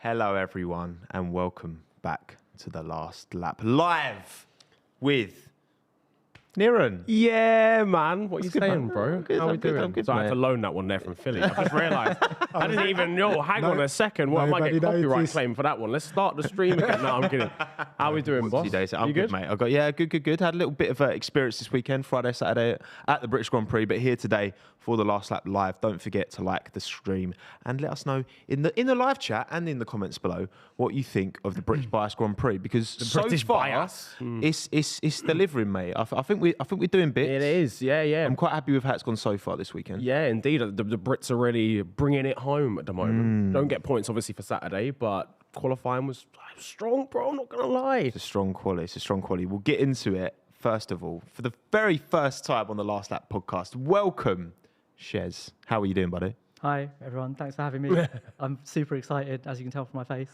Hello, everyone, and welcome back to the last lap live with Niran. Yeah, man. What are you saying, man. bro? Good, How I'm we good, doing? I'm good, So I had mate. to loan that one there from Philly. I just realised. I didn't even know. Hang on a second. What, I might get Nobody copyright noticed. claim for that one. Let's start the stream again. No, I'm kidding. How we doing, boss? Days. I'm You good, mate. I got good. Had a little bit of experience this weekend, Friday, Saturday at the British Grand Prix, but here today for the last lap live. Don't forget to like the stream and let us know in the live chat and in the comments below what you think of the British Bias Grand Prix, because so British far bias. it's delivering, mate. I think we're doing bits. It is. Yeah. I'm quite happy with how it's gone so far this weekend. Yeah, indeed. The Brits are really bringing it home at the moment. Don't get points, obviously, for Saturday, but qualifying was strong, bro. I'm not going to lie. It's a strong quality. We'll get into it. First of all, for the very first time on the Last Lap podcast, welcome, Shez. How are you doing, buddy? Hi, everyone. Thanks for having me. I'm super excited, as you can tell from my face.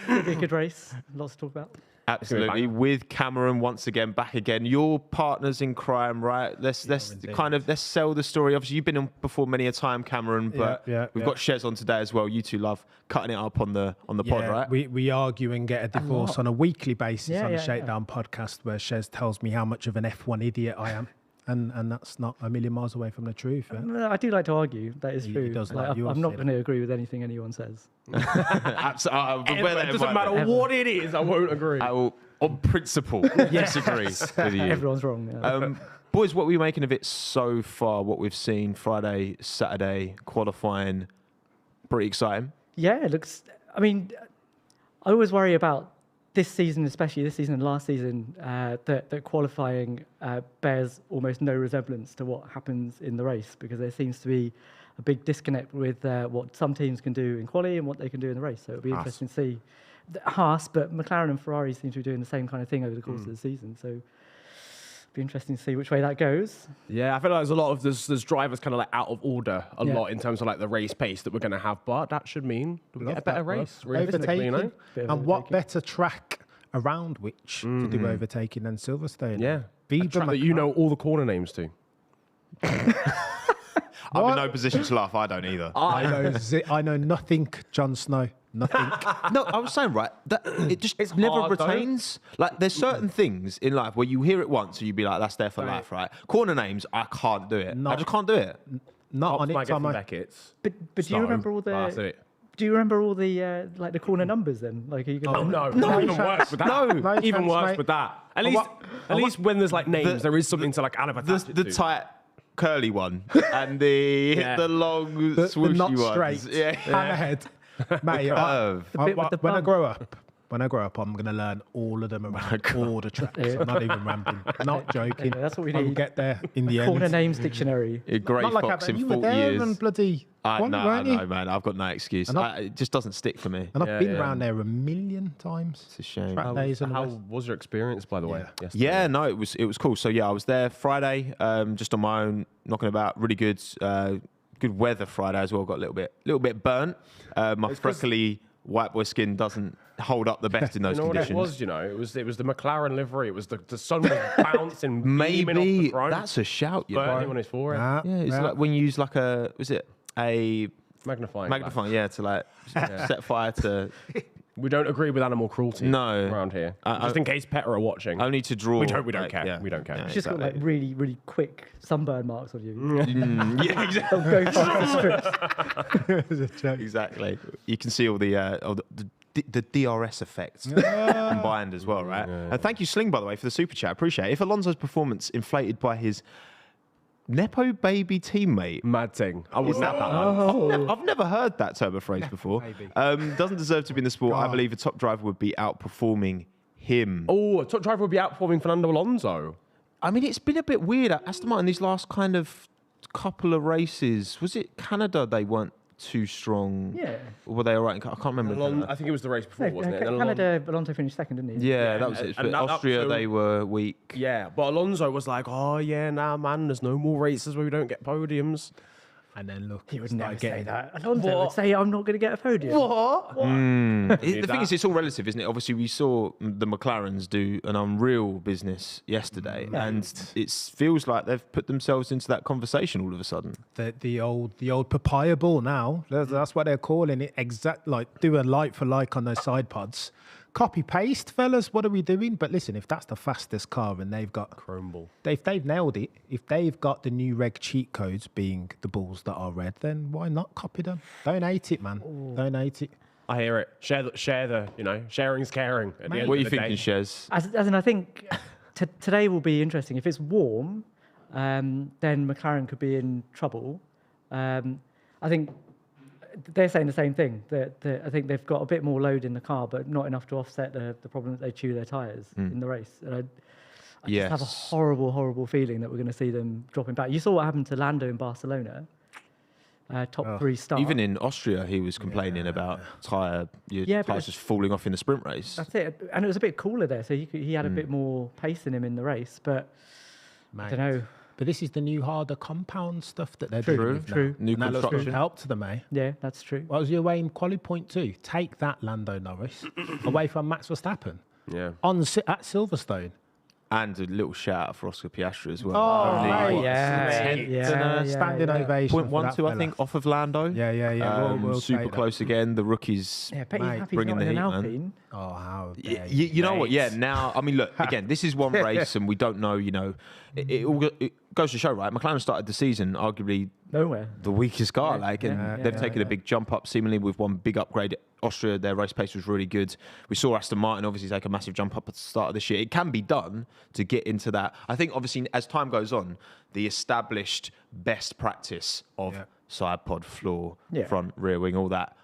It'll be a good race. Lots to talk about. Absolutely. With Cameron once again, back again. Your partners in crime, right? Let's sell the story. Obviously, you've been on before many a time, Cameron, but we've got Shez on today as well. You two love cutting it up on the pod, right? We argue and get a divorce on a weekly basis on the Showdown podcast, where Shez tells me how much of an F1 idiot I am. And that's not a million miles away from the truth. Yeah? I do like to argue. That is true. does Like, like yours, I'm not yeah. going to agree with anything anyone says. Absolutely. It doesn't matter what it is, I won't agree. I will, on principle, disagree with you. Everyone's wrong. Yeah. Boys, what are we making of it so far? What we've seen Friday, Saturday, qualifying, pretty exciting. Yeah, it looks... I mean, I always worry about this season, especially this season and last season, that qualifying bears almost no resemblance to what happens in the race, because there seems to be a big disconnect with what some teams can do in quali and what they can do in the race. So it'll be interesting to see Haas, but McLaren and Ferrari seem to be doing the same kind of thing over the course of the season. So it'll be interesting to see which way that goes. Yeah, I feel like there's a lot of there's drivers kind of like out of order a lot in terms of like the race pace that we're going to have, but that should mean we get a better race. Realistically, you know? And what better track around which to do overtaking than Silverstone? Yeah, Viva a track that you know all the corner names to. I'm in no position to laugh. I don't either. I know nothing, Jon Snow. Nothing. No, I was saying, right, that it never hard, though. retains. Like, there's certain things in life where you hear it once and you'd be like, that's there for life, right? Corner names, I can't do it. I just can't do it. Not on it, Tommo. Beckett's. But do you remember all the... That's it. Do you remember all the like the corner numbers then? Like, are you gonna Even worse with that. No Even chance, worse mate. with that. At least when there's like names, there is something to like kind of attach it The to. tight, curly one and the long, The swooshy not ones. straight. Yeah. Hammerhead. Mate, Curve. bit with the when I bump. grow up, I'm going to learn all of them around all the tracks. I'm not even rambling. Not joking. Yeah, that's what we I will need. get there in the Corner end. names dictionary. A great Not like fox in you were 40 there years. and bloody I one, weren't you? know, man. I've got no excuse. And It just doesn't stick for me. And I've been around there a million times. It's a shame. Track days and How all this. was your experience, by the way? Yeah. yesterday? Yeah, no, it was cool. So yeah, I was there Friday, just on my own, knocking about. Really good, good weather Friday as well. Got a little bit burnt. My freckly white boy skin doesn't hold up the best in those You know conditions. what it was? You know, it was the McLaren livery. It was the sun was bouncing, beaming off Maybe the chrome, that's a shout, you burning know. on his forehead. Yeah, it's like when you use like a Magnifying. magnifying, yeah, to like set fire to. We don't agree with animal cruelty. No. around here. Just in case PETA are watching. Only to draw. We don't like, care. yeah. We don't care. Yeah, It's just got like really, really quick sunburn marks on you. yeah, exactly. They'll go past the strips. Exactly. You can see all the DRS effects combined as well, right? And thank you, Sling, by the way, for the super chat. Appreciate it. If Alonso's performance inflated by his Nepo baby teammate. Mad thing. I will snap that one. I've never heard that term of phrase before. Doesn't deserve to be in the sport. I believe a top driver would be outperforming him. Oh, a top driver would be outperforming Fernando Alonso. I mean, it's been a bit weird. Aston Martin, these last kind of couple of races, was it Canada they weren't too strong? Yeah. Or were they all right? I can't remember. I think it was the race before, wasn't it? And Canada, Alonso finished second, didn't he? Yeah, that was it. and But that- Austria, so- they were weak. Yeah, but Alonso was like, oh, yeah, nah, man, there's no more races where we don't get podiums. And then look, He would start never getting say that. Alonso would say, I'm not going to get a podium. The thing is, it's all relative, isn't it? Obviously, we saw the McLarens do an unreal business yesterday, and it feels like they've put themselves into that conversation all of a sudden. The old papaya ball now. That's what they're calling it. Exact, like do a like for like on those side pods. Copy paste, fellas. What are we doing? But listen, if that's the fastest car and they've got Chrome ball, they've nailed it. If they've got the new reg cheat codes being the balls that are red, then why not copy them? Don't hate it, man. Don't hate it. I hear it. Share the sharing's caring. At the end What are of you the thinking, day. Shez? As in, I think today will be interesting. If it's warm, then McLaren could be in trouble. I think they're saying the same thing. That I think they've got a bit more load in the car, but not enough to offset the problem that they chew their tyres in the race. And I just have a horrible, horrible feeling that we're going to see them dropping back. You saw what happened to Lando in Barcelona. Top 3 start. Even in Austria, he was complaining about tyres just falling off in the sprint race. That's it. And it was a bit cooler there, so he had a bit more pace in him in the race. But I don't know. But this is the new harder compound stuff that they're doing with True. New and that looks construction. help to them, eh? Yeah, that's true. What was your way in quali point 2? Take that, Lando Norris, away from Max Verstappen Yeah. at Silverstone. And a little shout out for Oscar Piastri as well. Standing ovation. 0.12, I think, off of Lando. Yeah. We'll super take close again. The rookies. Yeah, but he's happy bringing not the in an heat, man. Alpine. Oh, how dare You know what? Yeah, now, I mean, look, again, this is one race and we don't know, it goes to show, right? McLaren started the season arguably Nowhere. the weakest car, they've taken a big jump up seemingly with one big upgrade. Austria, their race pace was really good. We saw Aston Martin obviously take a massive jump up at the start of this year. It can be done to get into that. I think obviously as time goes on, the established best practice of side pod, floor, front, rear wing, all that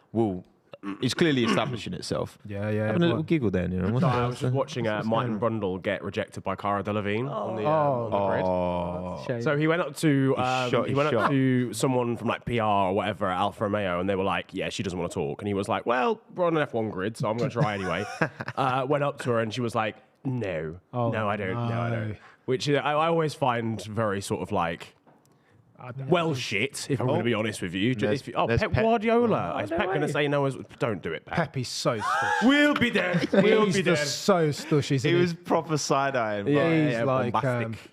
is clearly establishing itself. Having a little giggle there, Niran. No, I was just watching Martin Brundle get rejected by Cara Delevingne on the grid. So he went up to someone from like PR or whatever at Alfa Romeo, and they were like, "Yeah, she doesn't want to talk." And he was like, "Well, we're on an F1 grid, so I'm going to try anyway." Went up to her, and she was like, "No, no, I don't." Which I always find very sort of like. Well, shit, if I'm going to be honest with you. Pep Guardiola. Is Pep going to say no? Don't do it, Pep. Pep is so stush. We'll be there. He's just so stush, isn't He he? was proper side-eyeing. He's like...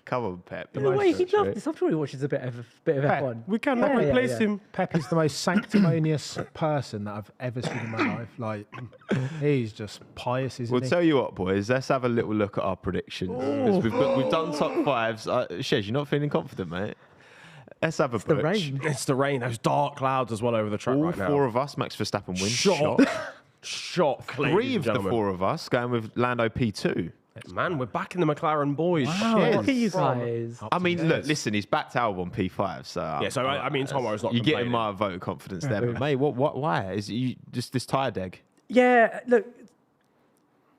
Come on, Pep. In a way, he'd love this. I'm sure he watches a bit of F1. We cannot replace him. Pep is the most sanctimonious person that I've ever seen in my life. Like, he's just pious, isn't he? We'll tell you what, boys. Let's have a little look at our predictions. 'Cause we've done top 5s. Shez, you're not feeling confident, mate? Let's have a the rain. It's the rain. Those dark clouds as well over the track All right now. 4 of us, Max Verstappen wins. Shock. 3 of the 4 of us going with Lando P2. Man, we're back in the McLaren boys. Wow, look at you guys. I mean, look, listen, he's backed Albon P5, so I mean, Tommo's not. you're getting complaining. my vote of confidence there, but mate, why is you just this tire deg? Yeah, look,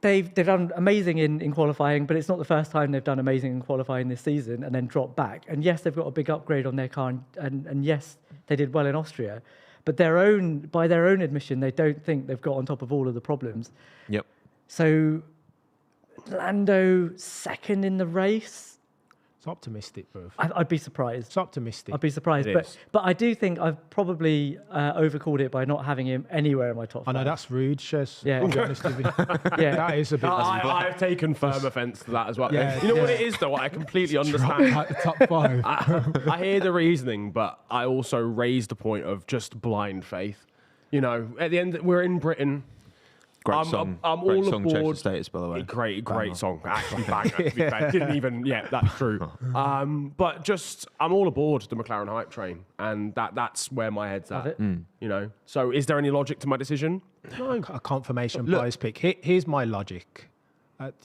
they've done amazing in qualifying, but it's not the first time they've done amazing in qualifying this season and then dropped back. And yes, they've got a big upgrade on their car, and yes, they did well in Austria. But by their own admission, they don't think they've got on top of all of the problems. Yep. So Lando second in the race. It's optimistic, bro. I'd be surprised. It's optimistic. I'd be surprised, but I do think I've probably overcalled it by not having him anywhere in my top 5. I know that's rude, Shez. Yeah. I'll be honest with you. Yeah. That is a bit. I've taken firm offence to that as well. Yeah, you know what it is, though? I completely understand. At the top 5. I hear the reasoning, but I also raise the point of just blind faith. You know, at the end, we're in Britain. Great I'm song. all Great song, aboard. Chase the Status, by the way. Great song. Actually, banger. To be fair. Didn't even. Yeah, that's true. But just, I'm all aboard the McLaren hype train, and that's where my head's at. You know. So, is there any logic to my decision? No. A confirmation bias pick. Here's my logic.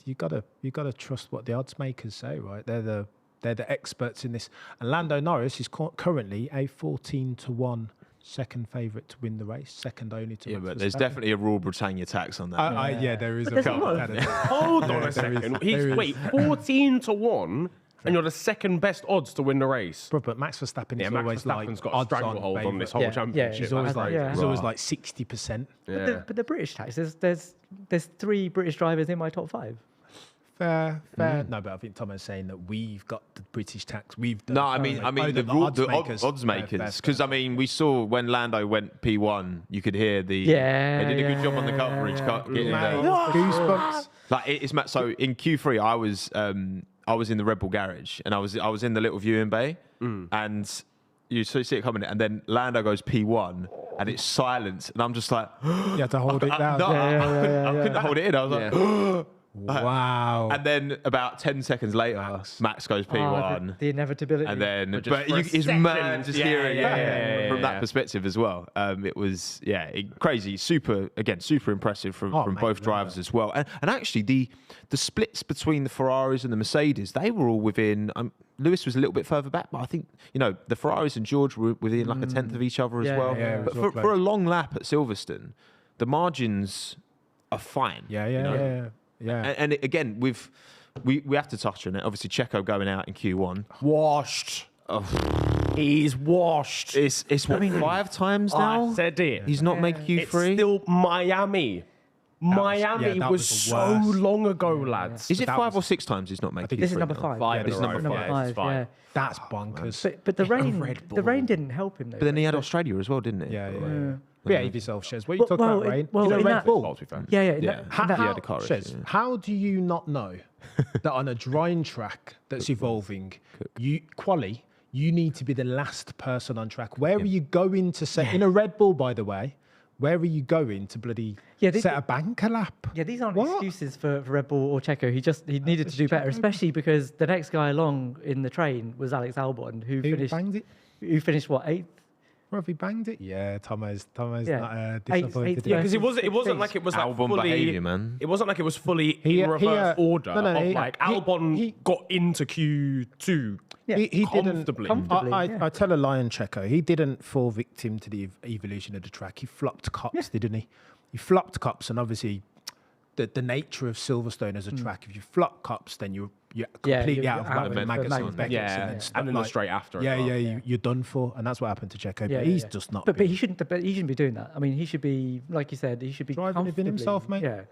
You gotta trust what the odds makers say, right? They're the experts in this. And Lando Norris is currently a 14-1. Second favourite to win the race, second only to Max but there's Verstappen. definitely a Royal Britannia tax on that. Yeah, there is But a couple. Hold on a second. Wait, 14-1, and you're the second best odds to win the race. Bro, but Max Verstappen is Max always like Verstappen's got a odds stranglehold on this favourite. whole championship. He's always like Yeah. he's always like 60%. But the British tax, there's 3 British drivers in my top 5. fair. No, but I think Tom is saying that we've got the British tax. We've done No, I mean the odds makers. Because I mean, we saw when Lando went P1, you could hear the. Yeah, they did a good job on the coverage. Goosebumps. Like it's mad. So in Q3, I was in the Red Bull garage, and I was in the little viewing bay, and you see it coming, and then Lando goes P1, and it's silence, and I'm just like, you had to hold it down. I couldn't hold it in. I was like, wow. And then about 10 seconds later, Max goes P1. The inevitability. And then, it's mad just hearing it from that perspective as well. It was, crazy. Super impressive from both drivers as well. And actually, the splits between the Ferraris and the Mercedes, they were all within. Lewis was a little bit further back, but I think, the Ferraris and George were within like a tenth of each other as well. Yeah, but for a long lap at Silverstone, the margins are fine. Yeah. And again, we have to touch on it. Obviously, Checo going out in Q1. Washed. He's washed. It's what, 5 times now? I said it. He's not made Q3? It's still Miami. Miami was so long ago, lads. Is it 5 or 6 times he's not made Q3? This is number 5. This is number 5. Yeah. That's bonkers. But the rain didn't help him though. But then he had Australia as well, didn't he? Yeah. Behave yourself, Shez. What are you talking about, rain? Red Bull. Yeah. How do you not know that on a drying track that's evolving, you need to be the last person on track? Where are you going to set in a Red Bull, by the way? Where are you going to bloody set a banker lap? Yeah, these aren't excuses for Red Bull or Checo. He needed to do better, especially because the next guy along in the train was Alex Albon, who finished what, 8th? Or have he banged it? Yeah, Tommo's not disappointed. Yeah, because it wasn't like it was like Albon fully behaviour, man. It wasn't like it was fully in reverse order. Albon got into Q2 he comfortably. I tell a lion, Checo, he didn't fall victim to the evolution of the track. He flopped cops, didn't he? He flopped cops, and obviously the nature of Silverstone as a track, if you flop cops, then you're completely out of whack with Magnussen. And then straight after. You're done for, and that's what happened to Checo. But he's just not. But he shouldn't be doing that. I mean, he should be, like you said, he should be driving within himself, mate. Yeah.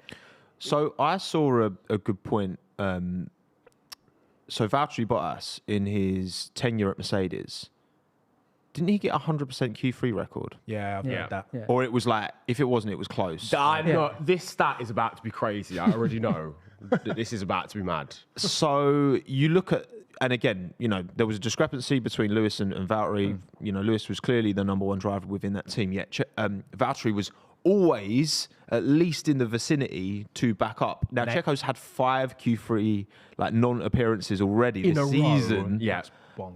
So I saw a good point. So Valtteri Bottas in his tenure at Mercedes, didn't he get 100% Q3 record? Yeah, I've heard that. Yeah. Or it was like, if it wasn't, it was close. This stat is about to be crazy. I already know that this is about to be mad. So you look at, and again, there was a discrepancy between Lewis and Valtteri. Lewis was clearly the number 1 driver within that team, yet Valtteri was always at least in the vicinity to back up. Now, Checo's had 5 Q3 non-appearances already this season. Yeah.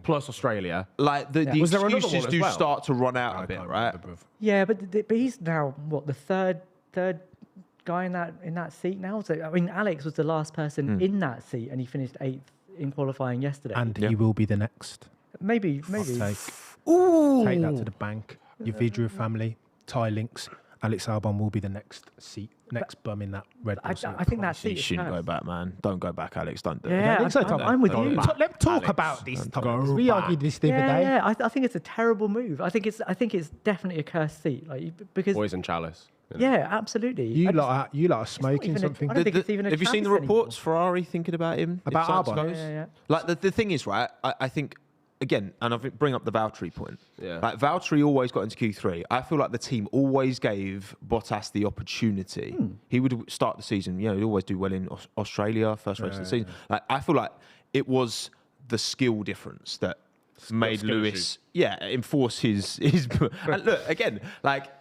Plus Australia. The excuses do start to run out a bit, right? Yeah, but he's now the third guy in that seat now. So I mean, Alex was the last person in that seat, and he finished 8th in qualifying yesterday. And he will be the next. Maybe. Take that to the bank. Your Vidra family, tie links. Alex Albon will be the next bum in that Red Bull seat. I think that seat shouldn't go back, man. Don't go back, Alex. Don't do it. Yeah, I'm with you. Let's talk about this, Thomas. We argued this the other day. Yeah, I think it's a terrible move. I think it's definitely a cursed seat, because Poison chalice. Yeah, absolutely. You lot are smoking something. I don't think it's even a have you seen the reports? Ferrari thinking about him? About Albon? Yeah. The thing is, right? I think. Again, and I'll bring up the Valtteri point. Yeah. Valtteri always got into Q3. I feel like the team always gave Bottas the opportunity. He would start the season, he'd always do well in Australia, first race of the season. I feel like it was the skill difference that made Lewis enforce his and look, again,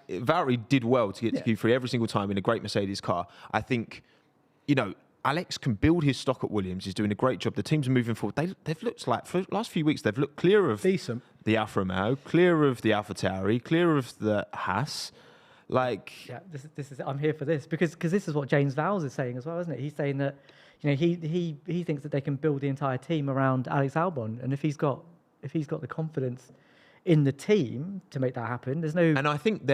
Valtteri did well to get to Q3 every single time in a great Mercedes car. I think, Alex can build his stock at Williams. He's doing a great job. The team's moving forward. They've looked for the last few weeks, they've looked clear of decent. The Alfa Romeo, clear of the AlphaTauri, clear of the Haas. This is I'm here for this because this is what James Vowles is saying as well, isn't it? He's saying that he thinks that they can build the entire team around Alex Albon, and if he's got the confidence in the team to make that happen, there's no. And I think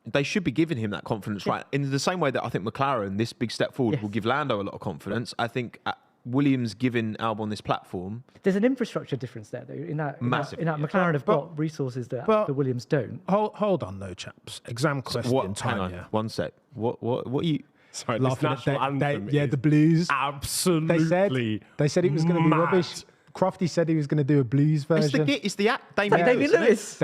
they should be giving him that confidence, right? In the same way that I think McLaren, this big step forward, will give Lando a lot of confidence. I think Williams giving Albon this platform. There's an infrastructure difference there, though. In that McLaren have got resources that the Williams don't. Hold on, though, chaps. Exam question time. Hang on, 1 sec. What are you? Sorry, this national anthem the Blues. Absolutely. They said it was going to be rubbish. Crofty said he was going to do a blues version. It's the act. Damien Lewis.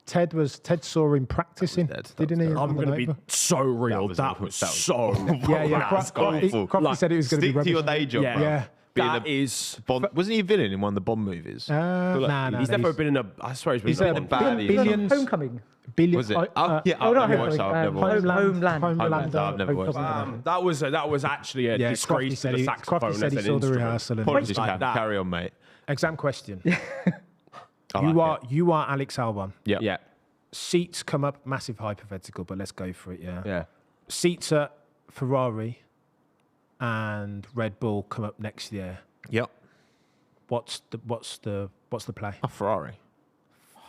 Ted saw him practicing, didn't he? I'm going to be so real. That was so Crofty said it was going to be rubbish. Stick to your day job, bro. Yeah. That is Bond. Wasn't he a villain in one of the Bond movies? He's never been in a. I swear he's been in a Billions. Homecoming. Was it? I've never watched that. I've never watched Homeland. I've never watched that. That was actually a disgrace to the saxophone. Crofty said he saw the rehearsal. Apologies, carry on, mate. Exam question. You are Alex Albon. Yeah. Seats come up, massive hypothetical, but let's go for it. Yeah. Seats at Ferrari and Red Bull come up next year. Yep. What's the play? A Ferrari.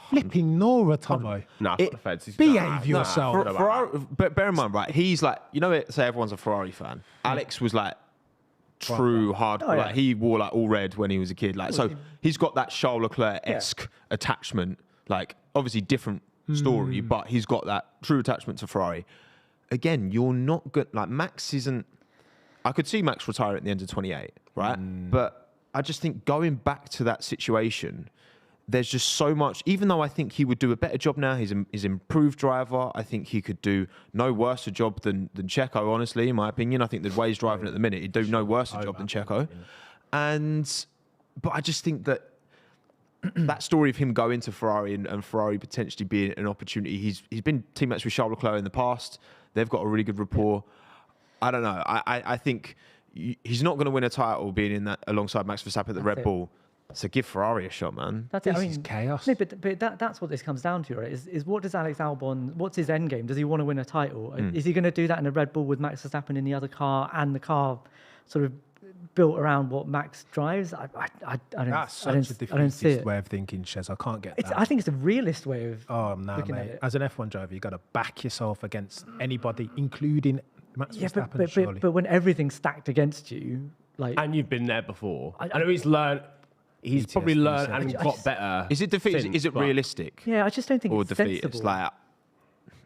Flipping Nora, Tommo. No, behave yourself. Ferrari, but bear in mind, right? He's like, say everyone's a Ferrari fan. Alex was like true hardcore. Like he wore like all red when he was a kid. Like so, he's got that Charles Leclerc-esque attachment. Like obviously different story, but he's got that true attachment to Ferrari. Again, you're not good. Like Max isn't. I could see Max retire at the end of 28, right? But I just think going back to that situation, there's just so much. Even though I think he would do a better job now, he's improved driver. I think he could do no worse a job than Checo, honestly, in my opinion. I think the way he's driving at the minute, he'd do no worse a job than Checo. But I just think that that story of him going to Ferrari and Ferrari potentially being an opportunity, he's been teammates with Charles Leclerc in the past. They've got a really good rapport. I don't know. I think he's not going to win a title being in that alongside Max Verstappen at the Red Bull. So give Ferrari a shot, man. This is chaos. No, but that's what this comes down to, right? Is what does Alex Albon? What's his end game? Does he want to win a title? Is he going to do that in a Red Bull with Max Verstappen in the other car and the car sort of built around what Max drives? I don't. That's such a defeatist way of thinking, Shez. I can't get that. I think it's a realist way of. Looking at it. As an F1 driver, you've got to back yourself against anybody, including Max Verstappen. But when everything's stacked against you, like, and you've been there before, I know he's learned. He's probably learned and got better. Is it defeat? Is it realistic? Yeah, I just don't think or it's defeat. sensible. It's like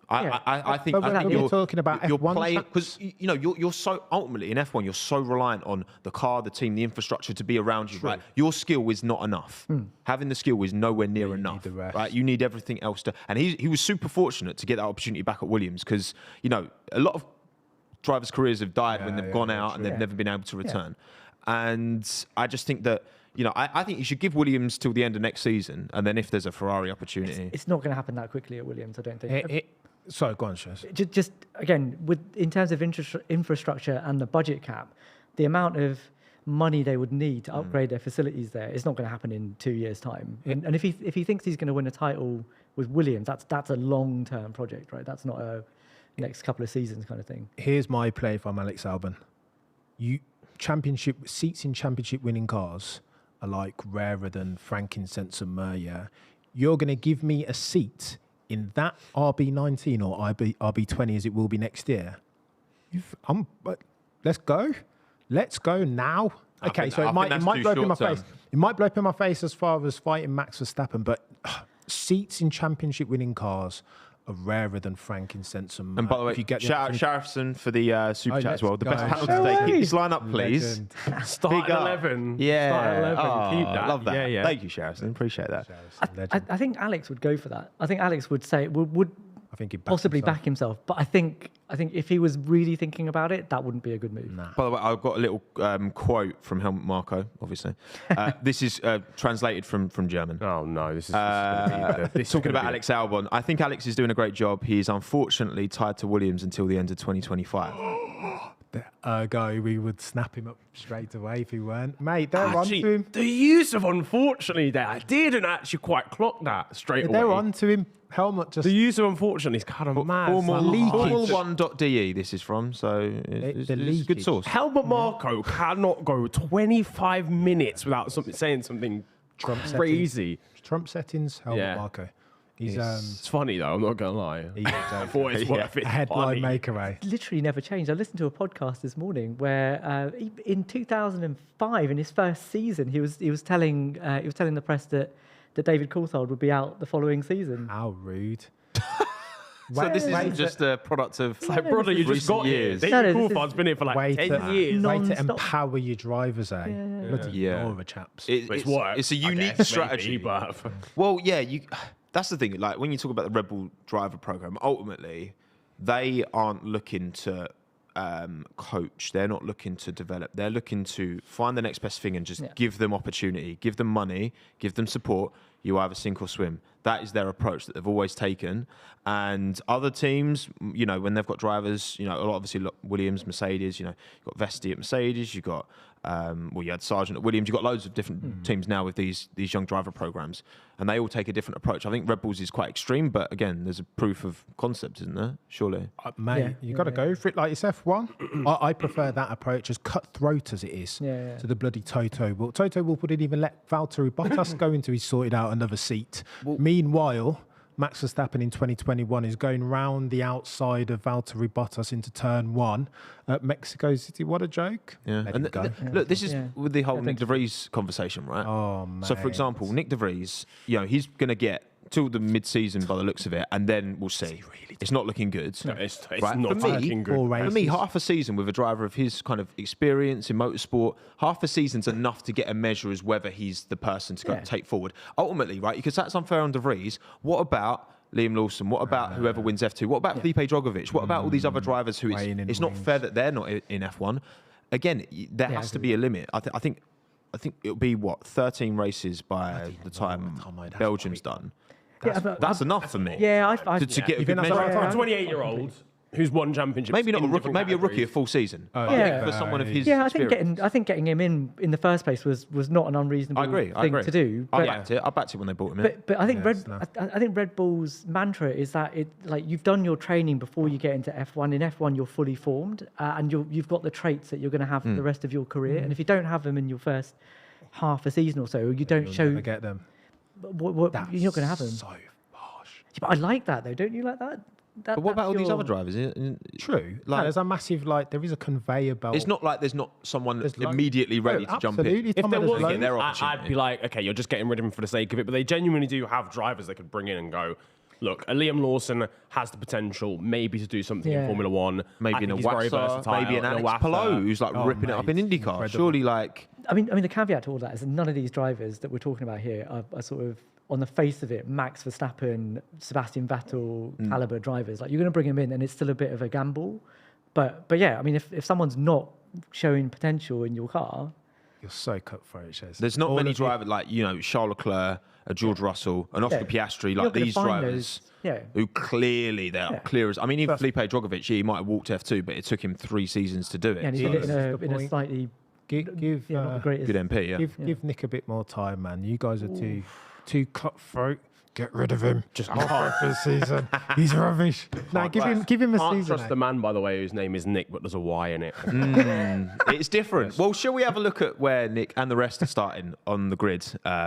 I think you're talking about you're F1 playing because you're so ultimately in F1 you're so reliant on the car, the team, the infrastructure to be around you. Right, your skill is not enough. Having the skill is nowhere near enough. Right, you need everything else to. And he was super fortunate to get that opportunity back at Williams because a lot of drivers' careers have died when they've gone out and they've never been able to return. And I just think that. I think you should give Williams till the end of next season, and then if there's a Ferrari opportunity, it's not going to happen that quickly at Williams. I don't think. Sorry, go on, Shez. Just again, in terms of infrastructure and the budget cap, the amount of money they would need to upgrade their facilities there, it's not going to happen in 2 years' time. And if he thinks he's going to win a title with Williams, that's a long-term project, right? That's not a next couple of seasons kind of thing. Here's my play from Alex Albon. Championship seats in championship winning cars are like rarer than frankincense and myrrh. Yeah, you're going to give me a seat in that RB19 or RB20 as it will be next year. Let's go now. Okay, so it might blow up in my face. It might blow up in my face as far as fighting Max Verstappen, but seats in championship winning cars are rarer than frankincense and myrrh. And by the way, shout out Sharifson for the super chat as well. The best panel today. Keep this line up, please. Start at 11. Yeah. Start at 11. Keep that. Love that. Yeah. Thank you, Sharifson. Appreciate that. I think Alex would go for that. I think Alex would say would I think he'd possibly back himself. But I think if he was really thinking about it, that wouldn't be a good move. Nah. By the way, I've got a little quote from Helmut Marko, obviously. This is translated from German. Oh, no. This is talking about Alex Albon. I think Alex is doing a great job. He is unfortunately tied to Williams until the end of 2025. Ergo, we would snap him up straight away if he weren't. Mate, they're on to him. The use of unfortunately there, I didn't actually quite clock that straight away. They're on to him. Helmut just... The use of unfortunately is kind of mad. Formula1.de this is from, so it's a good source. Helmut Marko cannot go 25 minutes without saying something crazy. Trump settings, Helmut Marko. It's funny though, I'm not going to lie. I thought it's worth it. A headline makeaway. Literally never changed. I listened to a podcast this morning where in 2005, in his first season, he was telling the press that David Coulthard would be out the following season. How rude. So this isn't just a product of brother, you just got years. here. David Coulthard's been here for like 10 years. Way to empower your drivers, eh? Yeah. Chaps. It's a unique strategy. Well, yeah, that's the thing. Like when you talk about the Red Bull driver program, ultimately, they aren't looking to coach. They're not looking to develop. They're looking to find the next best thing and just give them opportunity, give them money, give them support. You either sink or swim. That is their approach that they've always taken. And other teams, you know, when they've got drivers, you know, obviously Williams, Mercedes, you know, you've got Vesti at Mercedes, you've got, you had Sargent at Williams, you've got loads of different teams now with these young driver programs. And they all take a different approach. I think Red Bull's is quite extreme, but again, there's a proof of concept, isn't there? Surely. Mate, you got to go for it like it's F1. I prefer that approach, as cutthroat as it is, to the bloody Toto. Well, Toto wouldn't even let Valtteri Bottas go until he sorted out another seat. Meanwhile, Max Verstappen in 2021 is going round the outside of Valtteri Bottas into turn 1 at Mexico City. What a joke. Yeah. And look, this is with the whole Nick De Vries conversation, right? Oh, man. So, for example, Nick De Vries, you know, he's going to get till the mid-season by the looks of it, and then we'll see. It's not looking good. No, it's right? not looking good. For me, half a season with a driver of his kind of experience in motorsport, half a season's enough to get a measure as whether he's the person to go take forward. Ultimately, right, because that's unfair on De Vries. What about Liam Lawson? What about whoever wins F2? What about Felipe Drogovic? What about all these other drivers who it's not fair that they're not in F1? Again, there has to be a limit. I think it'll be, 13 races by the time Belgium's done. That's enough for me. Yeah, to get a good measure. For a 28-year-old who's won championships, maybe not a rookie, maybe a rookie a full season. For someone of his experience. I think getting him in the first place was not an unreasonable thing to do. I backed it when they brought him in. But I think Red Bull's mantra is that you've done your training before you get into F1. In F1, you're fully formed, and you've got the traits that you're going to have for the rest of your career. And if you don't have them in your first half a season or so, you don't show. Get them. You're not going to have them. So harsh. Yeah, but I like that though. Don't you like that? But what about all these other drivers? True. Like, there's a massive, there is a conveyor belt. It's not like there's not someone immediately ready to jump in. If there was, I'd be like, okay, you're just getting rid of him for the sake of it. But they genuinely do have drivers they could bring in and go, look, a Liam Lawson has the potential maybe to do something in Formula One. Maybe in a Watson, maybe an Alex Palou who's ripping it up in IndyCar. Incredible. Surely, I mean, the caveat to all that is that none of these drivers that we're talking about here are sort of, on the face of it, Max Verstappen, Sebastian Vettel caliber drivers. You're going to bring them in, and it's still a bit of a gamble. But yeah, I mean, if someone's not showing potential in your car, you're so cutthroat, Shez. There's not many drivers Charles Leclerc, a George Russell, an Oscar Piastri, these drivers who clearly they're clear as. I mean, even Felipe Drogovic, he might have walked F2, but it took him 3 seasons to do it. Yeah, and he did it in a slightly give not the greatest. Good MP. Yeah. Give Nick a bit more time, man. You guys are too cutthroat. Get rid of him. Just halfway through the season. He's rubbish. No, give him a season. Can't trust the man, by the way, whose name is Nick, but there's a Y in it. It's different. Well, shall we have a look at where Nick and the rest are starting on the grid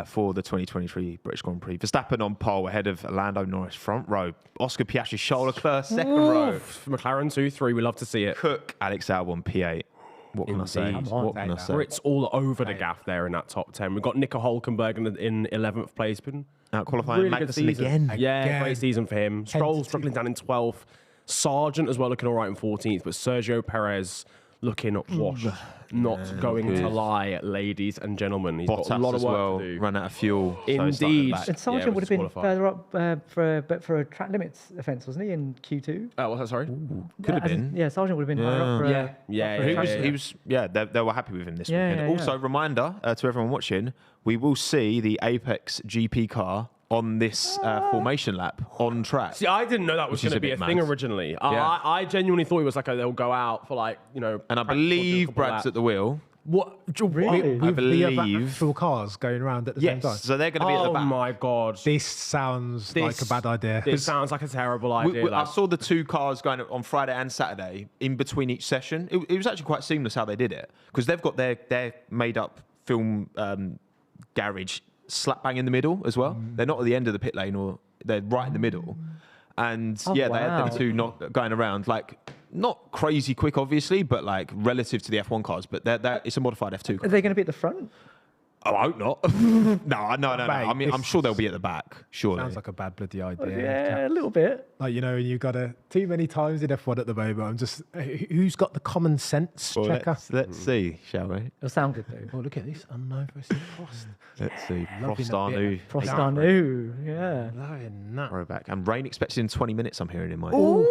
for the 2023 British Grand Prix? Verstappen on pole ahead of Lando Norris, front row. Oscar Piastri, Charles Leclerc, second row. McLaren 2-3, we love to see it. Cook, Alex Albon, P8. What can I say? What can I say? It's all over the gaff there in that top 10. We've got Nico Hülkenberg in 11th place. Out qualifying really Magnussen again. Yeah, great season for him. Stroll struggling down in 12th. Sargent as well looking all right in 14th. But Sergio Perez looking washed. Not going to lie, ladies and gentlemen. He's Bottas got a lot of work well, to do. Ran out of fuel. Indeed. And Sargent would have been further up for a track limits offence, wasn't he, in Q2? What's that, sorry? Could have been. Yeah, Sargent would have been higher up for He was. They were happy with him this weekend. Also, reminder to everyone watching, we will see the Apex GP car on this formation lap on track. See, I didn't know that was going to be a thing originally. I genuinely thought it was they'll go out for And I believe Brad's at the wheel. What? Really? I believe. Full cars going around at the same time. So they're going to be at the back. Oh my God. This sounds like a bad idea. This sounds like a terrible idea. I saw the 2 cars going on Friday and Saturday in between each session. It was actually quite seamless how they did it, because they've got their made up film garage slap bang in the middle as well. They're not at the end of the pit lane, or they're right in the middle. And they had them 2 not going around, not crazy quick, obviously, but relative to the F1 cars. But it's a modified F2 car. Are they going to be at the front? Oh, I hope not. No. I mean, I'm sure they'll be at the back. Surely. Sounds like a bad bloody idea. Yeah, a little bit. Like, you know, you've got too many times in F1 at the moment. I'm just, who's got the common sense checker? Let's see, shall we? It'll sound good though. Oh, look at this. Unknown versus Prost. Let's see. Loving Prost a bit Arnoux. Prost Arnoux, yeah. Loving that. Throwback. And rain expected in 20 minutes, I'm hearing in my Ooh.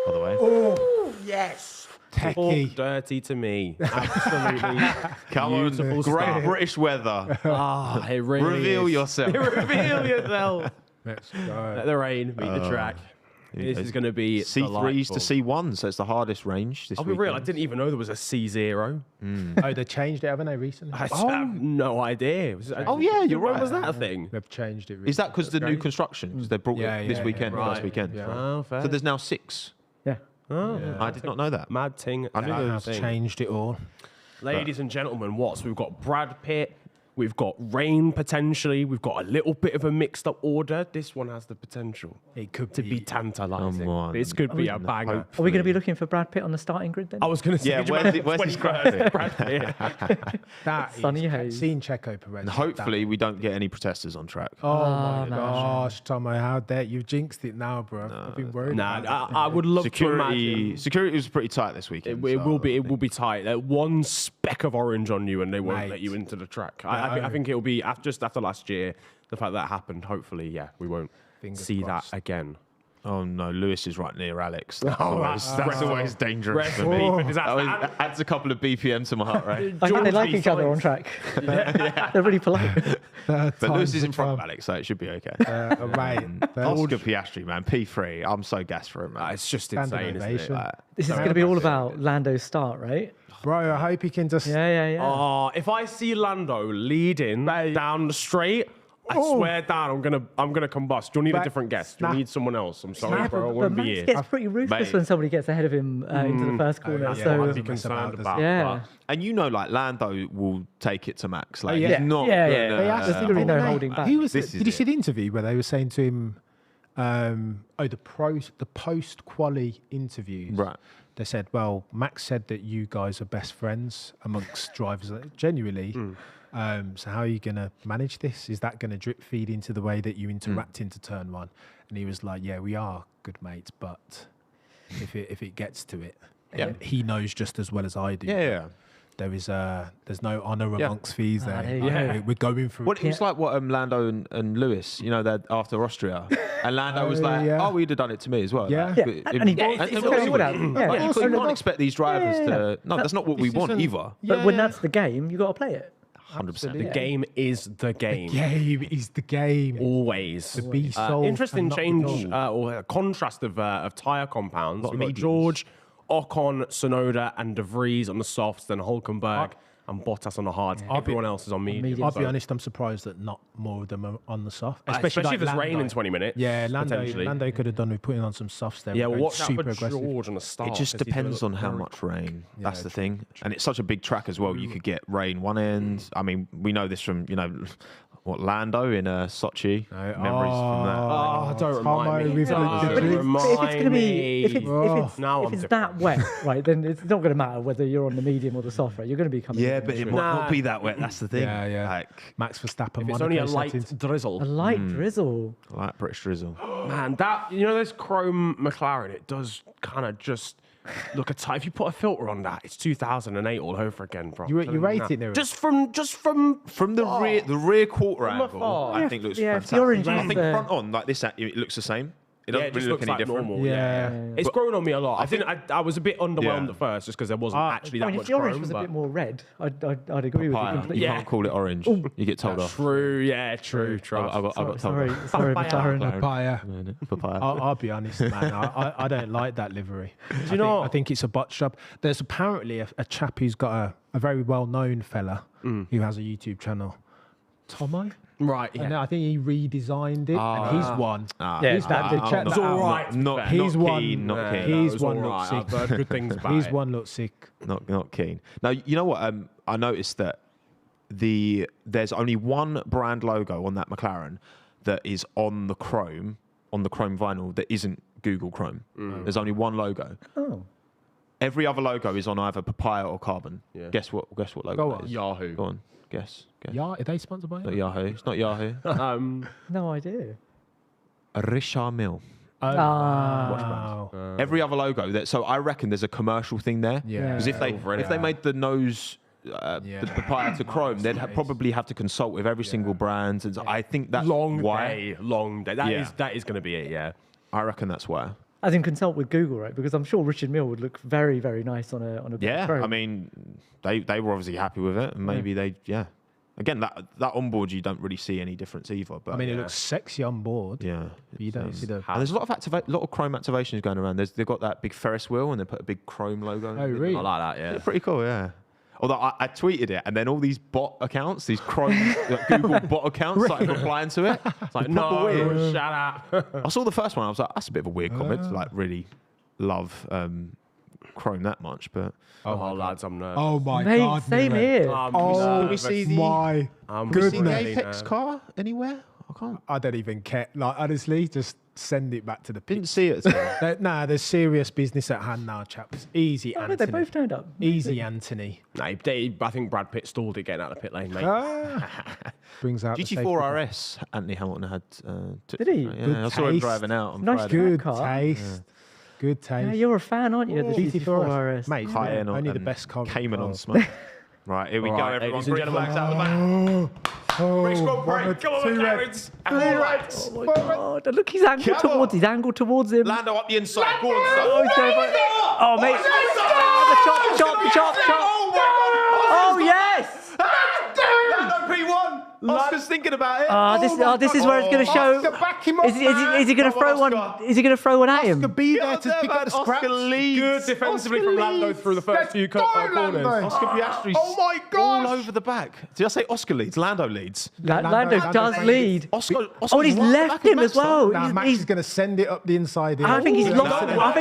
by the way. Oh, yes. Techie. Dirty to me. Absolutely. Come on, beautiful great stuff. British weather. It really Reveal is. yourself. Reveal yourself. Let's go. Let the rain meet the track. This is going to be C3s delightful. to C1, so it's the hardest range this I'll be weekend. real, I didn't even know there was a C0. Oh, they changed it, haven't they, recently? I have no idea. Yeah, you're right. When was that a thing? They've changed it recently. Is that because the new construction? Because they brought it this weekend, right. last weekend. Yeah. Oh, fair. So there's now 6. Yeah. Oh, I did not know that. mad ting. I knew They there have was changed it all. Ladies and gentlemen, so we've got Brad Pitt, we've got rain potentially, we've got a little bit of a mixed up order. This one has the potential It could to be tantalising. Come on. This could be a banger. Hope- Are we going to be looking for Brad Pitt on the starting grid then? I was going to say, Yeah, do you where's remember where's his when graphic? Brad Pitt? That Sunny is, Hayes. Seeing Checo Perez. And hopefully we don't get any protesters on track. Oh my no. gosh, Tomo, how dare you've jinxed it now, bro. I've been worried. Nah, about I would love to imagine. Security was pretty tight this It weekend. will be tight. One speck of orange on you and they won't Mate. let you into the track. I think it will be just after last year. The fact that happened. Hopefully, yeah, we won't Fingers see crossed. that again. Oh no, Lewis is right near Alex. That's that's always dangerous Rest for in me. peace. That always adds a couple of BPM to my heart rate. I think they like George each other on track. They're really polite. But Lewis is in front of Alex, so it should be okay. Mate, Oscar Piastri, man, P3. I'm so gassed for him, man. It's just Standing insane, isn't it? ovation. Like, This is going to be all about Lando's start, right? bro, I hope he can just. Yeah. oh, if I see Lando leading down the straight, I swear down, I'm gonna combust. You'll need a different guest. You'll need someone else. I'm sorry, bro. I But won't be Max here. gets pretty ruthless Mate. when somebody gets ahead of him into the first corner. yeah. So I'd be Mess concerned about, about. yeah. And you know, like Lando will take it to Max. Like yeah. he's not. Yeah. gonna- They asked There's him, gonna be no mate, holding back. He was. This is Did you see it. the interview where they were saying to him, the post quali interviews? Right. They said, well, Max said that you guys are best friends amongst drivers. Genuinely. So how are you going to manage this? Is that going to drip feed into the way that you interact into turn one? And he was like, yeah, we are good mates, but if it gets to it, and he knows just as well as I do. Yeah. There is there's no honour amongst thieves there. there you Like, we're going through. Well, it was like what Lando and Lewis, you know, that after Austria, and Lando was like, yeah. "Oh, he'd have done it to me as well." Yeah. Like, Yeah, but and he it- was. and He obviously- would have. Yeah. Like, you can't expect these drivers to. No, that's not what we This want isn't- either. But when that's the game, you got to play it. 100%. The game is the game. Game is the game. Always. The be sold Interesting and not be change told. or a contrast of tyre compounds. Lot of We've got mediums. George, Ocon, Sonoda, and De Vries on the softs, then Hulkenberg and Bottas on the hards. Everyone else is on medium. I'll so- be honest, I'm surprised that not more of them are on the soft. Especially like if there's rain Lando. in 20 minutes. Yeah, potentially. Lando could have done with putting on some softs there. Yeah, Going watch out for super aggressive. George on the start. It just 'cause he's gonna depends look on how very- much rain. That's Yeah, the thing. And it's such a big track as well. You could get rain one end. I mean, we know this from, Lando in Sochi. No. Memories from that. Oh, don't remind Tomo me. with the Don't drip. remind If it's going to be, if me. it's Now I'm that different. wet, right, then it's not going to matter whether you're on the medium or the soft, right? You're going to be coming. Yeah, in but it the might drip. not be that wet. That's the thing. Yeah. Like, Max Verstappen. If it's only a Monaco light settings. drizzle. A light drizzle. like British drizzle. Man, this chrome McLaren, it does kind of just look a type. If you put a filter on that, it's 2008 all over again, bro. You I'm telling rate now. it, Niran? Just from From the rear quarter From angle, afar. I think looks Yeah, fantastic. the orange I is think the- front on like this, it looks the same. It Yeah, doesn't it really just look looks any like different. normal. Yeah. It's grown on me a lot. I think I was a bit underwhelmed Yeah. at first just because there wasn't actually I that mean, much if the orange chrome. was a but- bit more red, I'd agree with you Papaya. completely. You Yeah. can't call it orange. You get told off. True, yeah, true. I got told Sorry, off. sorry, Papaya. McLaren. Papaya. Papaya. I'll be honest, man. I don't like that livery. you know- I think it's a botch job. There's apparently a chap who's got a very well-known fella who has a YouTube channel, Tommo. Right, And yeah. I think he redesigned it, and he's one. Yeah, he's that. Check It's that all out. right. Not He's not one- keen. Not Yeah, keen. He's it's one all look right. sick. I've heard good things about He's it. one look sick. Not keen. Now you know what? I noticed that there's only one brand logo on that McLaren that is on the chrome vinyl that isn't Google Chrome. There's only one logo. Oh, Every other logo is on either Papaya or Carbon. Yeah. Guess what logo Go it is? Yahoo. Go on. Guess. Are they sponsored by Not Yahoo. It's not Yahoo. No idea. Richard Mill. Wow. Every other logo. So I reckon there's a commercial thing there. Yeah. Because if they made the nose... the Papaya to Chrome, they'd probably have to consult with every single brand, and so I think that's long why. day. That is going to be it. Yeah, I reckon that's why. As in consult with Google, right? Because I'm sure Richard Mille would look very, very nice on a Chrome. I mean, they were obviously happy with it, and maybe Again, that on board you don't really see any difference either. But I mean, it looks sexy on board. Yeah, but you don't see the. And there's a lot of Chrome activations going around. They've got that big Ferris wheel, and they put a big Chrome logo. Oh, really? I like that. Yeah, it's pretty cool. Yeah. Although I tweeted it, and then all these bot accounts, these Chrome Google bot accounts, started replying to it. It's like, no, weird. Shut up. I saw the first one. I was like, that's a bit of a weird comment. To, like, really love Chrome that much, but lads, I'm nervous. Oh my Mate, God! same here. Can we see my the Apex car anywhere? I can't. I don't even care. Like, honestly, just send it back to the pit. Didn't see it. There's serious business at hand now, chaps. Easy, Oh, Anthony. no, they both turned up. Easy, Anthony. Nah, I think Brad Pitt stalled it getting out of the pit lane, mate. Brings out the GT4 RS. Anthony Hamilton had. Did he? Yeah, I saw him driving out on Nice Friday. Good car. taste. Good taste. Yeah, you're a fan, aren't you? Of the GT4 RS. Mate, High-end only the and best car. Cayman on smoke. Right, here we go, everyone. ladies and Green gentlemen. flags out the back. PRIX Grand Prix. Come on, two Clarence. Oh my God! Look, he's angled towards him. Lando up the inside. Go on, Oh, he's going for- oh, mate! Oh, the chop! Oh, yes! Lando P1. Oscar's thinking about it. This is where it's going to show. Oscar, back him up, Is he going to Come on, throw one? Oscar. Is he going to throw one at him? Oscar, be there to pick up the scraps. Oscar leads. Good defensively from Lando through the first few corners. Oscar Piastri's Oh my all gosh. over the back. Did I say Oscar leads? Lando leads. Lando does lead. Oscar Oh, and he's left him as well. Now Max is going to send it up the inside. I think he's lost. I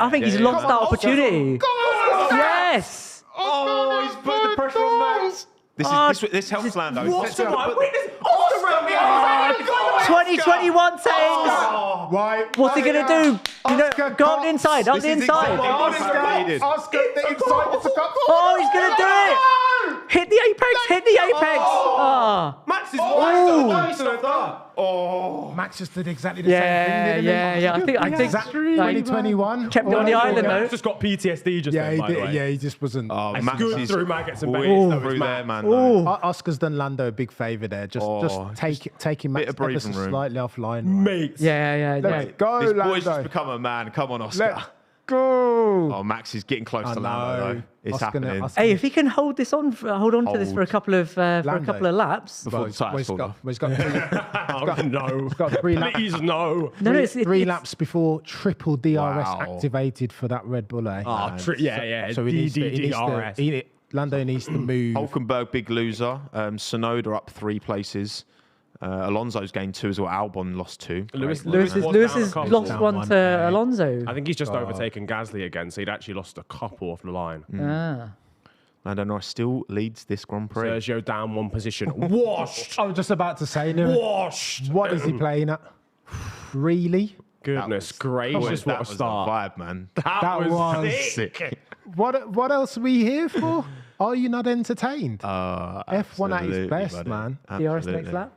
think he's lost that opportunity. Yes. Oh, he's put the pressure on Max. This helps Lando. 2021 takes. Right. What's he going to do? Go on the inside. Up This the is inside. exactly- Oscar, the inside is a cup. Oh, he's going to do it. Hit the apex. Oh. Max is Max just did exactly the same thing. Yeah. I think 2021. kept it on the island though. Just got PTSD just Yeah, then, he by the did. way. Yeah, he just wasn't. Max Good is through Matt gets some whizzed base. through there, man. Oscar's done Lando a big favour there. Just taking Max bit of breathing room. slightly offline. Mate. Yeah. Let's go, This Lando. boy's just become a man. Come on, Oscar. Let's go. Oh, Max is getting close to Lando, though. It's happening. Hey, if he can hold this on, hold on to this for a couple of laps. Before the tyres fall off. He's got No. got 3 laps. Please, no. No, it's 3 laps before triple DRS Wow. activated for that Red Bull. Yeah. So he needs to, Lando needs to move. Hulkenberg, big loser. Sonoda up 3 places. Alonso's gained 2 as well. Albon lost 2. Lewis has lost one to Alonso. I think he's just overtaken Gasly again, so he'd actually lost a couple off the line. Lando Norris still leads this Grand Prix. Sergio down 1 position. Washed. I was just about to say, no. Washed. What is he playing at? Really? Goodness gracious, what a was start. a vibe, man. That was Sick. What else are we here for? Are you not entertained? F1 at its Absolutely, best, buddy. man. DRS next Absolutely. lap.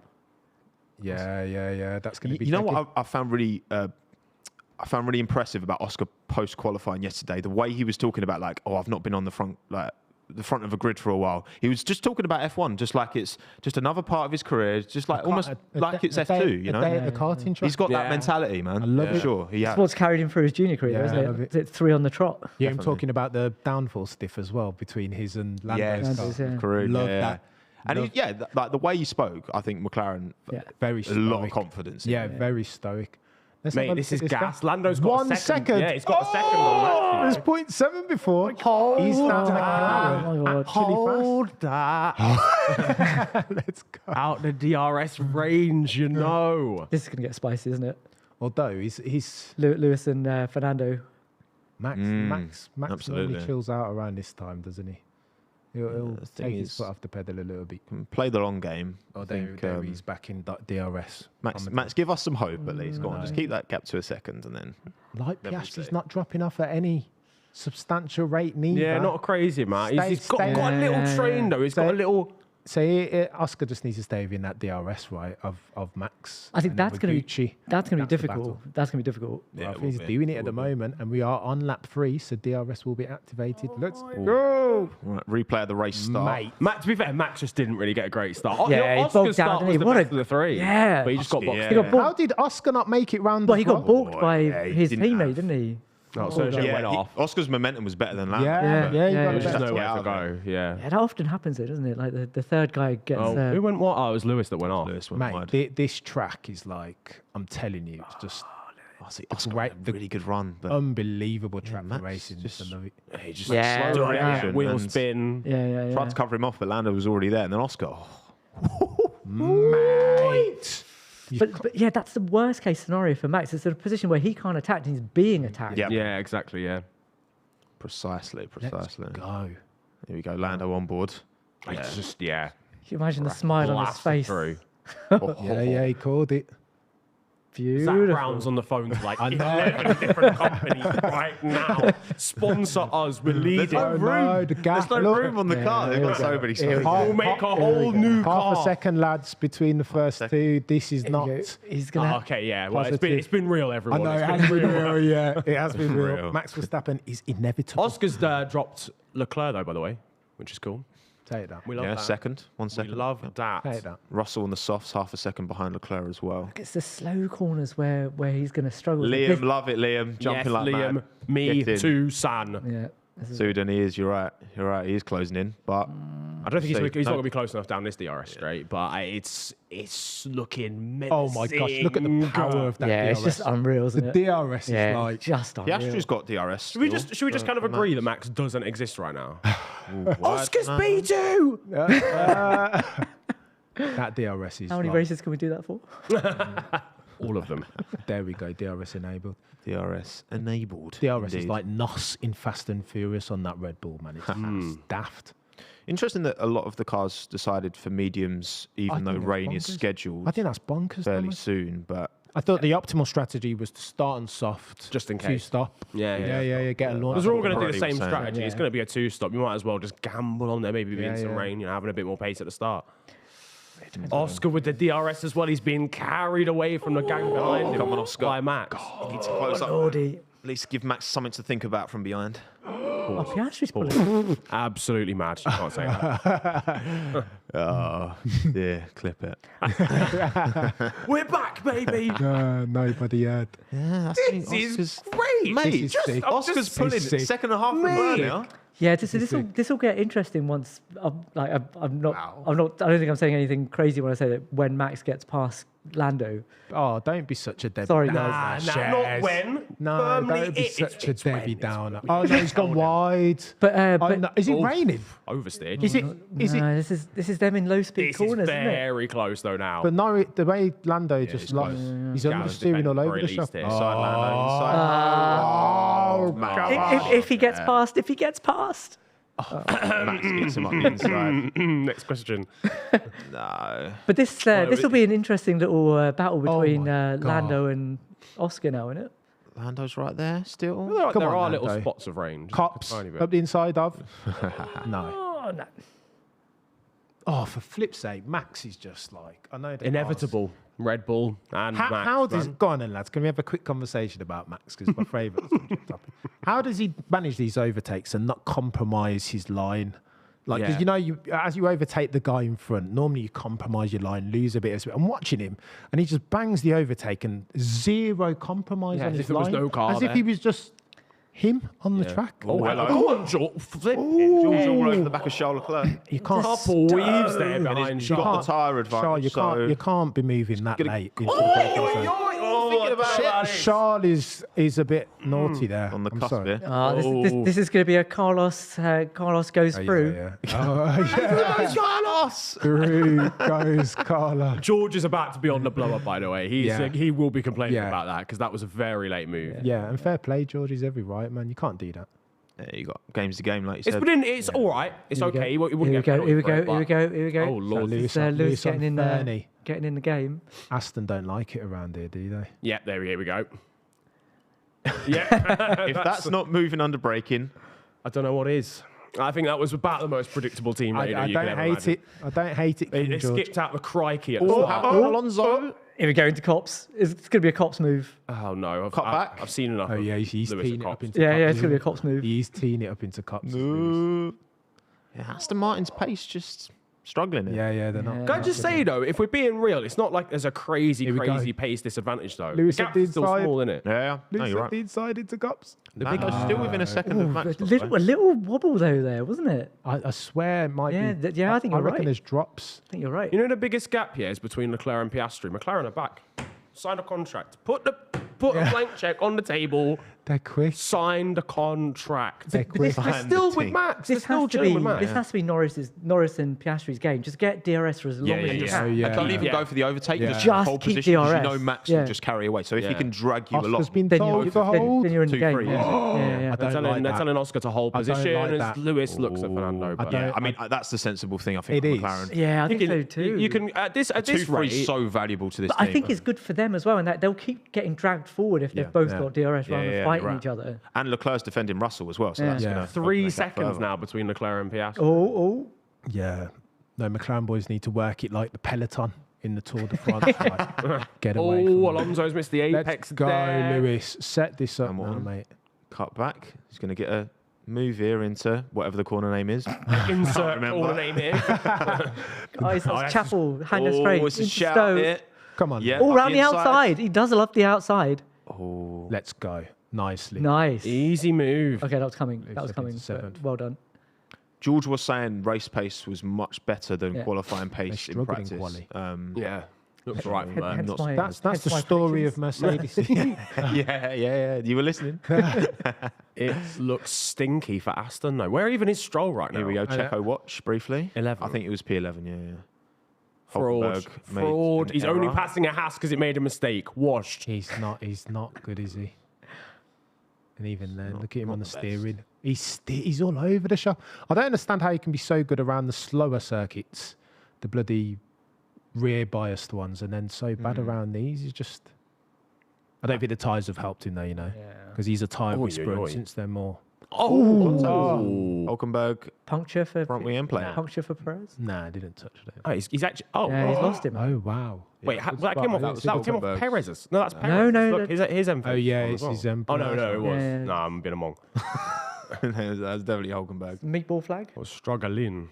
Yeah. That's going to be. You know tricky. what I found really impressive about Oscar post qualifying yesterday? The way he was talking about, like, I've not been on the front of a grid for a while. He was just talking about F1, just like it's just another part of his career, just like almost like it's F2. You know, Day at the karting track. he's got that mentality, man. I love it. Sure, he has. That's what's carried him through his junior career, Yeah, I isn't love it? It's 3 on the trot. Yeah, I'm talking about the downfall stiff as well between his and Lando's car. Lando's, yeah. Correct. Love yeah. that. And like the way he spoke, I think McLaren Very a stoic. lot of confidence. Yeah, very stoic. Let's have Mate, a this look is at gas. Lando's got 1 a second. second. Yeah, he's got a second on There's that. 0.7 before. He's down Oh my God. Hold that. Let's go. Out the DRS range, you know. This is going to get spicy, isn't it? Although he's Lewis and Fernando. Max absolutely. normally chills out around this time, doesn't he? He'll the thing take his is- foot off the pedal a little bit. Play the long game. Oh, I there think, he's back in DRS. Max, give us some hope at least. Go on, just keep that gap to a second, and then Like Then we'll Piastri's see. not dropping off at any substantial rate neither. Yeah, not crazy, man. He's got a little train, though. He's got a little... So Oscar just needs to stay within that DRS, right, of Max. I think that's going to be difficult. That's going to be difficult. Yeah, I think he's doing it at the moment, and we are on lap 3, so DRS will be activated. Let's go! Right, replay of the race start. Mate. To be fair, Max just didn't really get a great start. Yeah, he bogged down, didn't he? What of the 3. Yeah. But he just got boxed. He got balked. How did Oscar not make it round? Well, he got balked by his teammate, didn't he? Oh, Sergio went off. Oscar's momentum was better than Lando. Yeah. There's just nowhere to go. Yeah, that often happens, though, doesn't it? Like the third guy gets. Who went what? Oh, it was Lewis that went off. Mate, this track is like, I'm telling you, it's just Oscar had a really good run. But unbelievable track for racing. He just slowed reaction. Wheel spin. Yeah. Tried to cover him off, but Lando was already there. And then Oscar, mate. But yeah, that's the worst case scenario for Max. It's a position where he can't attack and he's being attacked. Yeah, exactly. Yeah, precisely. Let's go. Here we go. Lando on board. It's just Can you imagine the smile on his face? Through. Yeah, he called it. Beautiful. Zach Brown's on the phone to like 11 different companies right now. Sponsor us. We're leading. There's no room on the car. They've got so many stuff. We'll make a whole new car. Half a second, lads, between the first two. This is not. He's gonna. Okay, yeah. Well, it's been real, everyone. I know, it has been real. Yeah, it has been real. Max Verstappen is inevitable. Oscar's dropped Leclerc, though, by the way, which is cool. Take that. We love that. Second. 1 second. We love that. Take that. Russell on the softs, half a second behind Leclerc as well. It's the slow corners where he's going to struggle. Liam, love it, Liam. Jumping like Liam, mad. me too, San. Yeah. Sudan, he is. You're right. He is closing in, but I don't think he's not going to be close enough down this DRS straight, but it's looking menacing. Oh my gosh! Look at the power of that. Yeah, DRS. it's just unreal, isn't it? The DRS is like just unreal. the Astra's got DRS. Should we just kind of agree that Max doesn't exist right now? Oscar's B2. That DRS is. How many races can we do that for? All of them. There we go. DRS enabled. DRS enabled. DRS is like NOS in Fast and Furious on that Red Bull, man. It's daft. Interesting that a lot of the cars decided for mediums, even though rain is scheduled. I think that's bonkers. Fairly soon, but I thought the optimal strategy was to start on soft, just in case. Two-stop. Yeah. Get a launch. Because we're all going to do the same strategy. It's going to be a two-stop. You might as well just gamble on there, maybe being some rain, having a bit more pace at the start. Oscar with the DRS as well. He's being carried away from the gang behind him. Come on, Oscar. By Max. He needs to close up. Lordy. At least give Max something to think about from behind. Oh, Piastri's pulling. Absolutely mad. You can't say that. Oh, yeah, clip it. We're back, baby. Nobody had. Yeah, this is great, mate. Oscar's pulling second and a half from now. Yeah, this will get interesting once. I'm not. I don't think I'm saying anything crazy when I say that when Max gets past Lando. Oh, don't be such a Debbie. Sorry, guys. Not when. No, don't be such a Debbie Downer. Oh no, he's gone wide. But no, is it raining? Oversteered. Is it? This is them in low speed corners, isn't it? Very close though now. But no, the way Lando just like he's understeering all over the shop. Inside Lando, inside. If he gets past. Max gets him up the inside. Next question. No. But this will be an interesting little battle between Lando and Oscar now, isn't it? Lando's right there still. There are little spots of rain. Cops up the inside of. No. Oh, no. Oh, for flip's sake, Max is just like I know. Inevitable. Red Bull and Max. How does go on then, lads? Can we have a quick conversation about Max? Because my favourite topic. How does he manage these overtakes and not compromise his line? Like, because as you overtake the guy in front, normally you compromise your line, lose a bit of speed. I'm watching him, and he just bangs the overtake and zero compromise on his line. As if there was no car as if he was just him on the track. Oh, hello. Go on, George. George all over the back of Charles Leclerc. You can't. Couple weaves there behind He's got the tyre advantage. You can't be moving that late. Into the Charles is a bit naughty there. On the cusp here. This is going to be a Carlos goes through. Carlos! Through goes Carlos. George is about to be on the blow up, by the way. He will be complaining about that because that was a very late move. Yeah, and fair play, George is every right, man. You can't do that. Yeah, you got game's the game, like you said. It's all right. It's okay. Here we go. Oh, Lord. Lewis getting in there. Getting in the game. Aston don't like it around here, do they? Yeah, here we go. Yeah. If that's not moving under braking, I don't know what is. I think that was about the most predictable team radar I you could don't ever hate imagine. it. I don't hate it. They King George. skipped out the crikey at the how start. about Alonso? Here we go into cops. It's going to be a cops move. Oh no! Cut back. I've seen enough. Oh yeah, of he's Lewis teeing and it up Cops. into Yeah, cops. yeah, it's going to be a cops move. He's teeing it up into cops. Yeah, Aston Martin's pace just struggling. Yeah, they're not. Can I just say though, if we're being real, it's not like there's a crazy go. pace disadvantage though. Lewis The at the gap's still inside. small, isn't it? Yeah. No, Lose you're up right. the inside into cops. Lando's still within a second of Max. A little wobble though there, wasn't it? I swear it might Yeah, be. I think you're I reckon right. there's drops. I think you're right. You know the biggest gap here is between Leclerc and Piastri. McLaren are back. Sign a contract. Put a blank check on the table. They're quick. Sign the contract. They're quick. They're still with Max. They're This still has to chilling be with Max. this has to be Norris and Piastri's game. Just get DRS for as long as you can. yeah. I don't even Yeah. go for the overtake. Yeah. Just, Just hold keep position 'cause DRS. you know Max Yeah. will just carry away. So if he Yeah. can drag you along, Oscar's been Then told you're, to hold. then you're in the 2-3, game. yeah. Yeah. I They're don't like they're that. telling Oscar to hold I don't position like as that. Lewis looks at Fernando. But yeah, I mean that's the sensible thing. I think It for is. McLaren. Yeah, I think so too. You can at this 2-3 rate. is so valuable to this But team. I think it's good for them as well, and that they'll keep getting dragged forward if they've both got DRS rather than fighting right. each other. And Leclerc's defending Russell as well, so that's Yeah. going to 3 seconds now between Leclerc and Piastri. Oh, Yeah. No, McLaren boys need to work it like the peloton in the Tour de France. Like, get away from them. Alonso's missed the apex. Let's go, there. Lewis. Set this up now, Hamilton. mate. cut back. He's going to get a move here into whatever the corner name is. Insert remember. corner name here. Guys, that's Chapel, hand us Oh, straight. it's a into shout Stowe. here. Come on. Yeah. All up round the outside. He does love the outside. Oh, Let's go. Nicely. Nice. Easy move. Okay, that was coming. That was Second coming. to seventh. Well done. George was saying race pace was much better than Yeah. qualifying pace in struggled in practice. quali. Yeah. Looks right from there. Hence Not- my- That's hence the my story of predictions. Mercedes. yeah. You were listening. It looks stinky for Aston, though. Where even is Stroll right now? Here we go. Checo watch briefly. 11. I think it was P11. Yeah. Fraud. Hulkenberg made Fraud. an He's only error. passing a Haas because it made a mistake. Washed. He's not good, is he? And even then, look at him on the the best. steering. He's all over the shop. I don't understand how he can be so good around the slower circuits, the bloody rear biased ones, and then so bad around these. He's just. I don't think the tyres have helped him though, you know, because he's a tyre Oi, whisperer. oi, oi. And since they're more. Hulkenberg Puncture for front wing player. puncture for Perez. Nah, I didn't touch it. Oh, he's actually. Oh, Yeah, he's lost him. Oh wow. Wait, that came off. That That was came off Hulkenberg. Perez's. No, that's Perez. No, no, Look, no. his M. Oh yeah, it's his Oh no, it was. Yeah. No, I'm being among. That's definitely Hulkenberg. Meatball flag. I was struggling.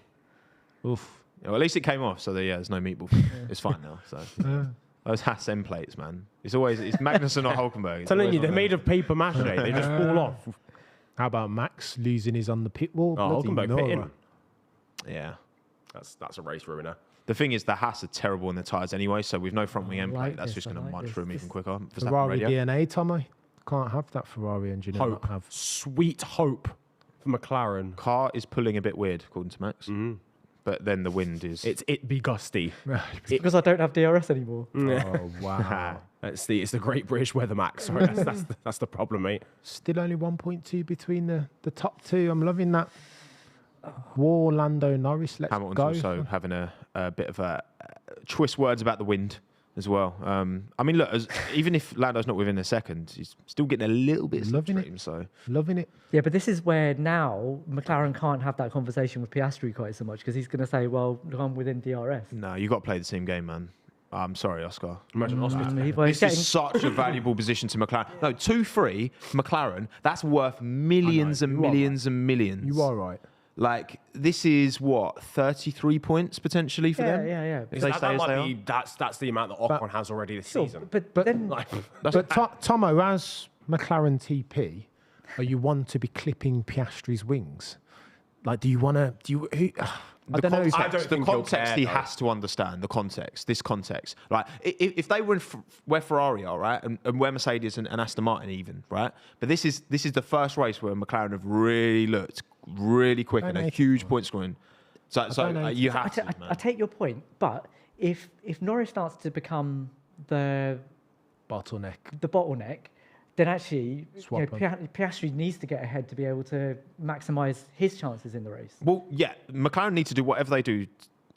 Oof. Well, at least it came off, so there's no meatball. It's fine now. So those Haas end plates, man. It's Magnussen or Hulkenberg. It's Telling always you, they're one of made of paper mache. They just fall off. How about Max losing his on the pit wall? Oh, Bloody Hulkenberg Nora. pitting. them. Yeah. That's a race ruiner. The thing is, the Haas are terrible in the tyres anyway, so with no front wing end like plate, that's this, just I going to like munch this. through them even quicker. Verstappen Ferrari radio. DNA, Tommo. Can't have that Ferrari engine. and Hope. not have. Sweet hope for McLaren. Car is pulling a bit weird, according to Max. Mm-hmm. But then the wind is. It be gusty. Because I don't have DRS anymore. Oh wow. It's the Great British Weather, Max. Sorry, that's the problem, mate. Still only 1.2 between the top two. I'm loving that. War Lando Norris. Let's Hamilton's go. also having a bit of a choice words about the wind as well. I mean, look, even if Lando's not within a second, he's still getting a little bit of Loving it. slipstream. So Loving it. Yeah, but this is where now McLaren can't have that conversation with Piastri quite so much because he's going to say, well, I'm within DRS. no, you got to play the team game, man. I'm sorry, Oscar. Imagine Oscar. He's This is such a valuable position to McLaren. No, 2-3 McLaren. That's worth millions and you are millions and millions. You are right. Like, this is what, 33 points potentially for them? Yeah. If they stay as they are? That's the amount that Ocon has already this season. But then But Tommo, as McLaren TP, are you one to be clipping Piastri's wings? Like, do you want to? I don't know. I don't The think he'll context care, he though. has to understand. The context, this context. Like, if they were where Ferrari are, right, and where Mercedes and Aston Martin even, right. But this is the first race where McLaren have really looked really quick and a huge point scoring. So you have to. I take your point, but if Norris starts to become the bottleneck, then actually Swap 'em. Piastri needs to get ahead to be able to maximise his chances in the race. Well, yeah, McLaren need to do whatever they do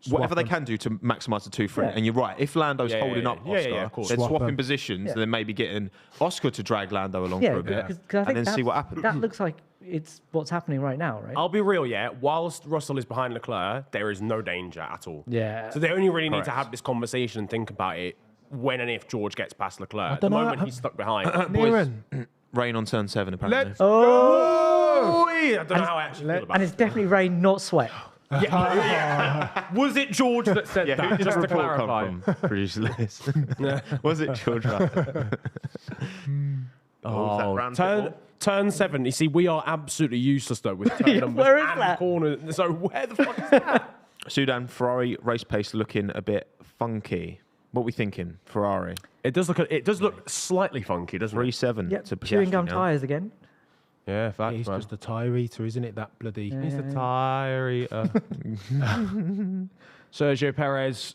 whatever they can do to maximise the 2-3. And you're right. If Lando's holding up Oscar, of course. then swapping positions, and then maybe getting Oscar to drag Lando along for a bit, and then see what happens. That looks like it's what's happening right now, right? I'll be real, whilst Russell is behind Leclerc, there is no danger at all. Yeah. So they only really need to have this conversation and think about it when and if George gets past Leclerc. At the moment, he's stuck behind. Niran. Rain on turn 7, apparently. I don't know how I actually feel about And it's definitely rain, not sweat. Was it George that said that? Who did Just the to report clarify. come from? Producer list. Was it George? Turn 7. You see, we are absolutely useless though with turn numbers Where is and that? corners. So where the fuck is that? Sudan, Ferrari race pace looking a bit funky. What are we thinking, Ferrari? It does look slightly funky, doesn't it? 3-7 Yep, to chewing gum Piastri now. tyres again. Yeah, facts, He's man. just a tire eater, isn't it? That bloody. He's the tire eater. Sergio Perez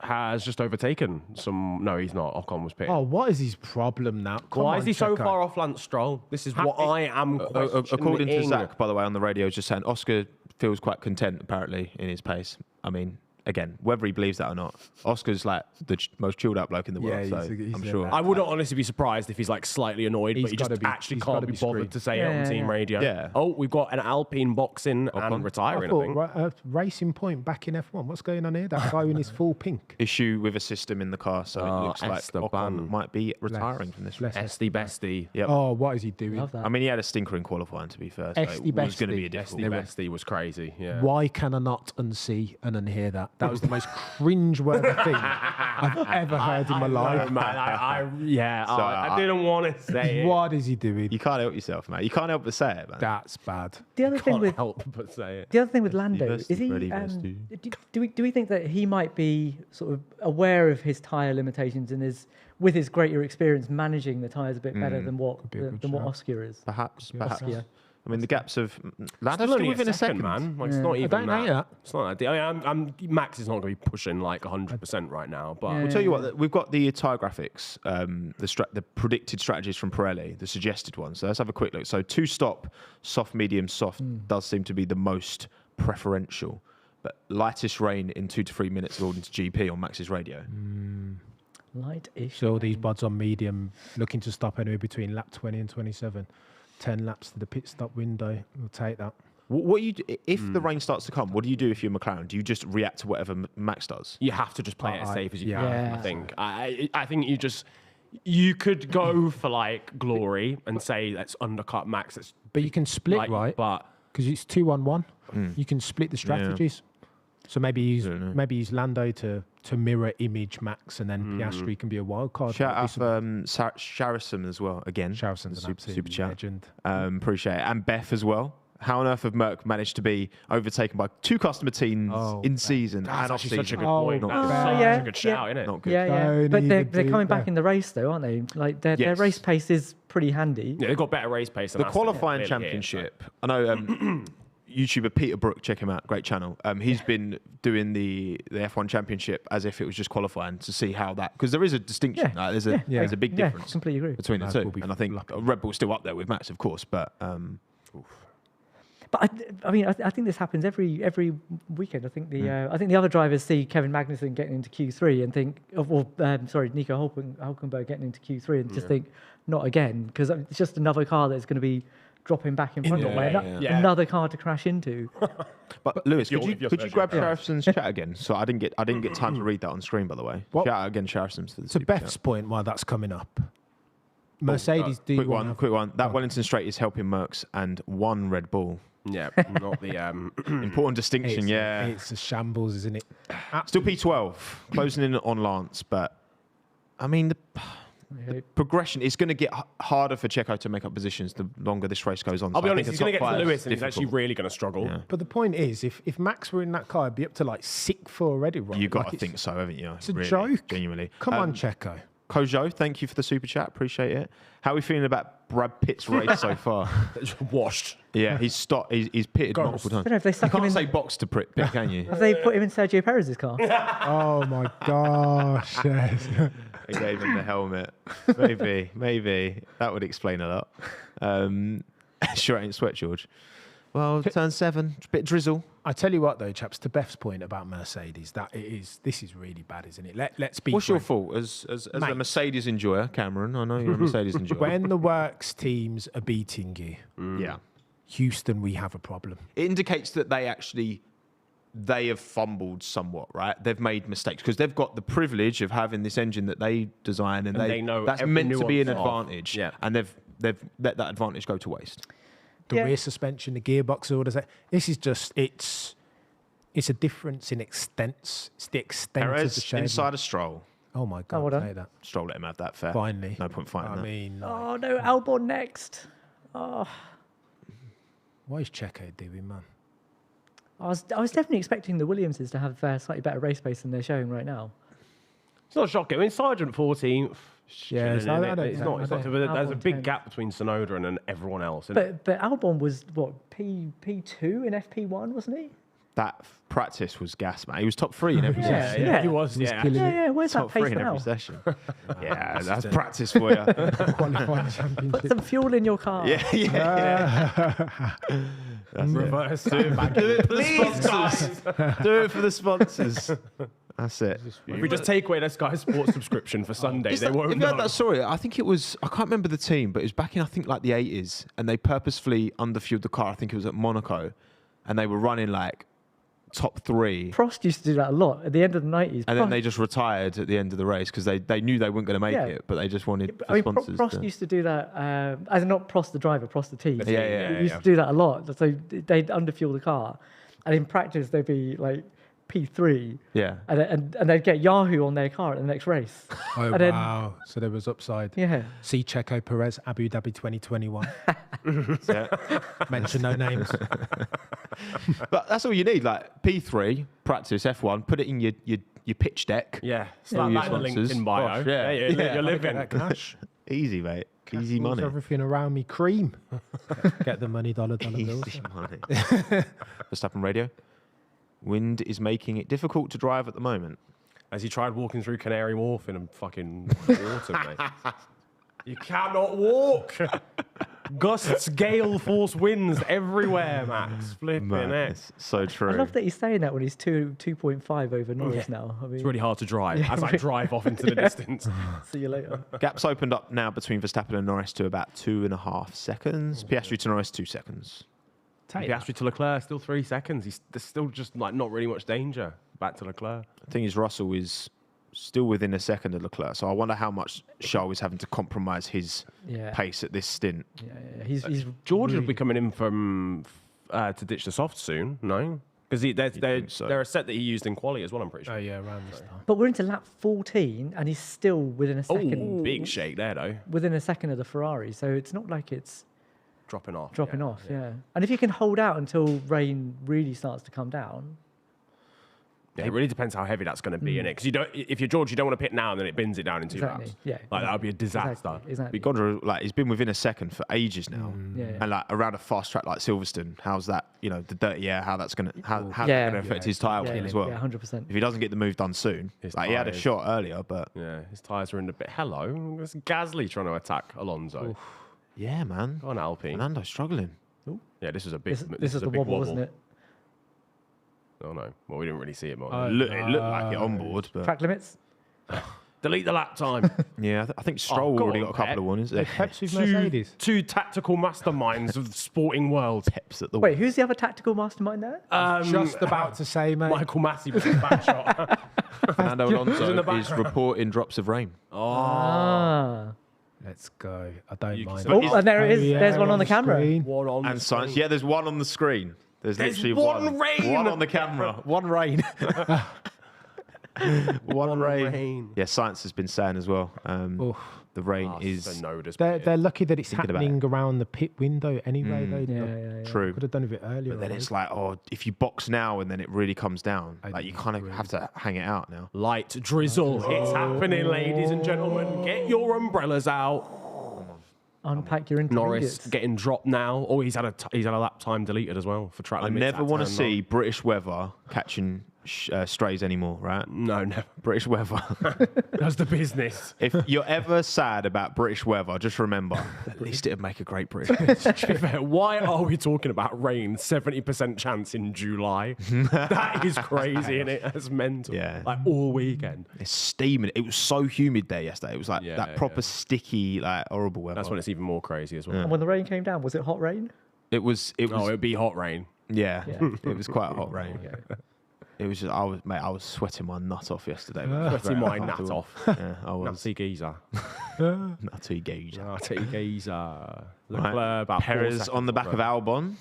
has just overtaken some. No, he's not. Ocon was picked. Oh, what is his problem now? Why is he so far off Lance Stroll? This is what I am questioning. According to Zach, by the way, on the radio, just saying Oscar feels quite content, apparently, in his pace. I mean, again, whether he believes that or not, Oscar's like the most chilled out bloke in the world, so I'm sure. I wouldn't honestly be surprised if he's like slightly annoyed, but he just he's can't gotta be be bothered screwed. to say it on team radio. Yeah. Oh, we've got an Alpine boxing and retiring, I think. Racing Point back in F1. What's going on here? That guy in his full pink. Issue with a system in the car, so it looks like Esteban. Ocon might be retiring from this race. Esty bestie. Yep. Oh, what is he doing? Love that. I mean, he had a stinker in qualifying, to be fair, so Esty it was going to bestie. be a difficult. Esty bestie was crazy. Yeah. Why can I not unsee and unhear that? That was the most cringe-worthy thing I've ever heard in my life. Man, I didn't want to say it. What is he doing? You can't help yourself, man. You can't help but say it, man. That's bad. The other thing with Help but say it. the other thing with Lando Bestie, is he. Freddie Bestie. Do we think that he might be sort of aware of his tyre limitations and is, with his greater experience, managing the tyres a bit better than what be a good what shout. Oscar is? Perhaps. Oscar. I mean, the gaps of Lando's Still still only within a second, man. Like, it's not even don't hate that. It's not that deep. I mean, Max is not going to be pushing like 100% right now, but I'll tell you what, we've got the tyre graphics, the predicted strategies from Pirelli, the suggested ones. So let's have a quick look. So 2-stop, soft, medium, soft does seem to be the most preferential. But lightest rain in 2 to 3 minutes according to GP on Max's radio. Light-ish. So these buds on medium, looking to stop anywhere between lap 20 and 27. 10 laps to the pit stop window. We'll take that. What do you do, if the rain starts to come? What do you do if you're McLaren? Do you just react to whatever Max does? you have to just play it as safe as you can. Yeah. I think. I think you could go for like glory and say let's undercut Max. But you can split, Like, right? but Because it's 2-1-1. You can split the strategies. So maybe use Lando to mirror image Max, and then Piastri can be a wild card. Shout out Sharrison as well. Again, Sharrison's an super chat. legend. Appreciate it. And Beth as well. How on earth have Merck managed to be overtaken by 2 customer teams in season that's and off actually season? such a good point. Not That's good. such a good shout, isn't it? Not good. Yeah, yeah. Don't But they're even coming do back that. in the race, though, aren't they? Like their Yes. race pace is pretty handy. Yeah, they've got better race pace. The qualifying championship. I know YouTuber Peter Brook, check him out, great channel. He's been doing the F1 championship as if it was just qualifying to see how that, because there is a distinction. Yeah. There's a big Yeah, difference completely agree. between the Red two. Bull be And I think Red Bull's still up there with Max, of course, but But I mean, I think this happens every weekend. I think the other drivers see Kevin Magnussen getting into Q3 and think, Nico Hülkenberg getting into Q3 and just think, not again, because it's just another car that's going to be dropping back in front of me. Another car to crash into. But Lewis, could you Sergio grab Perez. Sharrison's chat again? So I didn't get time to read that on screen, by the way. What? Shout out again, Sharrison's to the To super Beth's chat. point, while that's coming up, Mercedes do Quick want one. That Wellington straight is helping Mercs and 1 Red Bull. Yeah, not the. Important distinction, It's a shambles, isn't it? Still P12, closing in on Lance, but I mean the progression is going to get harder for Checo to make up positions the longer this race goes on. I'll So be I honest, think he's a going to top get to five Lewis is and he's actually difficult. really going to struggle. Yeah. But the point is, if Max were in that car, it'd be up to like 6th already, right? You got Like to think so, haven't you? It's a Really, joke. genuinely. Come on, Checo. Kojo, thank you for the super chat. Appreciate it. How are we feeling about Brad Pitt's race so far? Washed. Yeah, he's pitted multiple times. I don't know if they You stuck him can't in. say box to Pitt, can you? Have they put him in Sergio Perez's car? Oh my gosh. Yes. I gave him the helmet. Maybe. That would explain a lot. Sure ain't sweat, George. Well, turn 7, a bit drizzle. I tell you what, though, chaps, to Beth's point about Mercedes, this is really bad, isn't it? Let's be. What's your fault as a Mercedes enjoyer, Cameron? I know you're a Mercedes enjoyer. When the works teams are beating you, yeah, Houston, we have a problem. It indicates that they have fumbled somewhat, right? They've made mistakes because they've got the privilege of having this engine that they design and they know that's meant to be an advantage. Yeah. And they've let that advantage go to waste. The rear suspension, the gearbox orders. This is just it's a difference in extents. It's the extent Perez of the shape. inside a Stroll. Oh my God! Say that. Stroll let him have that fair. Finally, no point fighting that. I mean, oh no, Albon next. Oh, what is Checo doing, man? I was definitely expecting the Williamses to have slightly better race pace than they're showing right now. It's not shocking. I mean, Sargent 14th. Yeah, it's not. There's a big gap between Sonoda and everyone else. But Albon was what P2 in FP1, wasn't he? That practice was gas, man. He was top 3 in every session. Yeah, he was. Yeah. Where's top that pace 3 in now? every session. Yeah, that's practice for you. Qualifying championship. Put some fuel in your car. Yeah. That's reverse. Do it for the sponsors. Do it for the sponsors. That's it. If we just take away their Sky Sports subscription for Sunday, they won't know. Have you heard that story? I think it was, I can't remember the team, but it was back in, I think, like the 80s, and they purposefully underfueled the car. I think it was at Monaco, and they were running like top 3. Prost used to do that a lot at the end of the 90s. And then they just retired at the end of the race because they knew they weren't going to make it, but they just wanted the sponsors. Prost used to do that, as not Prost the driver, Prost the team. He used to do that a lot. So they'd underfuel the car, and in practice they'd be like P3. Yeah. And they'd get Yahoo on their car at the next race. Oh, and wow. So there was upside. Yeah. See Checo Perez, Abu Dhabi 2021. Mention no names. But that's all you need, like P3, practice F1, put it in your pitch deck. Yeah. Slap that in the LinkedIn bio. You're living. Cash. Easy, mate. Easy money. Everything around me cream. Get the money, dollar bills. Easy money. Verstappen radio. Wind is making it difficult to drive at the moment. As he tried walking through Canary Wharf in a fucking water, mate. You cannot walk. Gusts, gale force winds everywhere, Max. Flipping it. It's so true. I love that he's saying that when he's 2.5 over Norris now. I mean, it's really hard to drive as I drive off into the distance. See you later. Gap's opened up now between Verstappen and Norris to about 2.5 seconds. Piastri to Norris, 2 seconds. Piastri to Leclerc, still 3 seconds. There's still just like not really much danger. Back to Leclerc. The thing is, Russell is still within a second of Leclerc, so I wonder how much Charles is having to compromise his pace at this stint. Yeah. He's George will be coming in from to ditch the soft soon, no? Because they're a set that he used in quali as well, I'm pretty sure. Oh, yeah, around this time. But we're into lap 14, and he's still within a second. Oh, big shake there, though. Within a second of the Ferrari, so it's not like it's dropping off. Yeah. And if you can hold out until rain really starts to come down. Yeah, it really depends how heavy that's going to be, innit? Because if you're George, you don't want to pit now and then it bins it down in 2 laps. Yeah, like that would be a disaster. Exactly. But he's been within a second for ages now, and like around a fast track like Silverstone, how's that? The dirty air, how that's going to affect his tyre as well? Yeah, 100%. If he doesn't get the move done soon, he had a shot earlier, but his tyres are in a bit. Hello, it's Gasly trying to attack Alonso. Oof. Yeah, man. Go on, Alpine. Fernando's struggling. Ooh. Yeah, this was a big. This is the big wobble, wasn't it? Oh no. Well, we didn't really see it more. It looked like it on board, but track limits. Delete the lap time. Yeah, I think Stroll already got a couple of warnings. Mercedes. Two tactical masterminds of the sporting world. Peps at the Wait, who's the other tactical mastermind there? Just about to say, mate. Michael Massey with a back shot. Fernando Alonso is reporting drops of rain. Let's go. I don't mind. Oh, and there it is. There's one on the camera. One on and science. Yeah, there's one on the screen. There's literally one rain. One on the camera. One rain. One rain. Yeah, science has been saying as well. The rain is. They're lucky that it's happening around the pit window anyway. Yeah. True. Could have done it a bit earlier. But then it's like, if you box now and then it really comes down, like you kind of have to hang it out now. Light drizzle. It's happening, ladies and gentlemen. Get your umbrellas out. Unpack your intermediates. Norris getting dropped now. Oh, he's had a lap time deleted as well for track limits. I never want to see British weather catching strays anymore, right? No, never. British weather. That's the business. If you're ever sad about British weather, just remember, at least it'd make a great British weather. To be fair, why are we talking about rain? 70% chance in July. That is crazy, isn't it? That's mental. Yeah. Like all weekend. It's steaming. It was so humid there yesterday. It was like that proper sticky, like horrible weather. That's when it's even more crazy as well. And when the rain came down, was it hot rain? It was. Oh, it'd be hot rain. Yeah. It was quite a hot rain. It was just, I was sweating my nut off yesterday. Sweating my nut off. Yeah, I was. Nutty geezer. Nutty geezer. Nutty geezer. Right. About Perez on the back of Albon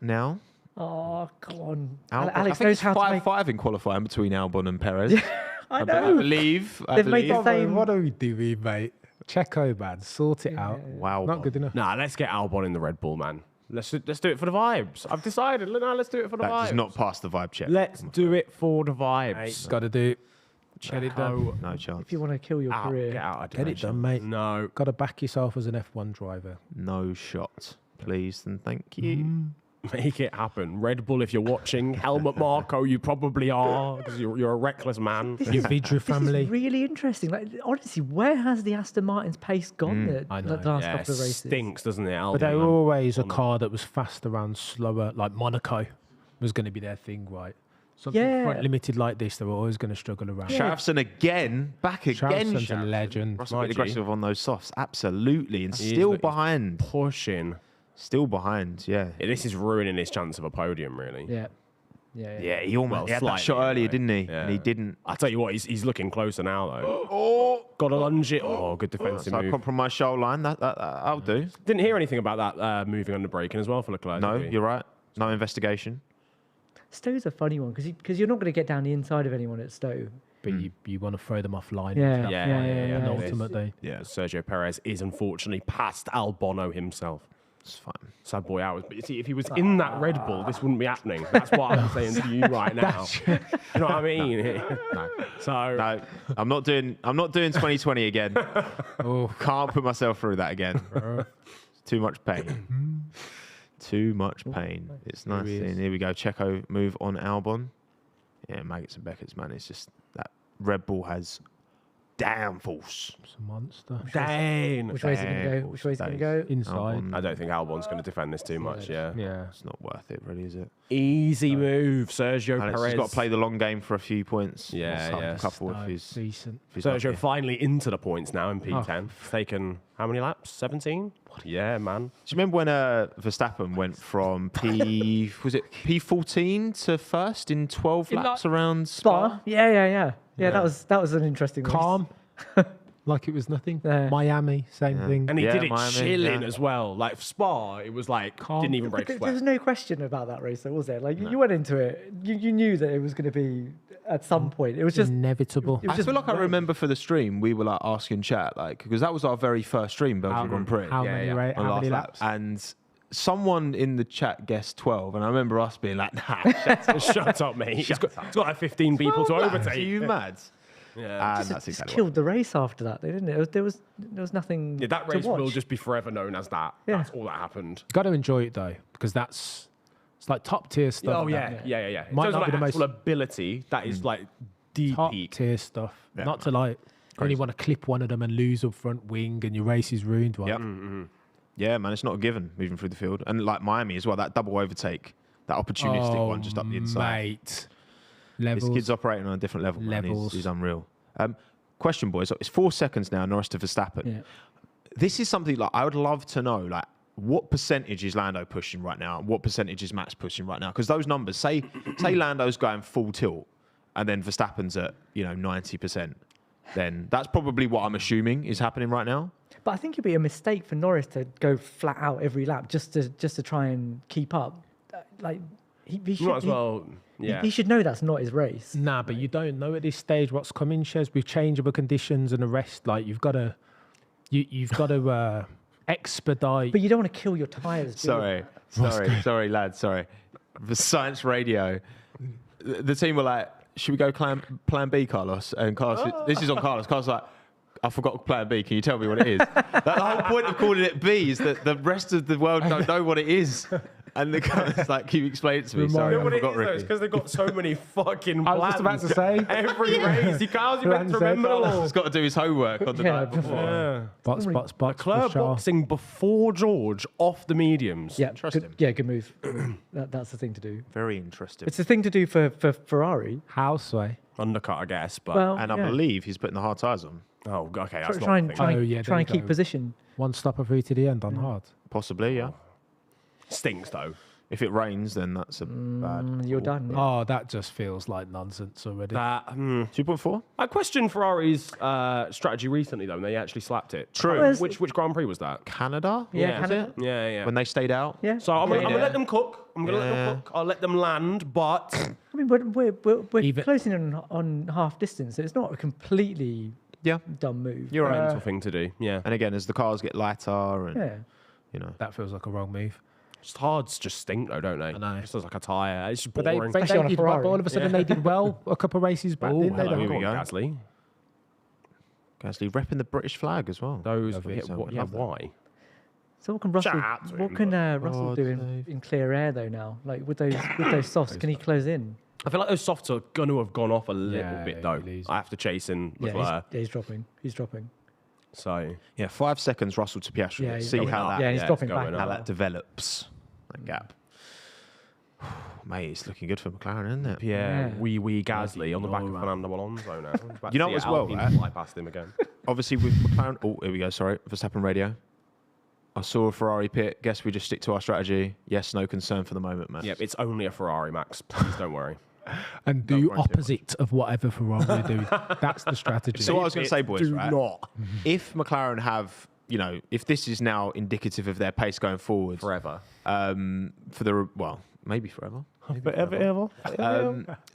now. Oh, come on. Albon, Alex I think knows how to make... 5-5 in qualifying between Albon and Perez. I I know. believe. They've made the same... What are we doing, mate? Checo, man. Sort it out. Wow. Not good enough. Nah, let's get Albon in the Red Bull, man. Let's do it for the vibes. I've decided. No, let's do it for the That vibes. does not pass the vibe check. Let's do it for the vibes. Got to do it. Get it done. No chance. If you want to kill your career. Get out of Get it direction. done, mate. No. Got to back yourself as an F1 driver. No shot. Please and thank you. Make it happen. Red Bull, if you're watching. Helmut Marko, you probably are, because you're a reckless man. Your Vidra family. This is really interesting. Like, honestly, where has the Aston Martin's pace gone the I know. last Yeah, couple of races? stinks, doesn't it? Albon, But they were man? always a car that was faster and slower, like Monaco was going to be their thing, right? Something front limited like this, they were always going to struggle around. Sharafson again, back again. Sharafson's a legend. Russell aggressive on those softs, absolutely, and still behind. Pushing. Still behind, yeah. This is ruining his chance of a podium, really. Yeah. Yeah, he almost had that slightly shot earlier, anyway. didn't he? Yeah. And he didn't. I tell you what, he's looking closer now, though. Got to lunge it. Oh, good defensive So move. compromise show line, that'll do. Didn't hear anything about that moving under braking as well for Leclerc. No, did we? you're right. No investigation. Stowe's a funny one because you're not going to get down the inside of anyone at Stowe. But you want to throw them offline. Yeah. And ultimately. Yeah, Sergio Perez is unfortunately past Albon himself. it's fine. Sad boy hours. But you see, if he was in that Red Bull, this wouldn't be happening. That's what I'm saying to you right now. You know what I mean? No. So No, I'm not doing 2020 again. Can't put myself through that again. Too much pain. Too much pain. It's nice seeing. Here we go. Checo move on Albon. Yeah, Maggots and Beckett's, man. It's just that Red Bull has downforce. It's a monster. Dane. Which way is it going to go? Which way is it going to go? Inside. I don't think Albon's going to defend this too much. Yeah. Yeah. It's not worth it, really, is it? Easy move, Sergio Alex Perez. has got to play the long game for a few points. Yeah, Or yeah. A couple of No, his. decent. his Sergio lucky. finally into the points now in P10. It's taken how many laps? 17? Yeah, man. Do you remember when Verstappen went from P14 to first in 12 laps around Spa? Spa? Yeah. That was an interesting race. Calm. Like it was nothing. Yeah. Miami, same thing. And he Yeah, did it Miami, chilling yeah. as well. Like Spa, it was like didn't even break a There was sweat. no question about that race, though, was there? Like you went into it, you knew that it was going to be at some point. It was just Inevitable. it was I just feel like I rain. remember for the stream, we were like asking chat, like, because that was our very first stream, Belgian Grand Prix. How Yeah, many, yeah. ra- on how last many lap. laps? And someone in the chat guessed 12, and I remember us being like, nah, Shut up, mate. He's got like 15 people to overtake. Are you mad? Yeah. And that's Just exactly killed the race after that, they didn't it? There was nothing. Yeah, that to race will watch. just be forever known as that. Yeah. That's all that happened. Got to enjoy it though, because it's like top tier stuff. Oh yeah. In Might terms not of be the like actual most- ability, that is like the Top peak. tier stuff. Yeah, Not to like really want to clip one of them and lose up front wing and your race is ruined. Well, Yep. Yeah, man, it's not a given moving through the field. And like Miami as well, that double overtake, that opportunistic one just up the inside. Mate. This Levels. kid's operating on a different level. Man. Levels. He's unreal. Question, boys. It's 4 seconds now, Norris to Verstappen. Yeah. This is something like I would love to know, like, what percentage is Lando pushing right now? What percentage is Max pushing right now? Because those numbers, say Lando's going full tilt and then Verstappen's at, 90%, then that's probably what I'm assuming is happening right now. But I think it'd be a mistake for Norris to go flat out every lap just to try and keep up. Like he should, Might as well. Yeah. he should know that's not his race. Nah, but you don't know at this stage what's coming, Shez, with changeable conditions and the rest. Like you've got to expedite. But you don't want to kill your tyres. Sorry, lads. Sorry. The science radio. The team were like, should we go plan B, Carlos? And Carlos, this is on Carlos. Carlos was like, I forgot plan B. Can you tell me what it is? The whole point of calling it B is that the rest of the world don't know what it is. And the guy's like, can you explain it to me? Sorry, I forgot, Ricky. It's because they've got so many fucking plans. I was just about to say. Every race. How's he meant to remember them all? He's got to do his homework on the night before. Yeah. Box. Leclerc boxing before George off the mediums. Yeah, Interesting. good move. That's the thing to do. Very interesting. It's the thing to do for Ferrari. How sway? Undercut, I guess. But And I believe he's putting the hard tyres on. oh, okay. That's Try not and keep position. One stopper through to the end on hard. Possibly, yeah. stinks though. If it rains, then that's a bad. You're call. done. Yeah. Oh, that just feels like nonsense already. That 2.4? I questioned Ferrari's strategy recently though, and they actually slapped it. True. Which Grand Prix was that? Canada? Yeah, Was Canada. it? Yeah. When they stayed out? Yeah. So I'm gonna Yeah. let them cook. I'm gonna let them cook. I'll let them land, but I mean, we're Even- closing in on half distance, so it's not a completely Yeah. dumb move. You're right. mental thing to do. Yeah. And again, as the cars get lighter and, Yeah. you know. That feels like a wrong move. Just hards just stink though, don't they? I know. It just looks like a tyre. It's just But boring. they Especially on a did well, Ferrari. but all of a sudden they did well a couple of races back, Oh, didn't they? hello, Here we go on, go. Gasly. Gasly repping the British flag as well. Those, Love it. why? So what can Russell? Chat to What him, can but- Russell Oh, do Dave. in clear air though now? Like with those softs, can he close in? I feel like those softs are going to have gone off a little Yeah, bit though. it is. I have to chase in Yeah, Leclerc. he's dropping. He's dropping. So Yeah, 5 seconds Russell to Piastri. Yeah, Let's he's see going how up. that, Yeah, and he's it's dropping going back. up. how that develops, that gap. Mate, it's looking good for McLaren, isn't it? yeah, Yeah. wee Gasly on the back of Fernando Alonso now. About You to know see as well, Alpine right? fly past him again. Obviously with McLaren. Oh, here we go. Sorry, Verstappen radio. I saw a Ferrari pit. Guess we just stick to our strategy. Yes, no concern for the moment, Max. Yep, it's only a Ferrari, Max. Please don't worry. And Don't do worry too opposite of whatever Ferrari do. That's the strategy. So what I was going to say, boys, Do right? not If McLaren have, you know, if this is now indicative of their pace going forward, forever. for the maybe forever. Ever.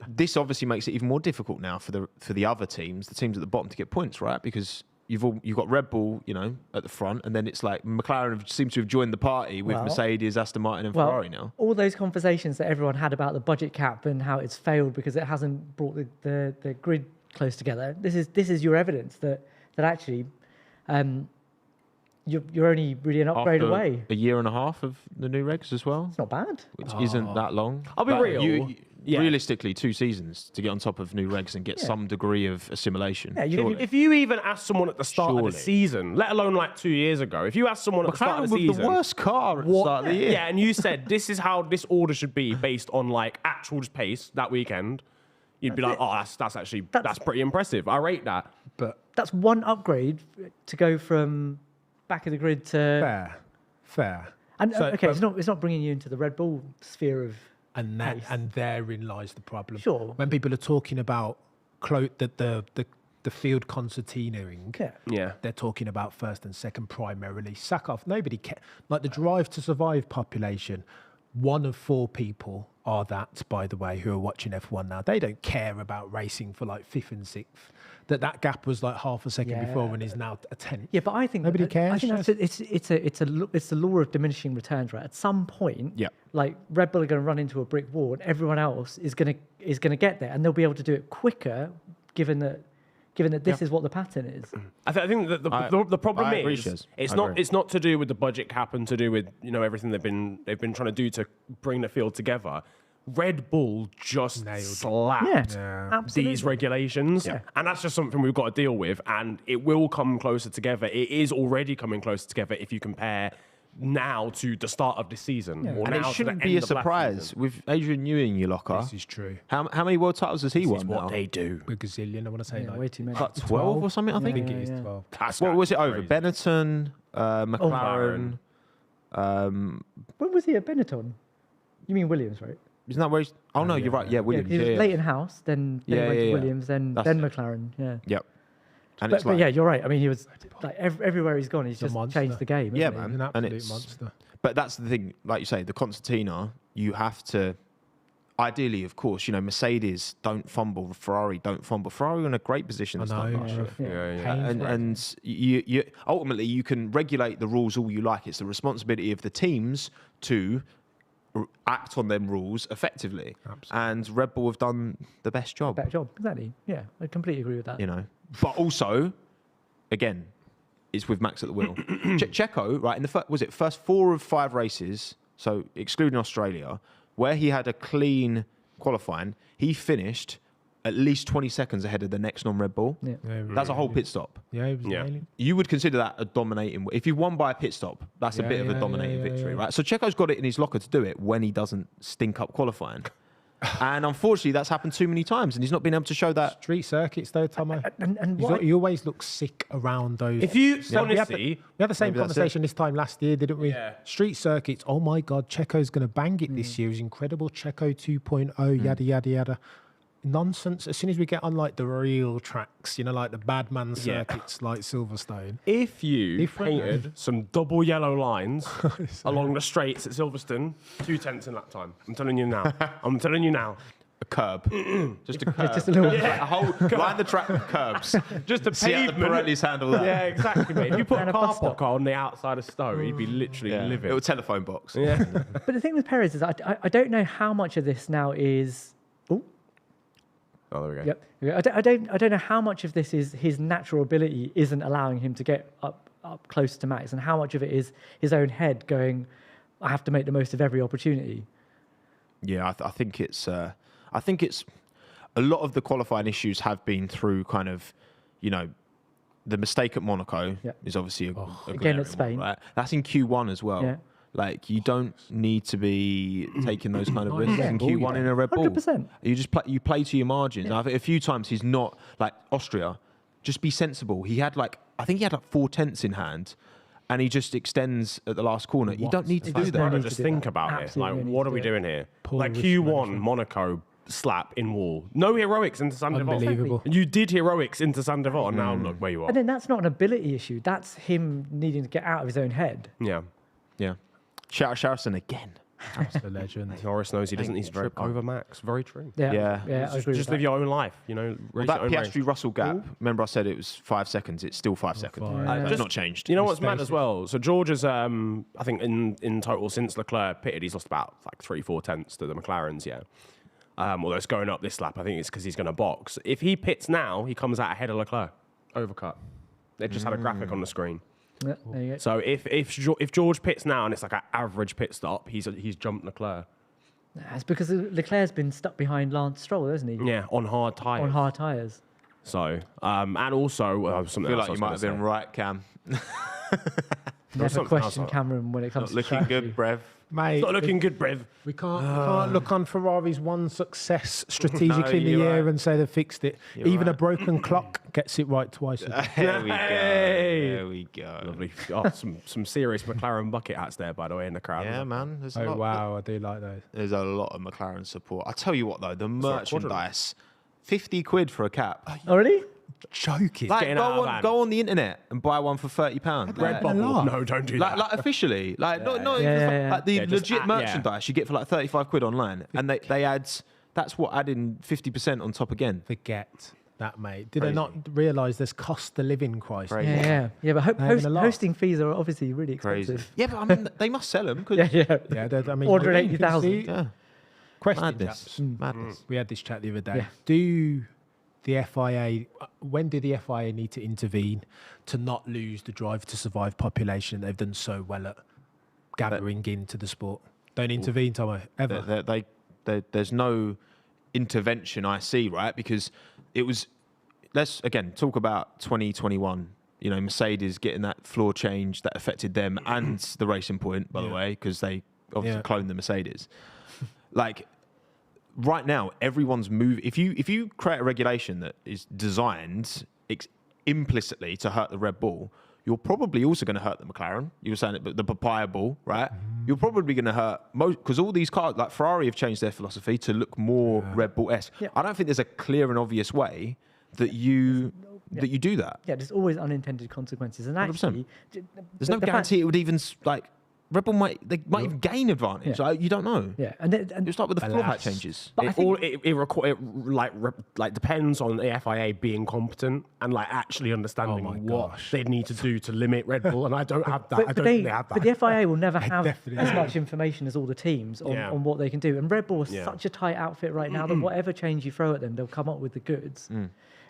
This obviously makes it even more difficult now for the other teams, the teams at the bottom, to get points, right? Because you've got Red Bull, you know, at the front, and then it's like McLaren seem to have joined the party with Well- Mercedes, Aston Martin, and Ferrari now. All those conversations that everyone had about the budget cap and how it's failed because it hasn't brought the grid close together. This is your evidence that actually you're only really an upgrade After away. a year and a half of the new regs as well, It's not bad. which isn't that long. I'll be But real. Yeah. Realistically, 2 seasons to get on top of new regs and get Yeah. some degree of assimilation. Yeah, surely. If you even ask someone at the start of Surely. the season, let alone like 2 years ago, if you asked someone at the start McLaren of the with season, the worst car at the start of the year. yeah, and you said this is how this order should be based on like actual just pace that weekend, you'd be like, oh, that's actually that's pretty impressive. I rate that. But That's one upgrade to go from back of the grid to fair. and So, okay, but- it's not bringing you into the Red Bull sphere of And that, pace. and therein lies the problem. Sure. When people are talking about the field concertinaing, Yeah. they're talking about first and second primarily. Sack off. Nobody cares. Like the Drive to Survive population, 1 of 4 people are that, by the way, who are watching F1 now. They don't care about racing for like 5th and 6th. That gap was like half a second Yeah. before and is now a 10th. Yeah, but I think Nobody I cares. think that's it's the law of diminishing returns, right? At some point, Yeah. like Red Bull are going to run into a brick wall, and everyone else is going to get there, and they'll be able to do it quicker, given that this is what the pattern is. I think that the problem I agree, is Shiz. it's I not agree. it's not to do with the budget cap and to do with everything they've been trying to do to bring the field together. Red Bull just Nailed it. slapped Absolutely. these regulations, and that's just something we've got to deal with, and it will come closer together. It is already coming closer together if you compare now to the start of the season, or And now it to the shouldn't end be a of last surprise season. with Adrian Newey, your locker. This is true. How many world titles has he This won is what now? they do. A gazillion, I want to say. Yeah, like, way too many. Like 12 or something, I I think. think it is yeah. 12. That's What was it over? crazy. Benetton, McLaren. When was he at Benetton? You mean Williams, right? Isn't that where he's... Oh, no, yeah, you're right. yeah. Yeah, Yeah, Williams. 'cause he was Yeah, Leighton House, then he Yeah, went to yeah. Williams, then That's- McLaren. Yeah. Yep. And But, it's like... yeah, you're right. I mean, he was like everywhere he's gone, he's a just monster. changed the game. Yeah, hasn't he? man. An And absolute it's- monster. But that's the thing, like you say, the concertina, you have to... Ideally, of course, Mercedes don't fumble, Ferrari don't fumble. Ferrari are in a great position I this time know. last year. Yeah. And you ultimately you can regulate the rules all you like. It's the responsibility of the teams to act on them rules effectively. Absolutely. And Red Bull have done the best job, Better job, exactly. Yeah, I completely agree with that. But also, again, it's with Max at the wheel. Checo, right? In the first 4 of 5 races so excluding Australia, where he had a clean qualifying, he finished at least 20 seconds ahead of the next non-Red Bull. Yeah, That's a whole pit stop. Yeah, he was nailing. You would consider that a dominating... If you won by a pit stop, that's a bit of a dominating victory, right? So Checo's got it in his locker to do it when he doesn't stink up qualifying. And unfortunately, that's happened too many times, and he's not been able to show that. Street circuits, though, Tommo. And He always looks sick around those. If you we had the same conversation this time last year, didn't we? Yeah. Street circuits. Oh my God, Checo's going to bang it this year. He's incredible. Checo 2.0. Yada yada yada. Nonsense. As soon as we get on like the real tracks, like the bad man circuits, like Silverstone. If you painted some double yellow lines along the straights at Silverstone, 2/10 in lap time. I'm telling you now. A curb. Just a curb. Just a little A whole line the track with curbs. Just a See how the pavement. Pirellis handle that. Yeah, exactly, mate. If you put And a a car bus stop. park on the outside of Stowe, he'd be literally living. Little telephone box. Yeah. But the thing with Perez is I don't know how much of this now is. Oh, there we go. Yep. I don't know how much of this is his natural ability isn't allowing him to get up close to Max, and how much of it is his own head going, I have to make the most of every opportunity. Yeah, I think it's a lot of the qualifying issues have been through kind of, the mistake at Monaco is obviously a good Again area at Spain. right? That's in Q1 as well. Yeah. Like, you don't need to be taking those kind of risks in Bull, Q1 in a Red Bull. 100%. You just play to your margins. And I think a few times he's not, like Austria, just be sensible. He had I think he had 4/10 in hand, and he just extends at the last corner. You don't need to do that. Just think about it. Absolutely Like, need what to are we do it. doing here? Poor Like risk Q1, management. Monaco slap in wall. No heroics into San Devon. Unbelievable. You did heroics into San Devon, and now look where you are. And then that's not an ability issue. That's him needing to get out of his own head. Yeah. Yeah. Shout out Sharrison again. That's the legend. Norris knows he doesn't need to Very trip over Max. Very true. Yeah, Yeah. I agree Just with live that. your own life, race That your own race. Piastri Russell gap, remember I said it was 5 seconds. It's still 5 seconds. fine. It's Just- not changed. You know what's mad as well? So George has, I think in total since Leclerc pitted, he's lost about 3-4 tenths to the McLarens, although it's going up this lap, I think it's because he's going to box. If he pits now, he comes out ahead of Leclerc. Overcut. They just had a graphic on the screen. Yeah, there you go. So if George pits now and it's like an average pit stop, he's jumped Leclerc. That's because Leclerc's been stuck behind Lance Stroll, hasn't he? Yeah, on hard tyres. On hard tyres. So, and also something I feel else like you might have been right, Cam. Never something question else. Cameron when it comes Not to looking good, strategy. Brev. Mate, Not looking good, Brev. we can't look on Ferrari's one success strategically in the you're year right. and say they fixed it. You're Even a right. broken clock gets it right twice. There we go. Hey. There we go. Lovely. Oh, some serious McLaren bucket hats there, by the way, in the crowd. Yeah, man. There's a Oh lot, wow, I do like those. There's a lot of McLaren support. I tell you what, though, the right, merchandise, 50 quid for a cap. Oh, really? Joking. Like, getting out of hand. go on the internet and buy one for £30. Red Like, Bull. No, don't do that. like officially, like not Yeah, even yeah. like the Yeah, just legit yeah. merchandise you get for like 35 quid online, and they add that's what adding 50% on top again. Forget that, mate. Did Crazy. I not realise there's cost of living crisis? Crazy. Yeah. But They're having a laugh. hosting fees are obviously really Crazy. expensive. Yeah, but I mean they must sell them because Yeah. Yeah, I mean, 480,000. you can see- yeah, Question, madness, chaps. madness. We had this chat the other day. Yeah. Do the FIA, when do the FIA need to intervene to not lose the drive to survive population they've done so well at gathering into the sport? Don't intervene, Tommo, ever. There's no intervention I see, right? Because it was. Let's again talk about 2021. Mercedes getting that floor change that affected them and the Racing Point, by the way, because they obviously cloned the Mercedes. Like right now, everyone's moving. If you create a regulation that is designed implicitly to hurt the Red Bull, you're probably also going to hurt the McLaren. You were saying it, but the papaya ball, right? You're probably going to hurt most because all these cars, like Ferrari, have changed their philosophy to look more Red Bull-esque. Yeah. I don't think there's a clear and obvious way that you do that. Yeah, there's always unintended consequences. And 100%. actually, There's no guarantee it would even Rebel might even gain advantage. Yeah. Like, you don't know. Yeah, and You start with the floor Alas. pack changes. But I think- It depends on the FIA being competent and like actually understanding my what gosh. they need to do to limit Red Bull, and I don't have that. I but don't they, think they have that. but the FIA will never have definitely as do. much information as all the teams on what they can do. And Red Bull is such a tight outfit right now that whatever change you throw at them, they'll come up with the goods.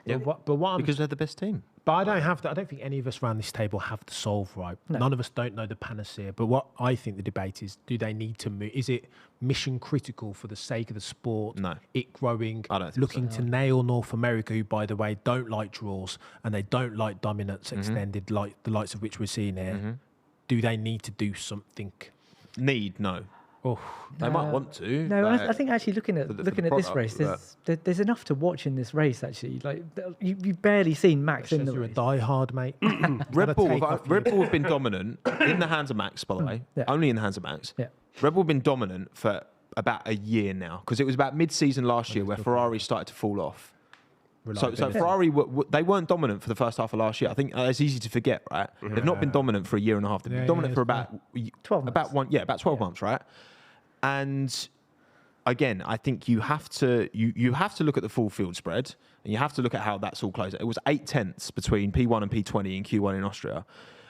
Yeah. But what I'm Because they're the best team. But I don't think any of us around this table have to solve, right? No. None of us don't know the panacea. But what I think the debate is, do they need to move? Is it mission critical for the sake of the sport? No. It growing, I don't think looking to nail North America, who, by the way, don't like draws and they don't like dominance extended like the likes of which we're seeing here. Do they need to do something? No. Oh, they might want to. No, I think actually looking at this race, there's enough to watch in this race. Actually, like you've barely seen Max in the race. You're a diehard, mate. Red Bull have been dominant in the hands of Max, by the way. Yeah. Only in the hands of Max. Yeah. Red Bull have been dominant for about a year now, because it was about mid-season last year where Ferrari started to fall off. So Ferrari, they weren't dominant for the first half of last year. I think it's easy to forget, right? They've not been dominant for a year and a half. They've been dominant for about 12 months. About 12 months, right? And again, I think you have to look at the full field spread, and you have to look at how that's all closed. It was 8/10 between P1 and P20 in Q1 in Austria.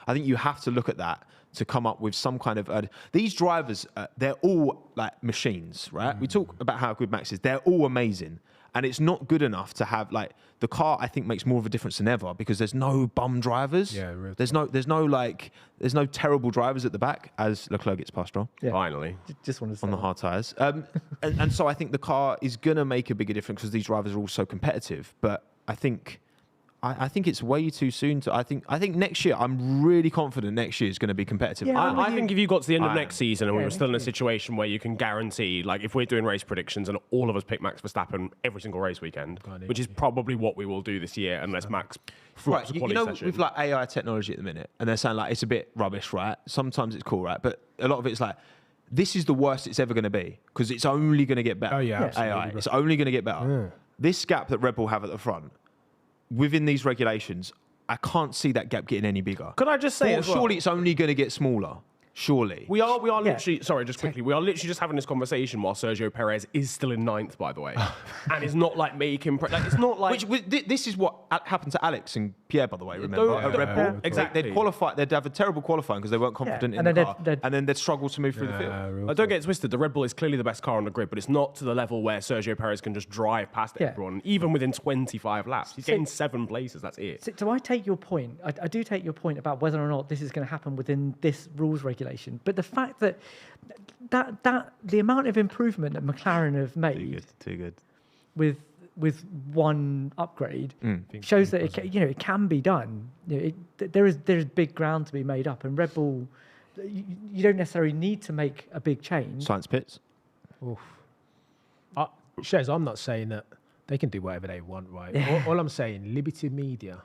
I think you have to look at that to come up with some kind of... these drivers, they're all like machines, right? We talk about how good Max is. They're all amazing. And it's not good enough to have, like, the car, I think, makes more of a difference than ever, because there's no bum drivers. Yeah, really. There's no terrible drivers at the back as Leclerc gets past Stroll. Yeah. Finally. Just want to say on the hard tyres. And so I think the car is going to make a bigger difference because these drivers are all so competitive. But I think it's way too soon to... I think next year, I'm really confident next year is going to be competitive. Yeah, I think if you got to the end of next season and we were still in a situation where you can guarantee, like if we're doing race predictions and all of us pick Max Verstappen every single race weekend, which is probably what we will do this year unless Max flops a quality session. With like AI technology at the minute, and they're saying like it's a bit rubbish, right? Sometimes it's cool, right? But a lot of it's like, this is the worst it's ever going to be because it's only going to get better. Oh yeah, AI. It's only going to get better. Yeah. This gap that Red Bull have at the front, within these regulations, I can't see that gap getting any bigger. Could I just say, surely it's only going to get smaller. Surely. We are literally, sorry, just quickly, we are literally just having this conversation while Sergio Perez is still in 9th, by the way. And it's not like making, like, it's not like... This is what happened to Alex and Pierre, by the way, remember? At Red Bull. Exactly. They'd have a terrible qualifying because they weren't confident in the car. And then they'd struggle to move through the field. Don't get it twisted, the Red Bull is clearly the best car on the grid, but it's not to the level where Sergio Perez can just drive past everyone, even within 25 laps. He's gained 7 places, that's it. So I take your point. I do take your point about whether or not this is going to happen within this rules regulation. But the fact that the amount of improvement that McLaren have made too good. with one upgrade shows that it can be done. There is big ground to be made up, and Red Bull, you don't necessarily need to make a big change. Science pits. Shez, I'm not saying that they can do whatever they want, right? Yeah. All I'm saying, Liberty Media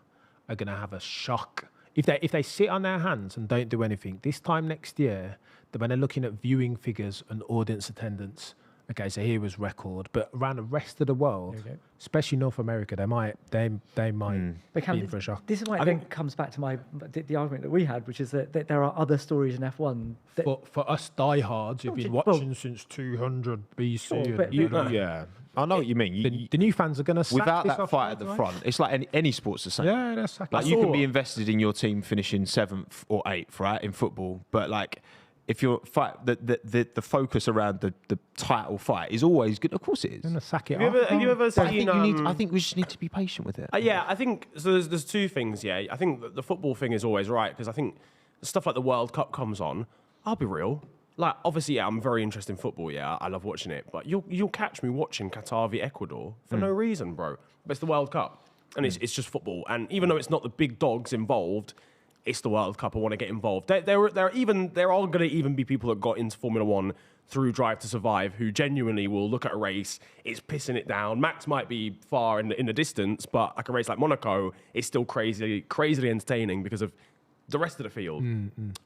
are going to have a shock if they sit on their hands and don't do anything. This time next year, when they're looking at viewing figures and audience attendance, okay, so here was record, but around the rest of the world, especially North America, they might be in for a shock. This is why it comes back to the argument that we had, which is that there are other stories in F1. For us diehards who've been watching since 200 BC. Yeah. I know what you mean. The new fans are going to without that fight at the front. It's like any sport's the same. Yeah, that's exactly. Like you can be invested in your team finishing 7th or 8th, right, in football, but like if you're the focus around the title fight is always good. Of course it is. Have you ever seen? I think we just need to be patient with it. Yeah, I think so. There's 2 things. Yeah, I think the football thing is always right because I think stuff like the World Cup comes on. I'll be real. Like, obviously, yeah, I'm very interested in football, yeah, I love watching it, but you'll catch me watching Qatar v Ecuador for no reason, bro. But it's the World Cup, and it's just football, and even though it's not the big dogs involved, it's the World Cup, I want to get involved. There are going to even be people that got into Formula 1 through Drive to Survive who genuinely will look at a race, it's pissing it down. Max might be far in the distance, but like a race like Monaco, it's still crazily entertaining because of the rest of the field.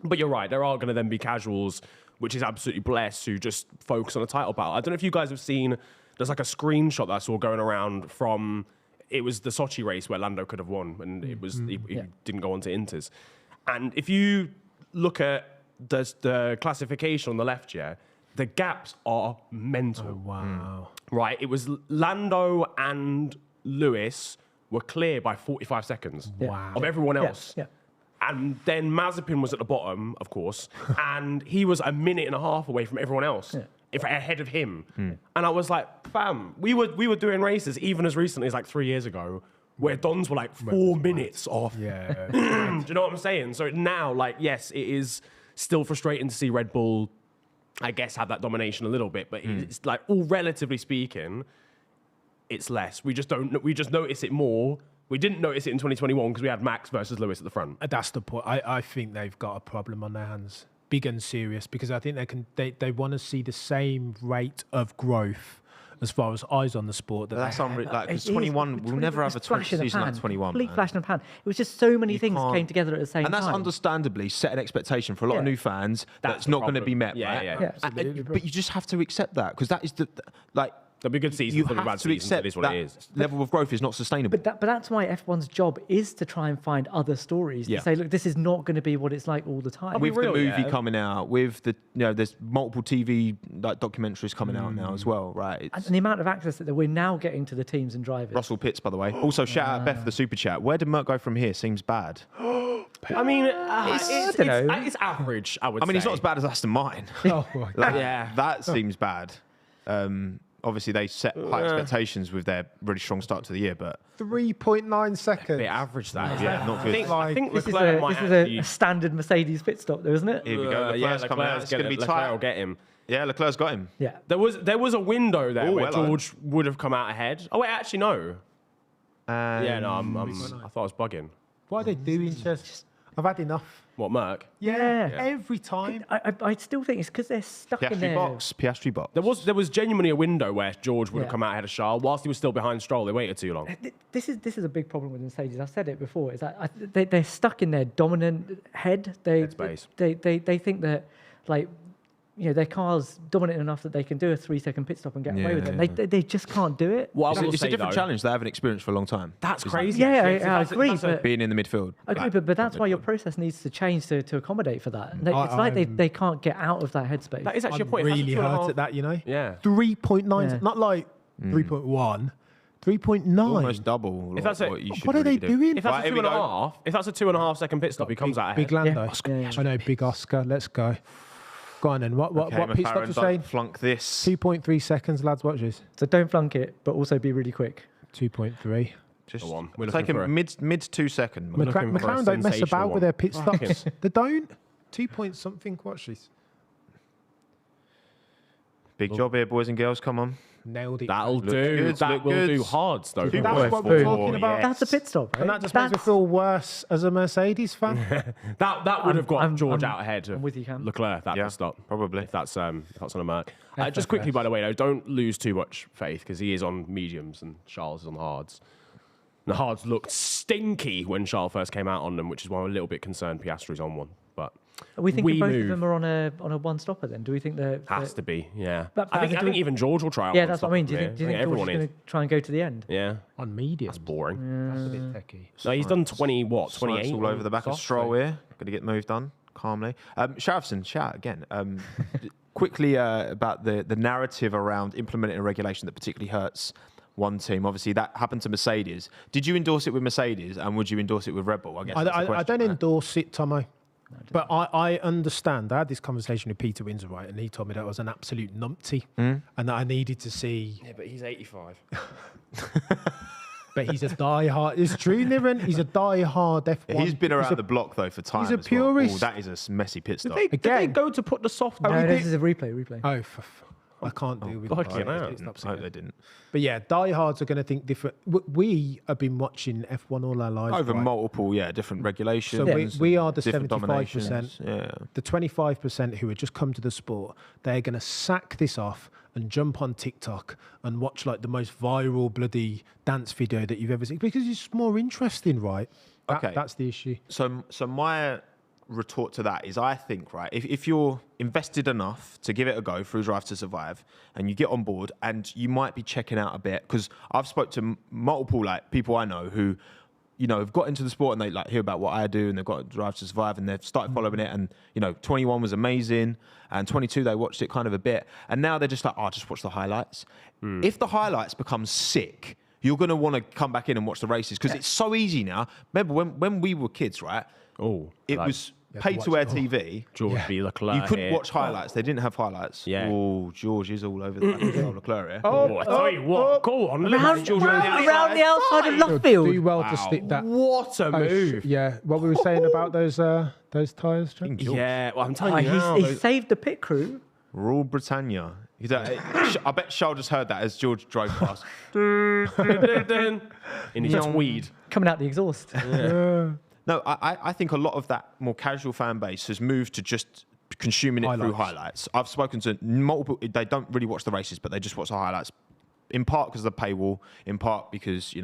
But you're right, there are going to then be casuals, which is absolutely blessed, who just focus on a title battle. I don't know if you guys have seen, there's like a screenshot that I saw going around from, it was the Sochi race where Lando could have won, and it was he didn't go on to Inters. And if you look at the classification on the left, the gaps are mental. Oh, wow. Right, it was Lando and Lewis were clear by 45 seconds of everyone else. Yeah. And then Mazepin was at the bottom, of course, and he was a minute and a half away from everyone else, ahead of him. And I was like, fam, we were doing races even as recently as like 3 years ago, where Dons were like 4 minutes off. Yeah. Do you know what I'm saying? So now, like, yes, it is still frustrating to see Red Bull, I guess, have that domination a little bit, but it's like, all relatively speaking, it's less. We just notice it more. We didn't notice it in 2021 because we had Max versus Lewis at the front. That's the point. I think they've got a problem on their hands, big and serious, because I think they want to see the same rate of growth as far as eyes on the sport. That's unreal. Like, because 21, we'll never have a 20 season like 21. Complete flash in the pan. It was just so many things came together at the same time. And that's understandably set an expectation for a lot of new fans that's not going to be met, right? Yeah. But you just have to accept that, because that is It'll be a good season. You have to accept it is what that it is. level of growth is not sustainable. But that's why F1's job is to try and find other stories to say, look, this is not going to be what it's like all the time. With the movie coming out, with the there's multiple TV documentaries coming out now as well, right? And the amount of access that we're now getting to the teams and drivers. Russell Pitts, by the way. Also, shout out Beth for the super chat. Where did Merc go from here? Seems bad. I mean, it's average, I would say. I mean, he's not as bad as Aston Martin. That seems bad. Obviously, they set high expectations with their really strong start to the year, but 3.9 seconds. They average that. not good. I think this is actually... a standard Mercedes pit stop, though, isn't it? Here we go. Leclerc's coming out. It's going to be tight. Leclerc will get him. Yeah, Leclerc's got him. Yeah. There was a window there where George would have come out ahead. Oh wait, actually no. I thought I was bugging. What are they doing? I've had enough. What, Merc? Yeah. Every time. I still think it's because they're stuck in there. Piastri box. There was genuinely a window where George would have come out ahead of Charles whilst he was still behind Stroll. They waited too long. This is a big problem with Mercedes. I've said it before. Is that they're stuck in their dominant headspace. They think that, like, their car's dominant enough that they can do a 3-second pit stop and get away with it. They just can't do it. Well, it's a different challenge they haven't experienced for a long time. That's crazy. Yeah, I agree. Being in the midfield. I agree, but that's why your process needs to change to accommodate for that. It's like they can't get out of that headspace. That is actually a point. Really hurt at that, Yeah. 3.9, not like 3.1. 3.9. Almost double. If that's what you should what are they doing? If that's a 2.5, if that's a 2.5 second pit stop, he comes out ahead. Big Lando. I know, big Oscar. Let's go. Go on then. What pit stop to say? Flunk this. 2.3 seconds, lads. Watch this. So don't flunk it, but also be really quick. 2.3. Just go on. take a mid 2 second. McLaren don't mess about with their pit stops. They don't. 2 point something. Watch this. Big job here, boys and girls. Come on. Nailed it. That'll do. That will do. Hards though. That's what we're talking about. That's a pit stop, right? And that just makes me feel worse as a Mercedes fan. that would have got George out ahead of Leclerc. That pit stop probably. If that's on a Merc. Just quickly, by the way, though, don't lose too much faith because he is on mediums and Charles is on hards. And the hards looked stinky when Charles first came out on them, which is why I'm a little bit concerned Piastri's on one. But we think both of them are on a one stopper. Then do we think that has to be? Yeah. But I think even George will try out. Yeah, that's what I mean. Do you think George is going to try and go to the end? Yeah. On medium. That's boring. That's a bit techie. No, he's done 28 all over the back of Stroll here. Got to get moved on calmly. Sharifson, shout again. Quickly about the narrative around implementing a regulation that particularly hurts one team. Obviously, that happened to Mercedes. Did you endorse it with Mercedes, and would you endorse it with Red Bull? I guess I don't endorse it, Tommo. But I understand. I had this conversation with Peter Windsor, right, and he told me that was an absolute numpty, and that I needed to see. Yeah, but he's 85. But he's a die-hard. It's true, Niran. He's a die-hard F1. He's been around the block though for time. He's a purist. That is a messy pit stop. Did they go to put the soft? No, this is a replay. Oh, I can't deal with it. I hope they didn't. But yeah, diehards are going to think different. We have been watching F1 all our lives. Over multiple, different regulations. So we are the 75%. Yeah. The 25% who have just come to the sport, they're going to sack this off and jump on TikTok and watch like the most viral bloody dance video that you've ever seen because it's more interesting, right? That's the issue. So my retort to that is, I think, right, if you're invested enough to give it a go through Drive to Survive and you get on board, and you might be checking out a bit, because I've spoke to multiple people I know who have got into the sport and they hear about what I do, and they've got Drive to Survive and they've started following it, and 21 was amazing, and 22 they watched it kind of a bit, and now they're just like, I'll just watch the highlights. If the highlights become sick, you're going to want to come back in and watch the races, because it's so easy now. Remember when we were kids, right? Oh, it was pay-to-air TV. George v. Leclerc. You couldn't here. watch highlights. They didn't have highlights. Yeah. Oh, George is all over the back of Leclerc here. Oh, I tell you what, go on. Around the outside of left Do field. well to stick that. What a move. Yeah, what we were saying about those tyres, John? Yeah, well, I'm telling you now. He saved the pit crew. Rule Britannia. I bet Charles just heard that as George drove past. In his tweed. Coming out the exhaust. No, I think a lot of that more casual fan base has moved to just consuming it through highlights. I've spoken to multiple, they don't really watch the races, but they just watch the highlights. In part because of the paywall, in part because,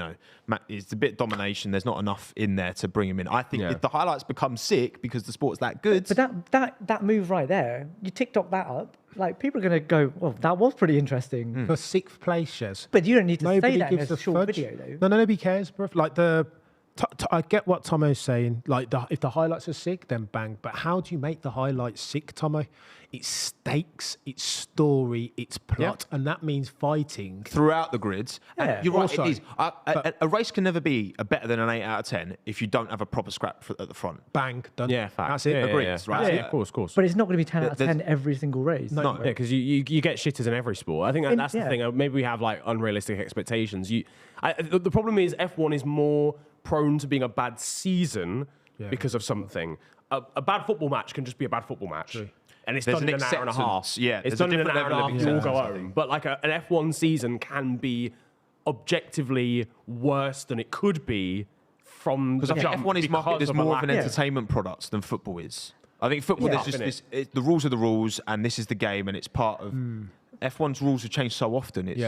it's a bit domination. There's not enough in there to bring him in. I think if the highlights become sick because the sport's that good. But that move right there, you TikTok that up, like people are going to go, well, that was pretty interesting. For 6th place, Shez. But you don't need to Nobody say that in gives a a short fudge. video, though. No, nobody cares, bro. Like I get what Tommo's saying. Like if the highlights are sick, then bang. But how do you make the highlights sick, Tommo? It's stakes, it's story, it's plot, and that means fighting throughout the grids. Yeah. And you're right, Also, it is. A race can never be better than an 8 out of 10 if you don't have a proper scrap at the front. Bang, done. Yeah, fact. That's it. Yeah, Agreed, yeah. right? Yeah, of course. But it's not going to be 10 out of 10 every single race. No. Yeah, because you get shitters in every sport. I think that's the thing. Maybe we have like unrealistic expectations. The problem is F1 is more prone to being a bad season because of something. A bad football match can just be a bad football match. True. And it's There's done in an an hour and a half. acceptance. Yeah, it's there's a done in an different hour and a half. level of You all go acceptance, I home. think. But like an F1 season can be objectively worse than it could be from Because I think F1 is marketed as more of an entertainment product than football is. I think football, there's just this, the rules are the rules, and this is the game, and it's part of... F1's rules have changed so often. It's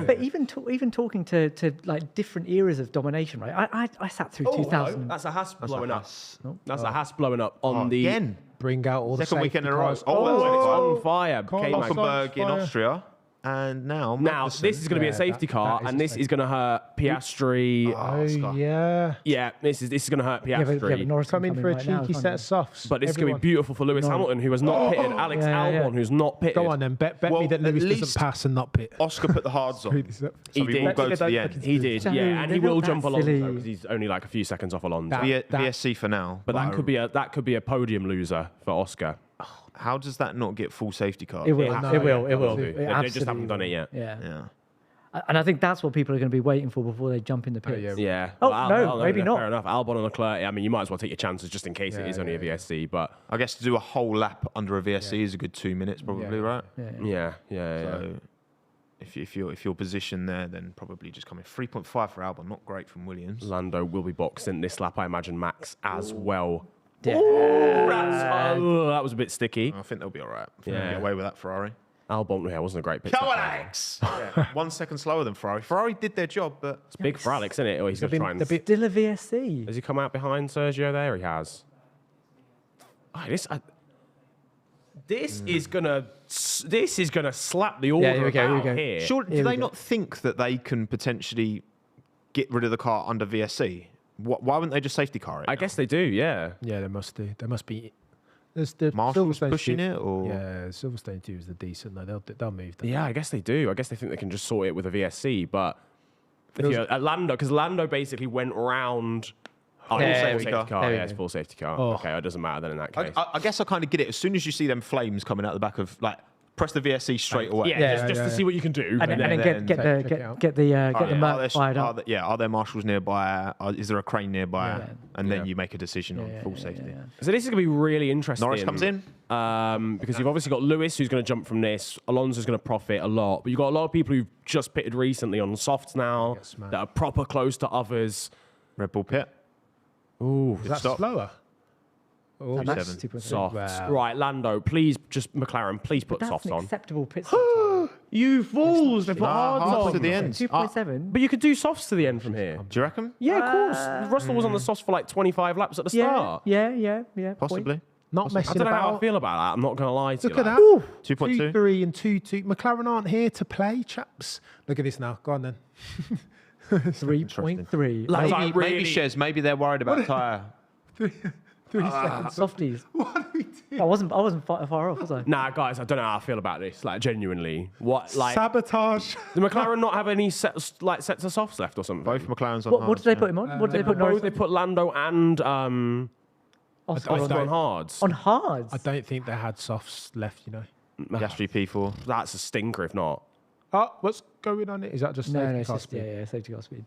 But even talking to like different eras of domination, right? I sat through 2000. That's a Haas blowing up. Nope. That's a Haas blowing up on the... Again. Bring out all the Second weekend in a row. cars. Oh, it's on fire. Hockenberg in fire. Austria. And now This is going to be a safety car, that is and a this safety is going to hurt Piastri. Oh, yeah. Yeah, this is going to hurt Piastri. Norris Coming for a cheeky set of softs. But this is going to be beautiful for Lewis Hamilton, who has not pitted. Alex Albon, who's not pitted. Go on then, bet me that Lewis doesn't pass and not pit. Oscar put the hards on. He we will did. go to the end. He did, So yeah, and he they're will not jump that Alonso silly. because he's only like a few seconds off Alonso. VSC for now. But that could be a podium loser for Oscar. How does that not get full safety car? It will. It will. They just haven't done it yet. Yeah. And I think that's what people are going to be waiting for before they jump in the pits. Yeah. Oh, Well, no, maybe not. Fair enough. Albon and Leclerc. I mean, you might as well take your chances just in case it is only a VSC. But I guess to do a whole lap under a VSC is a good 2 minutes, probably, right? yeah. So if you're positioned there, then probably just coming 3.5 for Albon, not great from Williams. Lando will be boxing this lap. I imagine Max as well. Yeah. That was a bit sticky. I think they'll be all right. I think they'll get away with that Ferrari. Albon, wasn't a great pit. Come on, Alex! 1 second slower than Ferrari. Ferrari did their job, but It's big for Alex, isn't it? Or he's going to try and... Still a VSC. Has he come out behind Sergio there? He has. Oh, this is gonna slap the order here we go, about here. sure, do they not think that they can potentially get rid of the car under VSC? Why wouldn't they just safety car it? I guess they do, yeah. Yeah, they must do. There must be. There's the Marshall's Silverstone pushing team- it, or Yeah, Silverstone 2 is the decent. No, they'll move them. Yeah, I guess they do. I guess they think they can just sort it with a VSC, but if you're at Lando, because Lando basically went round. Oh, Yeah, full there we safety go. car. There we Yeah, it's go. full safety car. Oh. Okay, it doesn't matter then in that case. I guess I kind of get it. As soon as you see them flames coming out the back of press the VSC straight away. Yeah, just to see what you can do. And then get the Merc fired up. Are there marshals nearby? Is there a crane nearby? And then you make a decision on full safety. So this is going to be really interesting. Norris comes in. Because you've obviously got Lewis who's going to jump from this. Alonso's going to profit a lot. But you've got a lot of people who've just pitted recently on softs now that are proper close to others. Red Bull pit. Ooh, Is that slower? Oh, That's 2.7. 2.7. softs. Wow. Right, Lando, please, just McLaren, please put That's softs an on. acceptable pit stop. You fools! They put hards Half on. to the end. 2.7. But you could do softs to the end from here. Do you reckon? Yeah, of course. Russell was on the softs for like 25 laps at the Yeah, start. yeah. Possibly. Not I messing don't know how I about. feel about that. I'm not going to lie to Look you. at that. 2.2. 2-3 and 2-2. McLaren aren't here to play, chaps. Look at this now. Go on then. 3.3. Like, Maybe really- Shez, maybe they're worried about tyre. 3 seconds. Softies. What do we do? I wasn't far off, was I? Nah, guys, I don't know how I feel about this. Like, genuinely, what? Like, Sabotage. did McLaren not have any sets of softs left or something? Both McLaren's on What did they put him on? What did they put Norris? They put Lando and Oscar on hards. On hards. I don't think they had softs left, you know. Piastri P4. That's a stinker, if not. Oh, what's going on? Is that just safety it's car just, speed? yeah, safety car speed.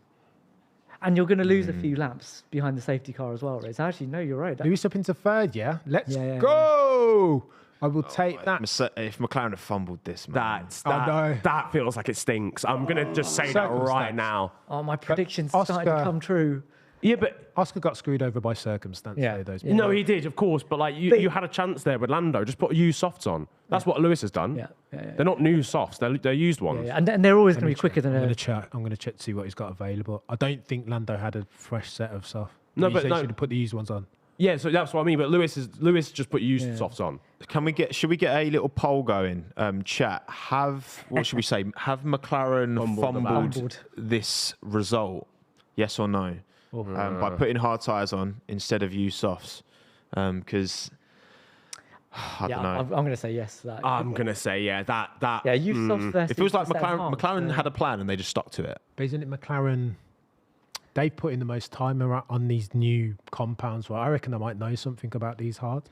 And you're going to lose a few laps behind the safety car as well, Riz. Actually, no, you're right. Lewis up into third, yeah? Let's Yeah. go! I will take that. If McLaren had fumbled this, man. That feels like it stinks. I'm going to just say that right now. Oh, my predictions Oscar- started to come true. Yeah, but Oscar got screwed over by circumstance. Yeah. Those Yeah. no, he did, of course. But like you had a chance there with Lando. Just put used softs on. That's what Lewis has done. Yeah. They're not new softs. They're used ones. Yeah. And they're always going to be quicker than I'm going a... to check. I'm going to check to see what he's got available. I don't think Lando had a fresh set of soft. No, He but said no. he should have put the used ones on. Yeah, so that's what I mean. But Lewis just put used softs on. Should we get a little poll going? Chat. What should we say? Have McLaren fumbled this result? Yes or no? By putting hard tyres on instead of used softs. Because I don't know. I'm going to say yes to that. I'm gonna say that. Yeah, used softs versus... It feels like set of hards, McLaren had a plan and they just stuck to it. But isn't it McLaren? They've put in the most time on these new compounds. Well, I reckon I might know something about these hard.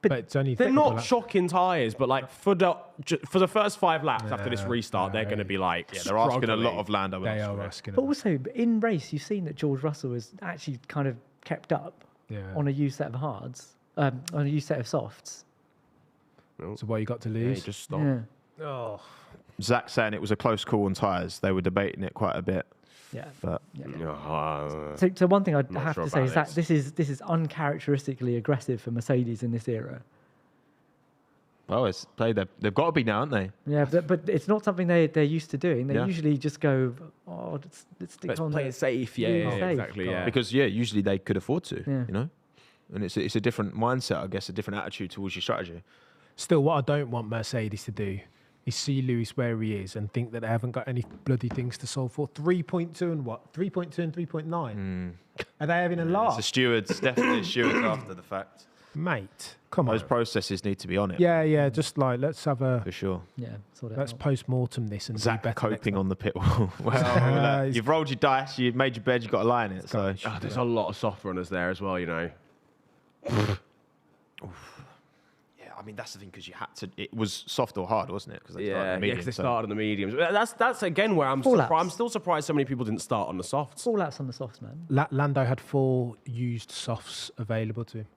But it's only They're technical not laps. shocking tyres, but like for the first 5 laps after this restart, they're going to be like, They're asking a lot struggling. of Lando. They are asking. But also, in race, you've seen that George Russell has actually kind of kept up on a used set of hards, on a used set of softs. So what you got to Yeah, lose? he just stopped. Yeah. Oh, Zach saying it was a close call on tyres. They were debating it quite a bit. Yeah. But So one thing I'd Not have sure to say is about that this is uncharacteristically aggressive for Mercedes in this era. well, they've got to be now, haven't they? Yeah, but it's not something they're used to doing. They Yeah. usually just go, let's stick Let's on play the... it safe. Yeah, Yeah, safe. exactly. Yeah. Because usually they could afford to. Yeah. You know, and it's a different mindset, I guess, a different attitude towards your strategy. still, what I don't want Mercedes to do is see Lewis where he is and think that they haven't got any bloody things to solve for. 3.2 and what? 3.2 and 3.9. Are they having a laugh? The stewards, definitely stewards after the fact. Mate, come on. Those processes need to be on it. Yeah, just like, let's have a... For sure. Yeah, sort Let's out. post-mortem this and do Zach better coping next on the pit wall. Well, he's- you've rolled your dice, you've made your bed, you've got to lie in it. So There's a lot of soft runners there as well, you know. yeah, I mean that's the thing because you had to. It was soft or hard, wasn't it? Because they started in the Yeah, medium, because they so- started on the mediums. That's again where I'm Four surprised. laps. I'm still surprised so many people didn't start on the softs. All outs on the softs, man. Lando had 4 used softs available to him.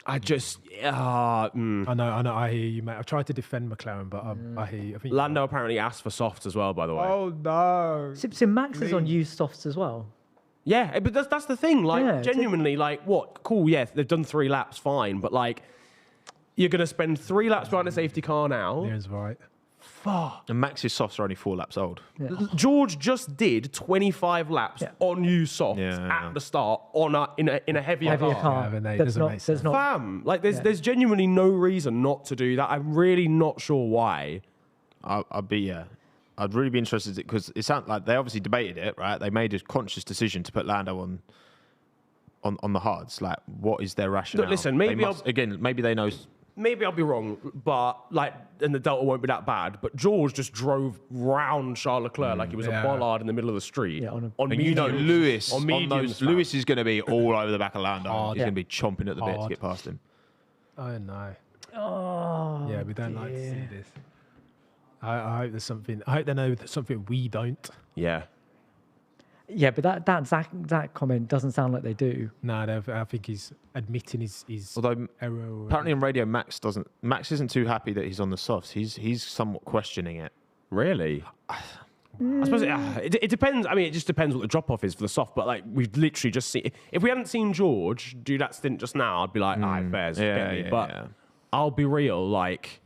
I just, I know, I hear you, mate. I tried to defend McLaren, but I hear you. I think Lando apparently asked for softs as well, by the way. Oh, no. So Max is on used softs as well. Yeah, but that's the thing. Like, Yeah, genuinely, like, what? Cool, yeah, they've done 3 laps, fine. But, like, you're going to spend 3 laps behind a safety car now. Aaron's right. Fuck. And Max's softs are only 4 laps old. Yeah. George just did 25 laps on used softs Yeah. at the start in a heavier Heavier car. car. haven't they? That's Doesn't not, make there's not. Fam, like, there's genuinely no reason not to do that. I'm really not sure why. I'd really be interested because it sounds like they obviously debated it, right? They made a conscious decision to put Lando on the hards. Like, what is their rationale? Look, listen, maybe they know. Maybe I'll be wrong, but like, and the Delta won't be that bad. But George just drove round Charles Leclerc like he was a bollard in the middle of the street. Yeah, on And you know, Lewis on mediums, Lewis is going to be all over the back of Lando. He's Yeah. going to be chomping at the bit to Hard. get past him. Oh, no. Oh, Yeah, we don't like to see this. I hope there's something. I hope they know something we don't. Yeah. yeah, but that Zach comment doesn't sound like they do. No, I think he's admitting his Although error. apparently on radio, Max isn't too happy that he's on the softs. He's somewhat questioning it. Really? I suppose it depends. I mean, it just depends what the drop off is for the soft. But like, we've literally just seen. If we hadn't seen George do that stint just now, I'd be like, "Aye, fairs, get me." But I'll be real. Like,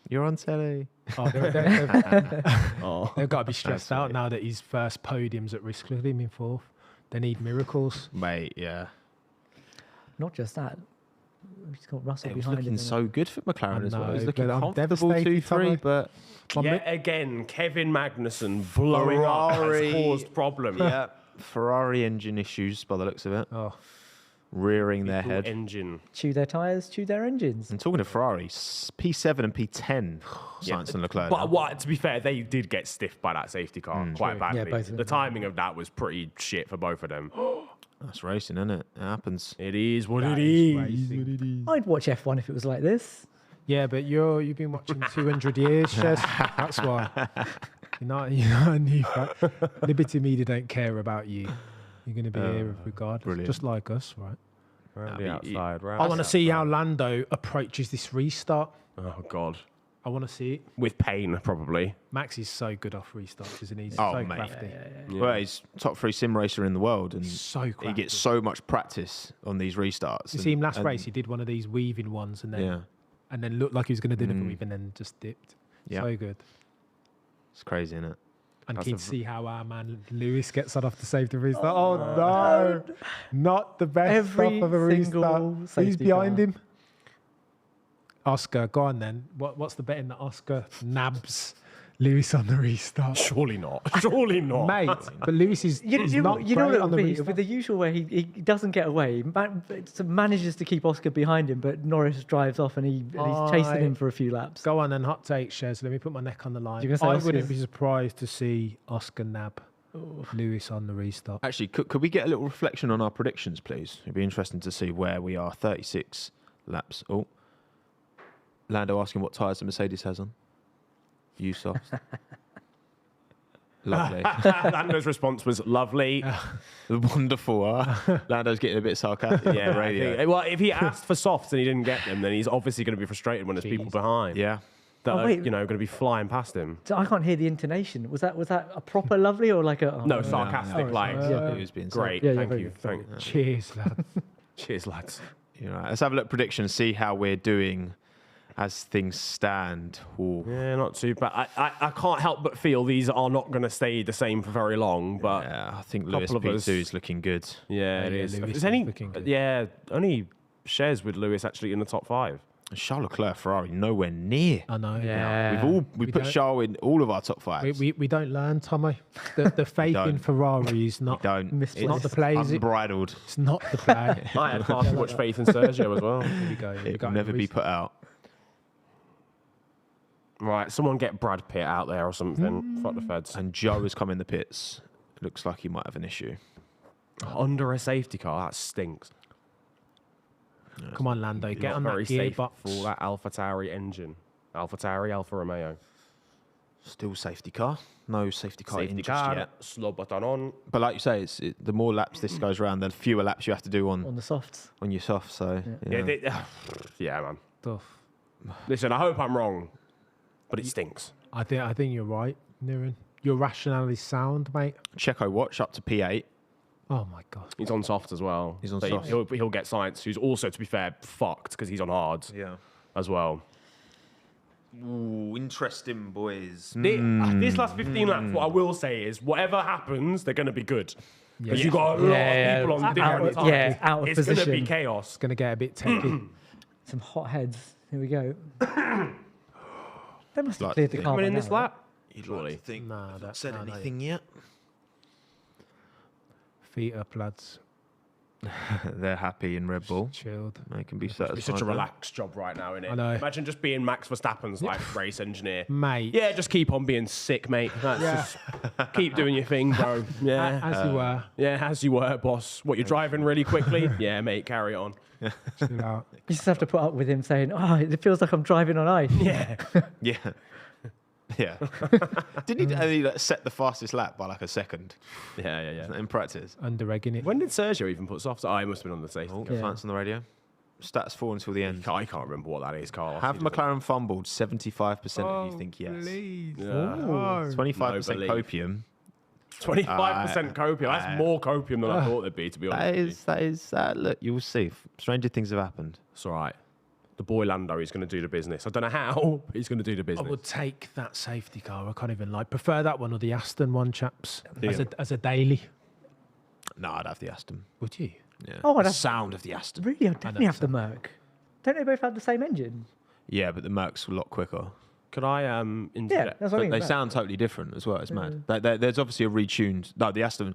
You're on telly. Oh, they've got to be stressed out now that his first podium's at risk. Look at him in 4th. They need miracles. Mate, yeah. Not just that. He's got Russell It was behind looking him. so good for McLaren as well. know, He's looking but I'm comfortable devastated, 2-3, but yet again, Kevin Magnussen blowing up has caused problems. yeah, Ferrari engine issues by the looks of it. Oh, Rearing their head. Engine. Chew their tyres, chew their engines. And talking to Ferrari, P7 and P10, Sainz and Leclerc. But what, to be fair, they did get stiffed by that safety car quite badly. Yeah, both of them. The timing of that was pretty shit for both of them. That's racing, isn't it? It happens. It is what That it is is. racing. I'd watch F1 if it was like this. Yeah, but you've been watching 200 years, Shez. That's why. You're not a new fan. Liberty Media don't care about you. You're going to be here regardless, brilliant. just like us, right? Round the outside. I want to see how Lando approaches this restart. Oh God. I want to see it. With pain, probably. Max is so good off restarts, isn't he? He's Oh, so mate. crafty. Well, he's top 3 sim racer in the world, and So he crafty. gets so much practice on these restarts. You see him last race, he did one of these weaving ones and then looked like he was going to do the weave and then just dipped. Yeah. So good. It's crazy, isn't it? And keen to see how our man Lewis gets on off the safety restart. Oh, no. Not the best Every stuff of a restart. single Who's safety behind car. him? Oscar, go on then. What's the betting that Oscar nabs Lewis on the restart? Surely not. Surely not. Mate, but Lewis is not You know great what it'll on the be? restart. It'll be the usual where he doesn't get away, manages to keep Oscar behind him, but Norris drives off and he's chasing him for a few laps. Go on then, hot take, Shez. Let me put my neck on the line. You're gonna say I Oscar? wouldn't be surprised to see Oscar nab Lewis on the restart. Actually, could we get a little reflection on our predictions, please? It'd be interesting to see where we are. 36 laps. Oh, Lando asking what tyres the Mercedes has on. Usoft. Lovely. Lando's response was lovely. Wonderful, huh? Lando's getting a bit sarcastic. Yeah, on the radio. well, if he asked for softs and he didn't get them, then he's obviously going to be frustrated when there's people behind. Yeah. That Oh, are, wait. going to be flying past him. So I can't hear the intonation. Was that a proper lovely or like a... Oh, No, sarcastic, like, He was being great, Yeah, yeah, thank very you. good, very Thank, Cheers, lad. cheers, lads. You know, let's have a look predictions, see how we're doing as things stand. Ooh. Yeah, not too bad. I can't help but feel these are not going to stay the same for very long, but Yeah, I think Lewis couple of us- P2 is looking good. yeah, it Yeah, is. Lewis Is is any, looking good. yeah, only shares with Lewis actually in the top 5. Charles Leclerc, Ferrari, nowhere near. I know. Yeah. We put don't- Charles in all of our top 5s. We don't learn, Tommo. The faith in don't. Ferrari is not. Don't. Misplaced. It's Not the play, is it? unbridled. It's not the play. I had far too much faith in Sergio as well. Here we go. We It got will never be Lewis. put out. Right, someone get Brad Pitt out there or something. Fuck the feds. And Joe has come in the pits. Looks like he might have an issue. Under a safety car, that stinks. Come on, Lando, get Not on that very safe gearbox. for all that AlphaTauri engine. AlphaTauri, Alfa Romeo. Still safety car. No safety car Safety in just car, yet. slow button on. But like you say, the more laps this goes around, the fewer laps you have to do On the softs. on your soft. So Yeah, yeah, man. Stuff. Listen, I hope I'm wrong, but it stinks. I think you're right, Niran. Your rationale is sound, mate. Checo watch up to P8. Oh my god. He's on soft as well. He's on So soft. He'll get Science, who's also, to be fair, fucked because he's on hards Yeah. as well. Ooh, interesting, boys. This last 15 laps, what I will say is, whatever happens, they're going to be good. Because you've got a lot of people on different times. out of It's going to be position. chaos. It's gonna get a bit techy. Some hot heads. Here we go. They must have Like cleared to the think- car. Coming by in now, this right? lap? You'd like to think Nah, I've that- not said no, no, anything yet. Feet up, lads. They're happy in Red Bull. Chilled. They can be satisfied. It's such a there. relaxed job right now, innit? I know. Imagine just being Max Verstappen's like race engineer. Mate. Yeah, just keep on being sick, mate. That's just keep doing your thing, bro. Yeah. As you were. Yeah, as you were, boss. What, you're driving really quickly? Yeah, mate, carry on. Chill out. You just have to put up with him saying, "Oh, it feels like I'm driving on ice." Yeah. Yeah. Yeah. Didn't he only set the fastest lap by like a second Yeah. in practice? Under-egging it. When did Sergio even put softs? Oh, he must have been on the safety. Oh, car. Yeah. France on the radio. Stats 4 until the end. I can't remember what that is, Carl. Have McLaren fumbled? 75% of you think yes. Please. Yeah. Oh. 25% No belief. copium. 25% copium. That's more copium than I thought there'd be, to be honest. That is, look, you'll see. Stranger things have happened. It's all right. The boy Lando is going to do the business. I don't know how, but he's going to do the I business. would take that safety car. I can't even prefer that one or the Aston one, chaps. Yeah. As a daily. No, I'd have the Aston. Would you? Yeah. Oh, I'd the have- sound of the Aston. Really, I'd definitely have the Merc. Don't they both have the same engine? Yeah, but the Merc's a lot quicker. Could I Yeah, interject? that's what I But mean. they Merc. sound totally different as well. It's mad. There's obviously a retuned. No, the Aston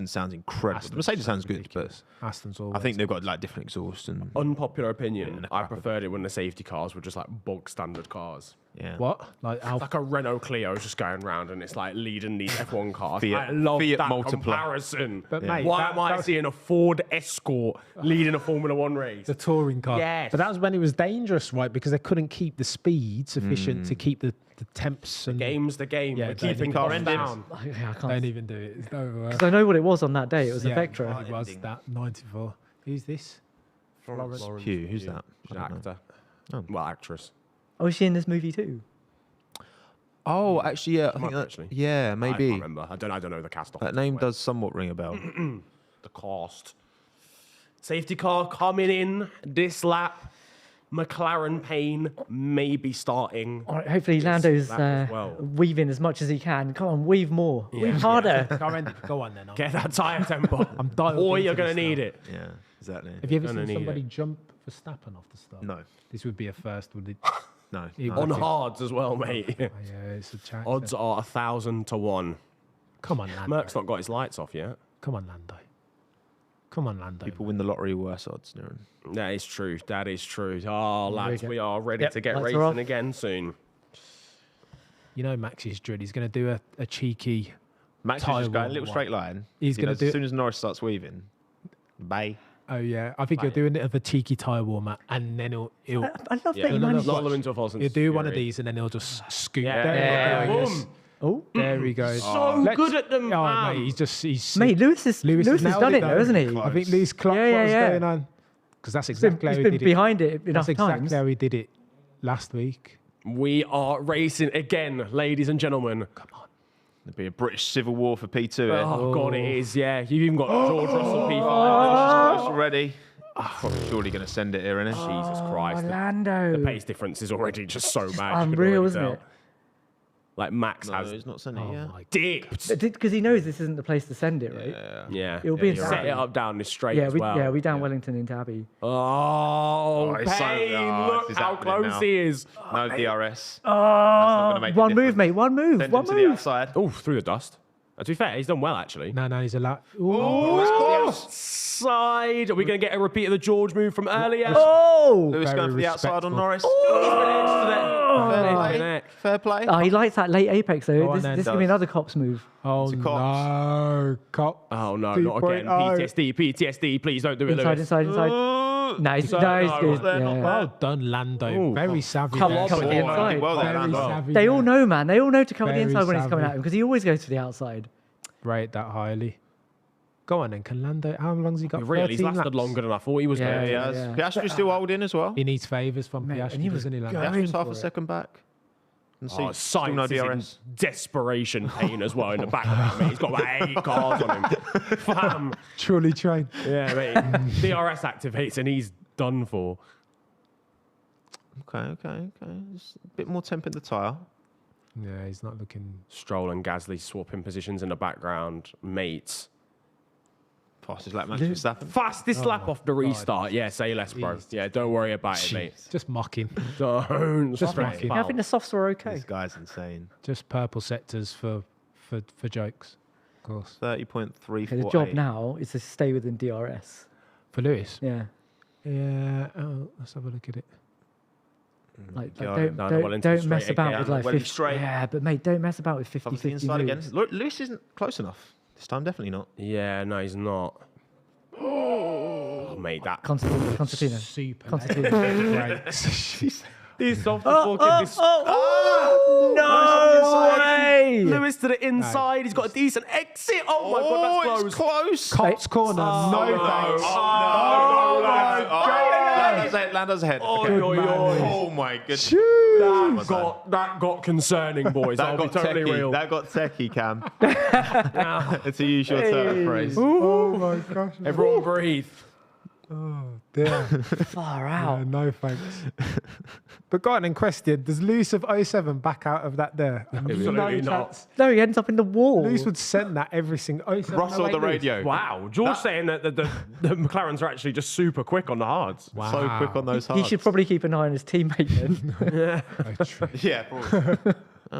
sounds incredible. The Mercedes sounds good, but Aston's always. I think they've got like different exhaust and. Unpopular opinion. Yeah, I preferred it when the safety cars were just like bog standard cars. Yeah. What? Like Like a Renault Clio just going round and it's like leading these F1 cars. Fiat- I love Fiat that multiply. comparison. But mate, why that- am I that- seeing a Ford Escort leading a Formula One race? the touring car. Yes. But that was when it was dangerous, right? Because they couldn't keep the speed sufficient to keep the temps and Game's the game. Yeah, We're don't keeping even costs end it. down. I can't. don't even do it. It's no worse. Because I know what it was on that day. It was a Yeah, Vectra. It was that 94. Who's this? Florence Hugh, who's that? She's an I don't know. actor. Oh. Well, actress. Oh, is she in this movie too? Oh, actually, yeah. I think might be, that, actually. yeah, I maybe. can't remember. I don't know the cast off. That name does somewhat ring a bell. The cost. Safety car coming in this lap. McLaren Payne may be starting. All right, hopefully Lando's lap as well. weaving as much as he can. Come on, weave more. Weave harder. Go on then. Get that tyre tempo. I'm dialed Boy, into you're going to this need now. it. Yeah, exactly. Have you ever Gonna seen need somebody it. jump for Verstappen off the start? No, This would be a first, would it? no. It no. On would be. hards as well, mate. Oh, yeah, it's a chance. Odds are 1,000 to 1. Come on, Lando. Merck's not got his lights off yet. Come on, Lando. Come on, Lando. People win the lottery worse odds, Niran. That is true. That is true. Oh, lads, go. we are ready Yep, to get lights are off. racing again soon. You know Max is dread. He's going to do a cheeky. Max is Tyre just going a wall little one. straight line. He's You gonna know, do- as soon as Norris starts weaving. Bye. Oh yeah, I think he'll do a bit of a cheeky tyre warmer, and then he'll I love Yeah, that you no, managed. no, lull them into a false he'll do one of fury. these, and then he'll just scoot. Yeah, There yeah, he goes. boom. Oh, There he goes. So Let's- good at them, Oh, fam. mate, he's mate, Lewis has Lewis has nailed done it though. though, hasn't he? I think Lewis clocked Yeah, what was yeah. going on, because that's He's been, exactly how he's he been did it. behind it enough That's exactly times. how he did it last week. We are racing again, ladies and gentlemen. There'll be a British civil war for P2 here. Oh, God, it is, yeah. You've even got George Russell P5. Close already. Probably surely going to send it here, isn't it? Jesus Christ. Orlando. The pace difference is already just so bad. you can Unreal, already isn't tell. it? Like, Max No, has he's not sending it Oh yet. my dipped. Because he knows this isn't the place to send it, right? Yeah. It'll be in Set Abbey. it up down this straight Yeah, as well. we down Wellington into Abbey. Oh, it's so- Payne. oh, Look it's how happening close now. he is. No DRS. Oh, gonna make a one move, difference. mate. One move. Send him One to the move. outside. Oh, through the dust. To be fair, he's done well, actually. No, he's a lot. Oh, it's close. Side. Are we going to get a repeat of the George move from earlier? Oh! Lewis Very going for the outside on respectful. Norris. Fair Oh, play. neck. Fair play. Oh, he likes that late apex though. Go on This then. is going to be another cops move. Oh a cops. no, cop. Oh, no, not again. 2.0. PTSD, please don't do it, Inside, Lewis. inside. No, he's good. there, not Yeah. Well done, Lando. Very savvy. Come there. on, come on, the inside. Well done, Very Lando. savvy They there. all know, man. They all know to cover the Very inside when he's coming savvy. at him because he always goes to the outside. Rate that highly. Go on then, can Lando? How long's he got? Really, he's 13 lasted laps? longer than I thought he was Yeah, going He to. has. Yeah. Piastri's still holding as well. He needs favours from Mate, Piastri, and he was doesn't he, Lando? going Piastri's half for a it. second back. And see, Oh, still no Sainz is in DRS. desperation pain as well in the back of him, mate. He's got about 8 cars on him. Fam. Truly trained. Yeah, mate. DRS activates and he's done for. Okay. Just a bit more temp in the tyre. Yeah, he's not looking. Stroll and Gasly swapping positions in the background. Mates. Fastest lap Max Verstappen. Fastest lap off the restart. Yeah, say less, bro. Jeez. Yeah, don't worry about it, mate. Just mocking. Don't. Just Stop mocking. it. Yeah, I think the softs were okay. This guy's insane. Just purple sectors for jokes, of course. 30.348. Okay, the job now is to stay within DRS. For Lewis. Yeah. Yeah. Oh, let's have a look at it. Like, Yeah, don't mess about with like Welly 50. straight. Yeah, but mate, don't mess about with 50 Comes to the 50 inside again. moves. Look, Lewis isn't close enough. This time, definitely not. Yeah, no, he's not. Oh, mate, that. Concertina. Super. Concertina. Brakes. These soft fucking No way! Lewis to the inside. He's got a decent exit. Oh my god, that's it's close. close. Cops corner. No thanks. Lando's ahead. Oh, Okay. oi, oi. Oh my goodness. That got concerning, boys. That I'll got be totally techie. real. That got techie, Cam. It's a usual turn phrase. Oh my gosh. Everyone breathe. Oh dear. Far out. No thanks. But go on and question. Does Lewis of 07 back out of that there? Absolutely not. chance. No, he ends up in the wall. Lewis would send that every single. 07, Russell 08 the Lewis. radio. Wow, George saying that the McLarens are actually just super quick on the hards. Wow. So quick on those He hards. should probably keep an eye on his teammate then. Oh, true. Yeah, probably.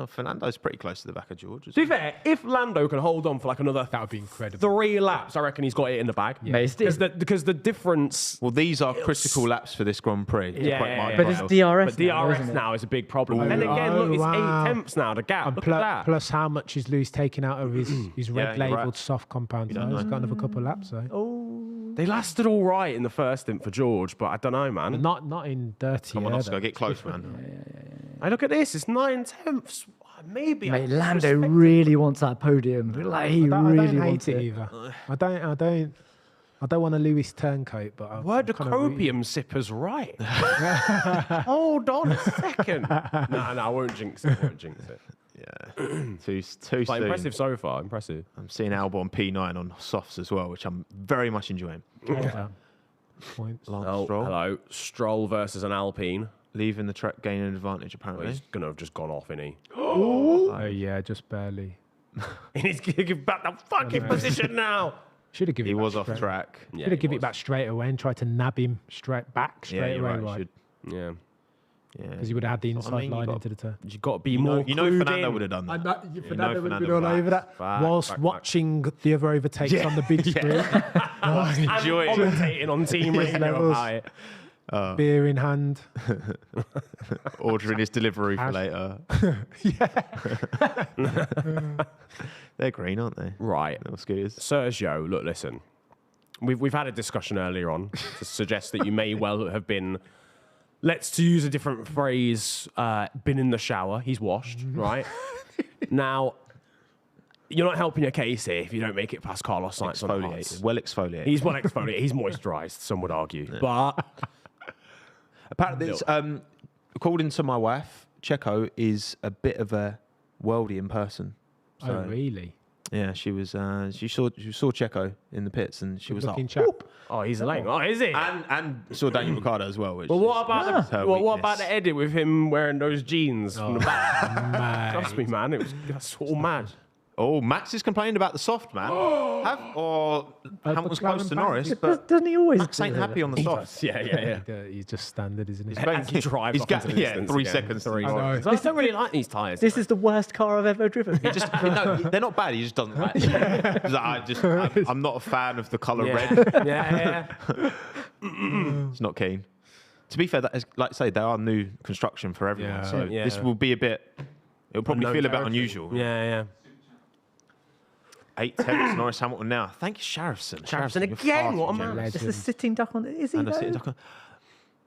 Fernando's pretty close to the back of George. To be fair, if Lando can hold on for like another That would be incredible. 3 laps, I reckon he's got it in the bag. Yeah. Because the difference. Well, these are critical laps for this Grand Prix. But it's DRS. But DRS isn't it? now is a big problem. And again, look, it's 8 tenths now. The gap. And Look at that. plus, how much is Lewis taking out of his red you're labelled right. soft compound? He's got another couple of laps, though. They lasted all right in the first stint for George, but I don't know, man. Not in dirty Come on, air, Oscar, though. get close, man. Hey, look at this. It's 9 tenths. Maybe. Mate, Lando really wants that podium. Like he I don't really hate wants it it. either. I don't want a Lewis turncoat, but Were the copium sippers right? Hold on a second. No, I won't jinx it. Yeah. too soon. Impressive so far. Impressive. I'm seeing Albon P9 on softs as well, which I'm very much enjoying. Points. Lance Stroll. Hello. Stroll versus an Alpine. Leaving the track, gaining an advantage, Well, apparently. he's going to have just gone off, isn't he? Oh yeah, just barely. And he's going to give back the fucking position now. Should have given. He it back was off straight. track. Yeah, Should have given it back straight away and tried to nab him straight Yeah, you're away, right. right? Should. Yeah. Yeah. Because he would have had the That's what I inside mean, line you into the turn. You've got to be You more know clued Fernando in. would have done that. Fernando would have been Fernando all over that whilst Fact. watching the other overtakes on the big screen. Enjoy and it. commentating on team radio levels. about it. Beer in hand. Ordering his delivery for later. They're green, aren't they? Right. Little scooters. Sergio, look, listen. We've had a discussion earlier on to suggest that you may well have been, let's use a different phrase, been in the shower. He's washed, right? Now, you're not helping your case here if you don't make it past Carlos Sainz on the Exfoliated. hards. Well exfoliated. He's well exfoliated. He's moisturised, some would argue. But Apparently, it's, according to my wife, Checo is a bit of a worldie in person. Oh really? Yeah, she was. She saw Checo in the pits, and she was like, Looking chap. "Whoop." oh, he's late. Oh, is he? and saw Daniel Ricciardo as well. Which But what is about her what weakness. about the edit with him wearing those jeans from the back? Mate. Trust me, man. That's all mad. Oh, Max is complaining about the soft, man. Hamilton's close to Norris, but Doesn't he always? Max ain't happy on the soft. Yeah. He's just standard, isn't he? As he drives He's off into the distance 3 again. seconds. Three. know. I don't really like these tyres. This is the worst car I've ever driven. No, they're not bad. He just doesn't like them. He's like, I'm not a fan of the colour red. yeah. He's not keen. To be fair, that is, like I say, they are new construction for everyone. Yeah. So Yeah. this will be a bit. It'll probably Unknown feel a bit territory. unusual. Yeah. 8 tenths, Norris Hamilton now. Thank you, Sharifson. Sharifson you're again, far what a too man. generous. It's the sitting duck on. Is he? And a though? sitting duck on-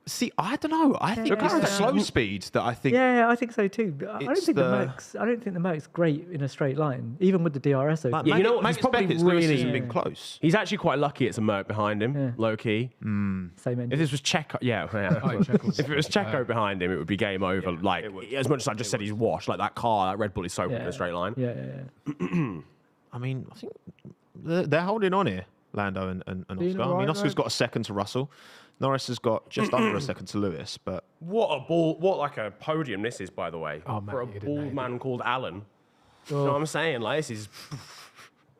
See, I don't know. I think it's the slow speed that I think. Yeah, I think so too. I don't It's think the the- Merc's. I don't think the Merc's great in a straight line, even with the DRS. Like, Yeah, you know what, Magnus he's probably Beckett's Lewis really- hasn't been close. He's actually quite lucky it's a Merc behind him, Yeah. low key. Same engine. If this was Checo, if it was Checo behind him, it would be game over. Like, as much as I just said he's washed, like that car, that Red Bull is so quick in a straight line. Yeah. I mean, I think they're holding on here, Lando and Oscar. all I mean, right, Oscar's got a second to Russell. Norris has got just under a second to Lewis, but What a ball! What like a podium this is, by the way, Oh, for a mate, you'd have bald made man called Alan. You know what I'm saying? Like this is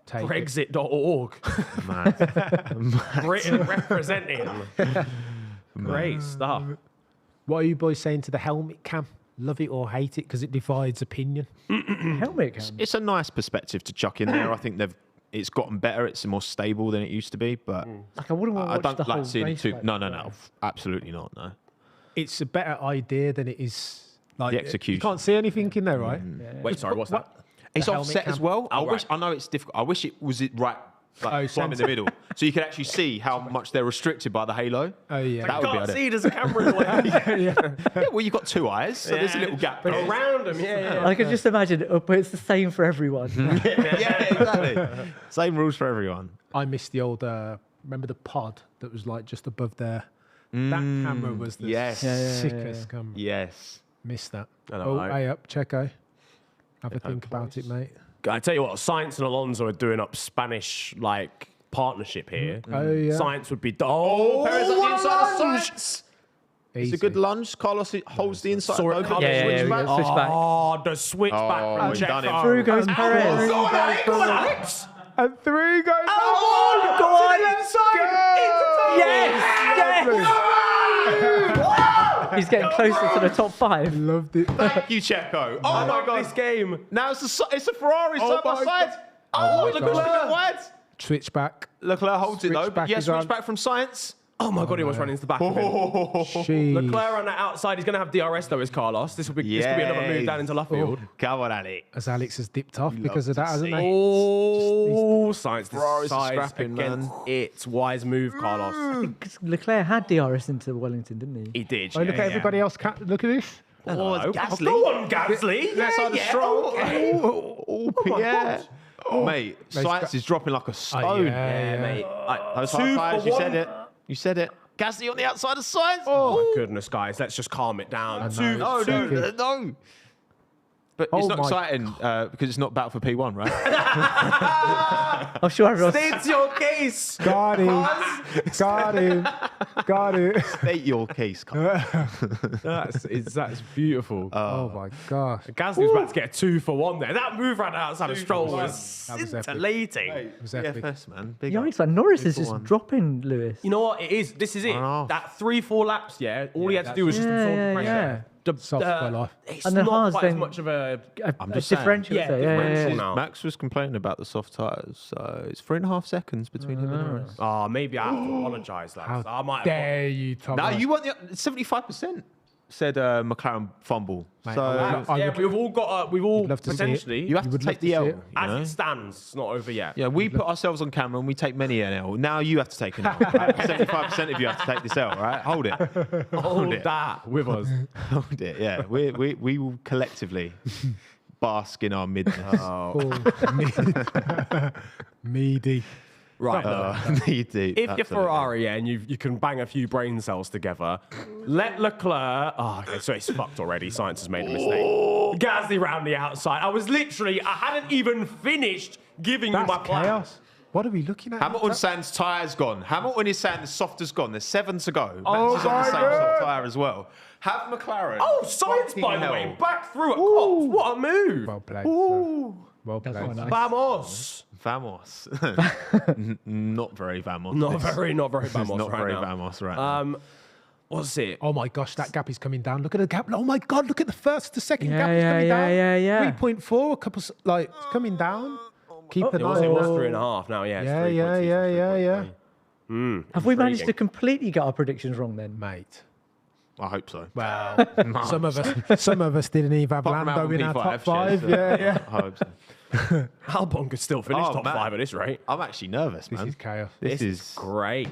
Take it. Brexit.org. Britain representing. Great stuff. What are you boys saying to the helmet cam? Love it or hate it because it divides opinion. Helmet cam. it's a nice perspective to chuck in there. I think it's gotten better. It's more stable than it used to be, but Like I wouldn't want to I watch don't the whole like seeing it race too. like No, that. absolutely not. No. It's a better idea than it is. Like The execution. You can't see anything in there, right? Wait, sorry, what's that? It's The helmet offset cam. as well. Oh, right. I know it's difficult. I wish it was right, like plumb in the middle, so you could actually see how much they're restricted by the halo. Oh yeah. That would be Can't ideal. see, there's a camera in the way. Yeah, well, you've got 2 eyes, so there's a little gap. But there. around him, yeah. I can just imagine, but it's the same for everyone. Yeah, exactly. Same rules for everyone. I missed the old. Remember the pod that was like just above there. That camera was the yes. sickest camera. Yes. Missed that. I know, Oh, right? hey up, Checo. Have a think about it, mate. I tell you what, Science and Alonso are doing up Spanish like partnership here. Oh yeah. Science would be Perez on the inside of Science. It's a good lunge. Carlos holds the inside. Saw it over, coming. Yeah, switch we back. go switch back. Oh, the switchback Oh, from we've done it. Checo. Through goes Perez. Go on, Alex! Go on, Alex! And 3 goes. Albon! Go on! Inside. Yes! Yes! He's getting closer to the top 5. Loved it. Thank you, Checo. Oh my God. This game. Now it's a Ferrari side by side. Oh, look at wide. Switch back. Leclerc holds it though. Switch back Yeah, is switch on. back from science. Oh my God, he was running into the back of him. Jeez. Leclerc on the outside. He's going to have DRS though, is Carlos. This could be another move down into left field. Come on, Alex. As Alex has dipped off because of that, hasn't he? Oh, science Ferraris are decides scrapping, against man. It. Wise move, Carlos. Leclerc had DRS into Wellington, didn't he? He did. Oh, look at everybody else. Look at this. Oh, Gasly. Go on, Gasly. Left side of Stroll. Okay. Oh, Pierre. Mate, science is dropping like a stone. Yeah, mate. Those Two high for fives, you one. said it. You said it. Gasly on the outside of science. Oh my goodness, guys. Let's just calm it down. No. But it's not my exciting because it's not battle for P1, right? I'm sure everyone's... State your case. Got him. Got him. Got it. State your case, Carl. That's beautiful. Oh my gosh. Gasly was about to get a 2 for 1 there. That move right outside of Stroll was That was epic. scintillating. It was epic. DFS, man. Big Yeah, up. like Norris is Two for just one. dropping Lewis. You know what? It is. This is it. know. That 3-4 laps, all he had to do was just absorb the pressure. Soft for life. It's And then not Haas quite as then- much of a... I'm A just saying. differential. Yeah, so, differential now. Max was complaining about the soft tyres, so it's 3.5 seconds between him and Norris. Oh, maybe I have to apologise, lads. I might have... Dare you, Tom? No, you want the 75%, said McLaren fumble. Mate, So I Yeah, would- we've all got... we've all love to see it. potentially... you have to would take love to the L. see You it. As know? it stands, it's not over yet. Yeah, we put ourselves on camera and we take many an L. Now you have to take an L. Right? 75% of you have to take this L, right? Hold it. Hold it. that with us. Hold it, yeah. We will collectively bask in our midness. Meaty. Right. You do. If you're absolutely. Ferrari and you can bang a few brain cells together, let Leclerc... Oh, okay, so it's fucked already. Science has made a mistake. Gasly round the outside. I hadn't even finished giving you That's my plan. chaos. What are we looking at? Hamilton's saying tyre's gone. Hamilton is saying the soft has gone. There's 7 to go. Oh Max is on the my same God. soft tyre as well. Have McLaren. Oh, Science, by fucking the hell. way, back through at Cops. What a move. Well played. Sir. Well That's played. quite nice. Vamos. Vamos. Not very Vamos. Not very Vamos Not right very now. Vamos right now. What's it? Oh my gosh, that gap is coming down. Look at the gap. Oh my God, look at the first to second Yeah, gap is coming down. yeah. 3.4, a couple, it's coming down. Keep an It eye was on that. 3.5 now, yeah. It's Yeah. 3.2, Have we managed to intriguing. completely get our predictions wrong then? Mate. I hope so. Well, some of us didn't even have Apart from Lando in our Albon top P5, 5. so Yeah. I hope so. Albon could still finish Oh, top man. 5 at this rate. I'm actually nervous, This man. is chaos. This is Great.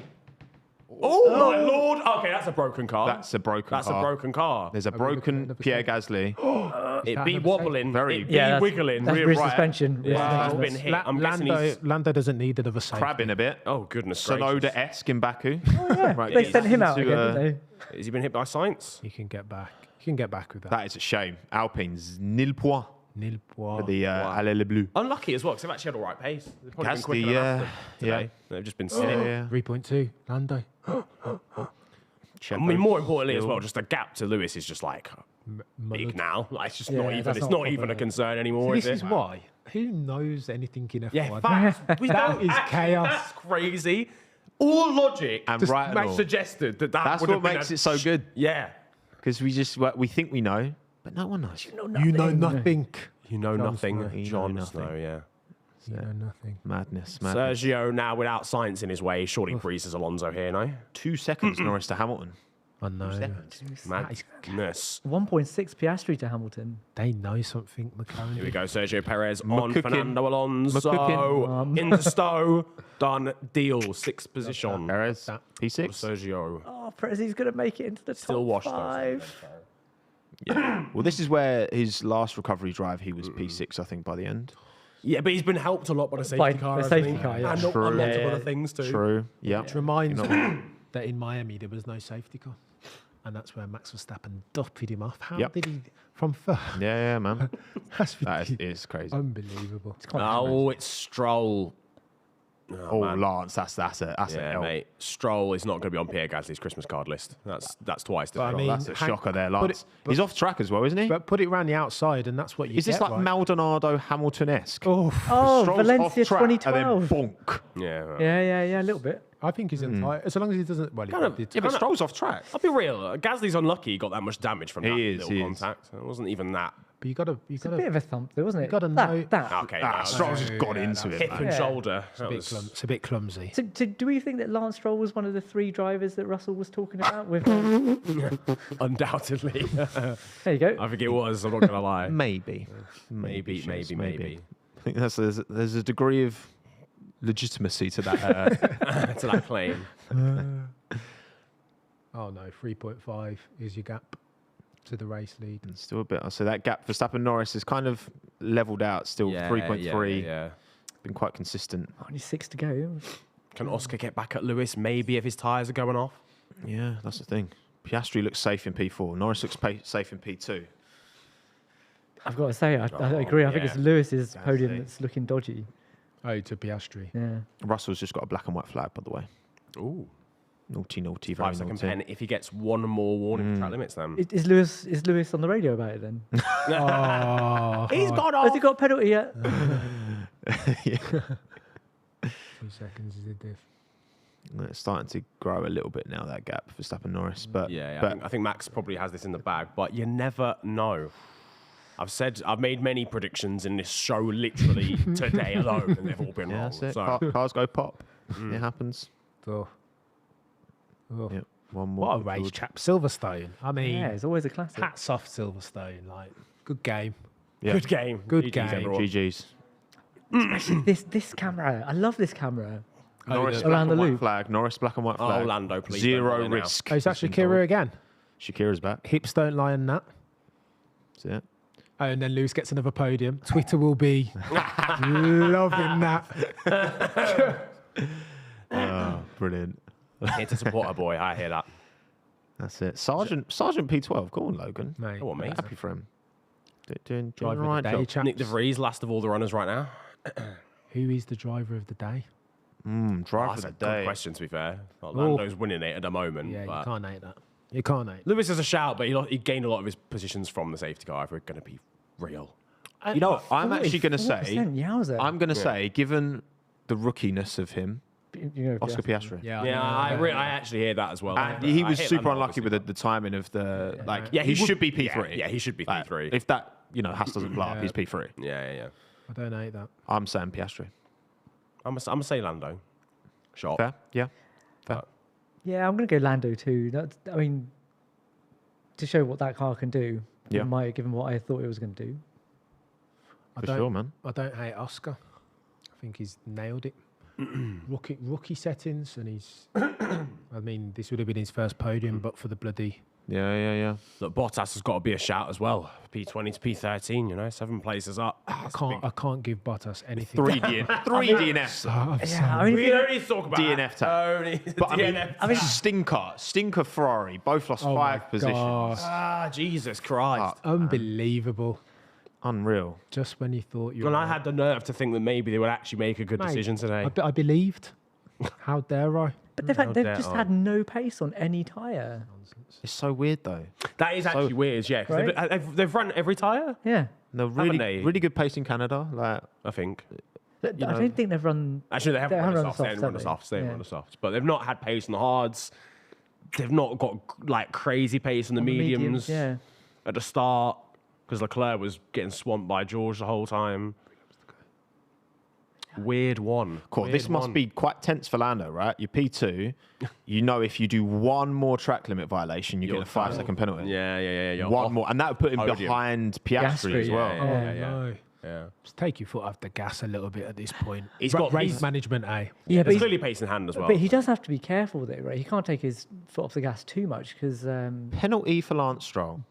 Oh, my Lord. Okay, that's a broken car. That's a broken That's car. a broken car. There's a we looking at broken another Pierre side? Gasly. It be number wobbling. Very- It be Yeah, wiggling. that's rear rear right. suspension. Rear Wow. suspension. Been hit. I'm guessing he's... Lando doesn't need another safety. Crabbing a bit. Oh, goodness gracious. Sonoda-esque in Baku. Right, They get sent him out into, again, didn't they? Has he been hit by Science? You can get back. You can get back with that. That is a shame. Alpine's nil point Nil for point. the Allez le Bleu. Unlucky as well, because they've actually had all right pace. They've probably been Gasly, quicker than yeah. Aston today. Yeah. They've just been sitting. Yeah. 3.2. Lando. I mean, more importantly as well, just the gap to Lewis is just like big Mullered. now. Like, it's just Yeah, not even. that's It's not not even a proper. concern anymore. This is is it? why. Who knows anything in F1? Yeah, facts. That is chaos. That's crazy. All logic And just right and all. suggested that That's would what have been makes it so good. Yeah. Because we think we know, but no one knows. You know nothing. You know Jon nothing, Snow. You know Jon nothing. Snow. Yeah. You know nothing. Madness. Sergio now without Science in his way, surely breezes Alonso here, no? 2 seconds Norris to Hamilton. I know. Madness. 1.6 Piastri to Hamilton. They know something, McLaren. Here we go, Sergio Perez on McCookin. Fernando Alonso. McCookin. Into Stowe. Done. Deal. 6th position. Perez, P6. Sergio. Oh, Perez, he's going to make it into the Still top washed, though. 5. Well, this is where his last recovery drive, he was P6, I think, by the end. Yeah, but he's been helped a lot by the safety By car. the hasn't safety he? car, yeah. And a True. lot of Yeah. other things too. True. Yeah. Which reminds me that in Miami there was no safety car. And that's where Max Verstappen doppied him off. How Yep. did he... From first? Yeah, man. That's That ridiculous. is crazy. Unbelievable. Oh, it's Stroll. Oh, Lance, that's an L. Mate. Stroll is not going to be on Pierre Gasly's Christmas card list. That's twice. That's a shocker there, Lance. He's off track as well, isn't he? But put it around the outside, and that's what you Is this like Maldonado Hamilton-esque? Oh, Valencia 2012. And then bonk. Yeah, a little bit. I think he's entire. As long as he doesn't. Well, but Stroll's off track. I'll be real. Gasly's unlucky he got that much damage from that little is. contact. It wasn't even that. But you got to. It's a bit of a thump, though, wasn't it? You got to know that. Okay. Stroll's just got into it. Hip and shoulder. It's a bit clumsy. So, do we think that Lance Stroll was one of the 3 drivers that Russell was talking about? With Undoubtedly. There you go. I think it was. I'm not gonna lie. Maybe. Maybe. I think there's a degree of legitimacy to that to that claim. Oh no, 3.5 is your gap to the race lead. And still a bit. So that gap for Verstappen Norris is kind of leveled out. Still 3.3. Yeah. Been quite consistent. Only 6 to go. Can Oscar get back at Lewis? Maybe if his tyres are going off. Yeah, that's the thing. Piastri looks safe in P4. Norris looks safe in P2. I've got to say, I agree. I think it's Lewis's podium that's looking dodgy. Oh, to Piastri. Yeah. Russell's just got a black and white flag, by the way. Ooh. Naughty, very 5-second naughty. pen if he gets one more warning for track limits then. Is Lewis on the radio about it then? He's gone off. Has he got a penalty yet? 2 seconds is a diff. It's starting to grow a little bit now, that gap for Verstappen Norris. But I think Max probably has this in the bag, but you never know. I've made many predictions in this show literally today alone, and they've all been wrong. That's it. So. Cars go pop. It happens. Oh. Yeah, one more. What a race, chap. Silverstone. I mean, it's always a classic. hats off Silverstone. Like, good game. Yeah. Good game. Good GGs, game. everyone. GG's. Especially this camera. I love this camera. Norris around black and the white loop. flag. Norris black and white flag. Lando, please. Zero risk. Oh, is that Shehryer again? Shakira's back. Hips don't lie in that. That's it. Oh, and then Lewis gets another podium. Twitter will be loving that. Oh, brilliant. Here to support a boy. I hear that. That's it. Sergeant P12. Go on, Logan. Mate, Go on, mate. Happy for him. Doing driver the of right the day, job. chaps. Nick De Vries, last of all the runners right now. Who is the driver of the day? Driver That's of a the good day. question, to be fair. Lando's winning it at the moment. Yeah, but you can't hate that. You can't hate. Lewis is a shout, but he gained a lot of his positions from the safety car, if we're going to be real. You know, I'm actually going to say, 40%, yowza. I'm going to say, given the rookiness of him, Oscar Piastri. Yeah, I actually hear that as well. And he was super unlucky with the timing of the he should be P3. Yeah, he should be P3. If that Haas doesn't blow up, he's P3. Yeah. I don't hate that. I'm saying Piastri. I'm gonna say Lando. Shot. Fair? Yeah. Fair. Yeah, I'm going to go Lando too. I mean, to show what that car can do, given what I thought it was going to do. For sure, man. I don't hate Oscar. I think he's nailed it. Rookie settings, and he's. I mean, this would have been his first podium, but for the bloody. Yeah. Look, Bottas has got to be a shout as well. P20 to P13, 7 places up. I can't give Bottas anything. Three DNFs. We don't need to talk about DNF tag. But I mean, stinker Ferrari. Both lost 5 positions. Jesus Christ. Unbelievable. Unreal. Just when you thought you. And I had the nerve to think that maybe they would actually make a good decision today. I believed. How dare I? But they've just had no pace on any tyre. It's so weird though. That is actually weird, yeah. 'Cause Right? they've run every tyre, Yeah. No, really good pace in Canada. I think. I don't think they've run. Actually, they haven't run the softs. They haven't run the have softs. They haven't run the softs. But they've not had pace on the hards. They've not got like crazy pace on the mediums Yeah. at the start because Leclerc was getting swamped by George the whole time. Weird one. Cool. This must be quite tense for Lando, right? You're P2. If you do one more track limit violation, you get a 5-second penalty. Yeah. One more. And that would put him Podium. behind Piastri as well. No. Just take your foot off the gas a little bit at this point. He's got race management, eh? Yeah, There's clearly pace in hand as well. But he does have to be careful with it, right? He can't take his foot off the gas too much because. Penalty for Lance Stroll.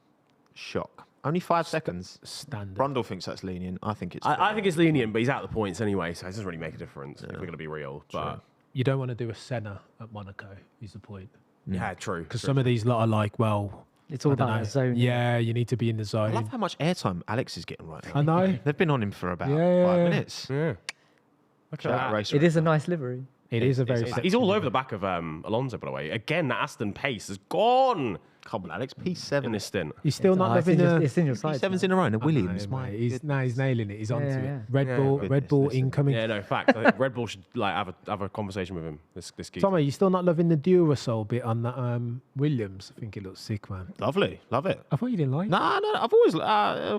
Shock. Only 5 seconds. Standard. Brundle thinks that's lenient. I think it's. I think it's lenient, but he's out of the points anyway, so it doesn't really make a difference if we're going to be real. But You don't want to do a Senna at Monaco, is the point. yeah, true. Because some of these lot are like, well. It's all about the zone. Yeah, you need to be in the zone. I love how much airtime Alex is getting right now. I know. They've been on him for about 5 minutes. Yeah. Look at that. It is a nice livery. It is a very. He's all over the back of Alonso, by the way. Again, that Aston pace has gone. Come on, Alex. P7 in this stint. He's still not loving It's in your side. P7's in a row. And Williams, mate. He's nailing it. He's onto yeah. it. Red Bull incoming. Yeah, no, fact. I think Red Bull should have a conversation with him. This geezer. Tommo, you still not loving the Duracell bit on that Williams? I think it looks sick, man. Lovely, love it. I thought you didn't like it. No, I've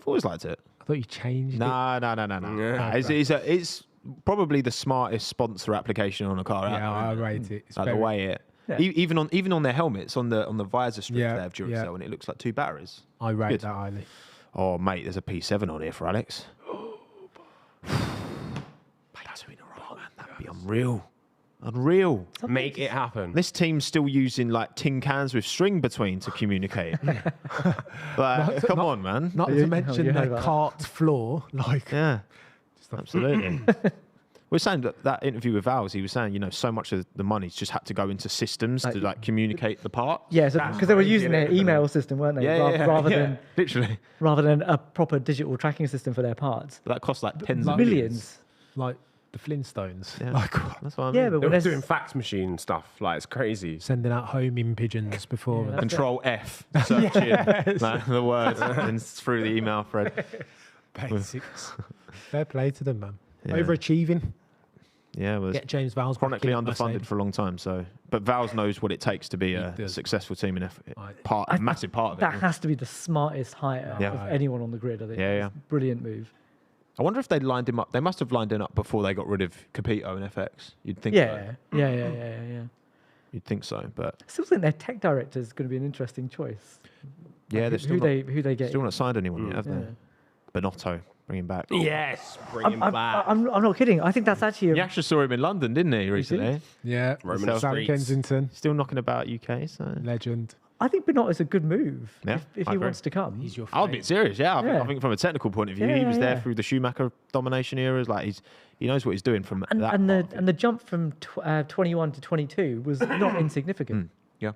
always liked it. I thought you changed it. No. Yeah. It's probably the smartest sponsor application on a car. Yeah, I rate it. It's Like the way it. Yeah. Even on their helmets, on the visor strips, Yeah, they have Duracell, and it looks like 2 batteries. I rate Good. that highly. Oh, mate, there's a P7 on here for Alex. Mate, 2 in a row, man. That'd be unreal. Make it happen. This team's still using like tin cans with string between to communicate. Come on, man. Not to mention the cart floor. Like, Yeah, absolutely. We're saying that interview with Vals, he was saying, so much of the money's just had to go into systems to communicate the part. Yeah, because they were using their email system, weren't they? Rather than literally a proper digital tracking system for their parts. That costs like tens of Millions. like the Flintstones. Yeah. Like, That's what I mean. Yeah, but They when were there's doing fax machine stuff. Like, it's crazy. sending out homing pigeons before. Yeah. Control F, searching the words and through the email thread. Basics. Fair play to them, man. Yeah. Overachieving. Yeah, well, Get James Vowles chronically back in, I underfunded say. for a long time. But Vowles knows what it takes to be a does. successful team in Right. a massive part of it. that has to be the smartest hire Yeah. of anyone on the grid, I think. Yeah. It's a brilliant move. I wonder if they lined him up. They must have lined him up before they got rid of Capito and FX. You'd think. Yeah. So. Yeah. You'd think so, but I still think their tech director is going to be an interesting choice. yeah, they're still who they get. still not signed anyone yet, have Yeah. they? Bonotto, bring him back. Yes, bring him back. I'm not kidding. I think that's actually You actually saw him in London, didn't he, recently? Yeah. Roman South streets. Kensington. Still knocking about UK, so Legend. I think Bernot is a good move Yeah, if I he agree. wants to come. He's your I'll be serious, yeah. Yeah. I think from a technical point of view, Yeah, he was there yeah. through the Schumacher domination eras. Like he knows what he's doing from and, that. and part of the it. and the jump from 21 to 22 was not insignificant. Yeah.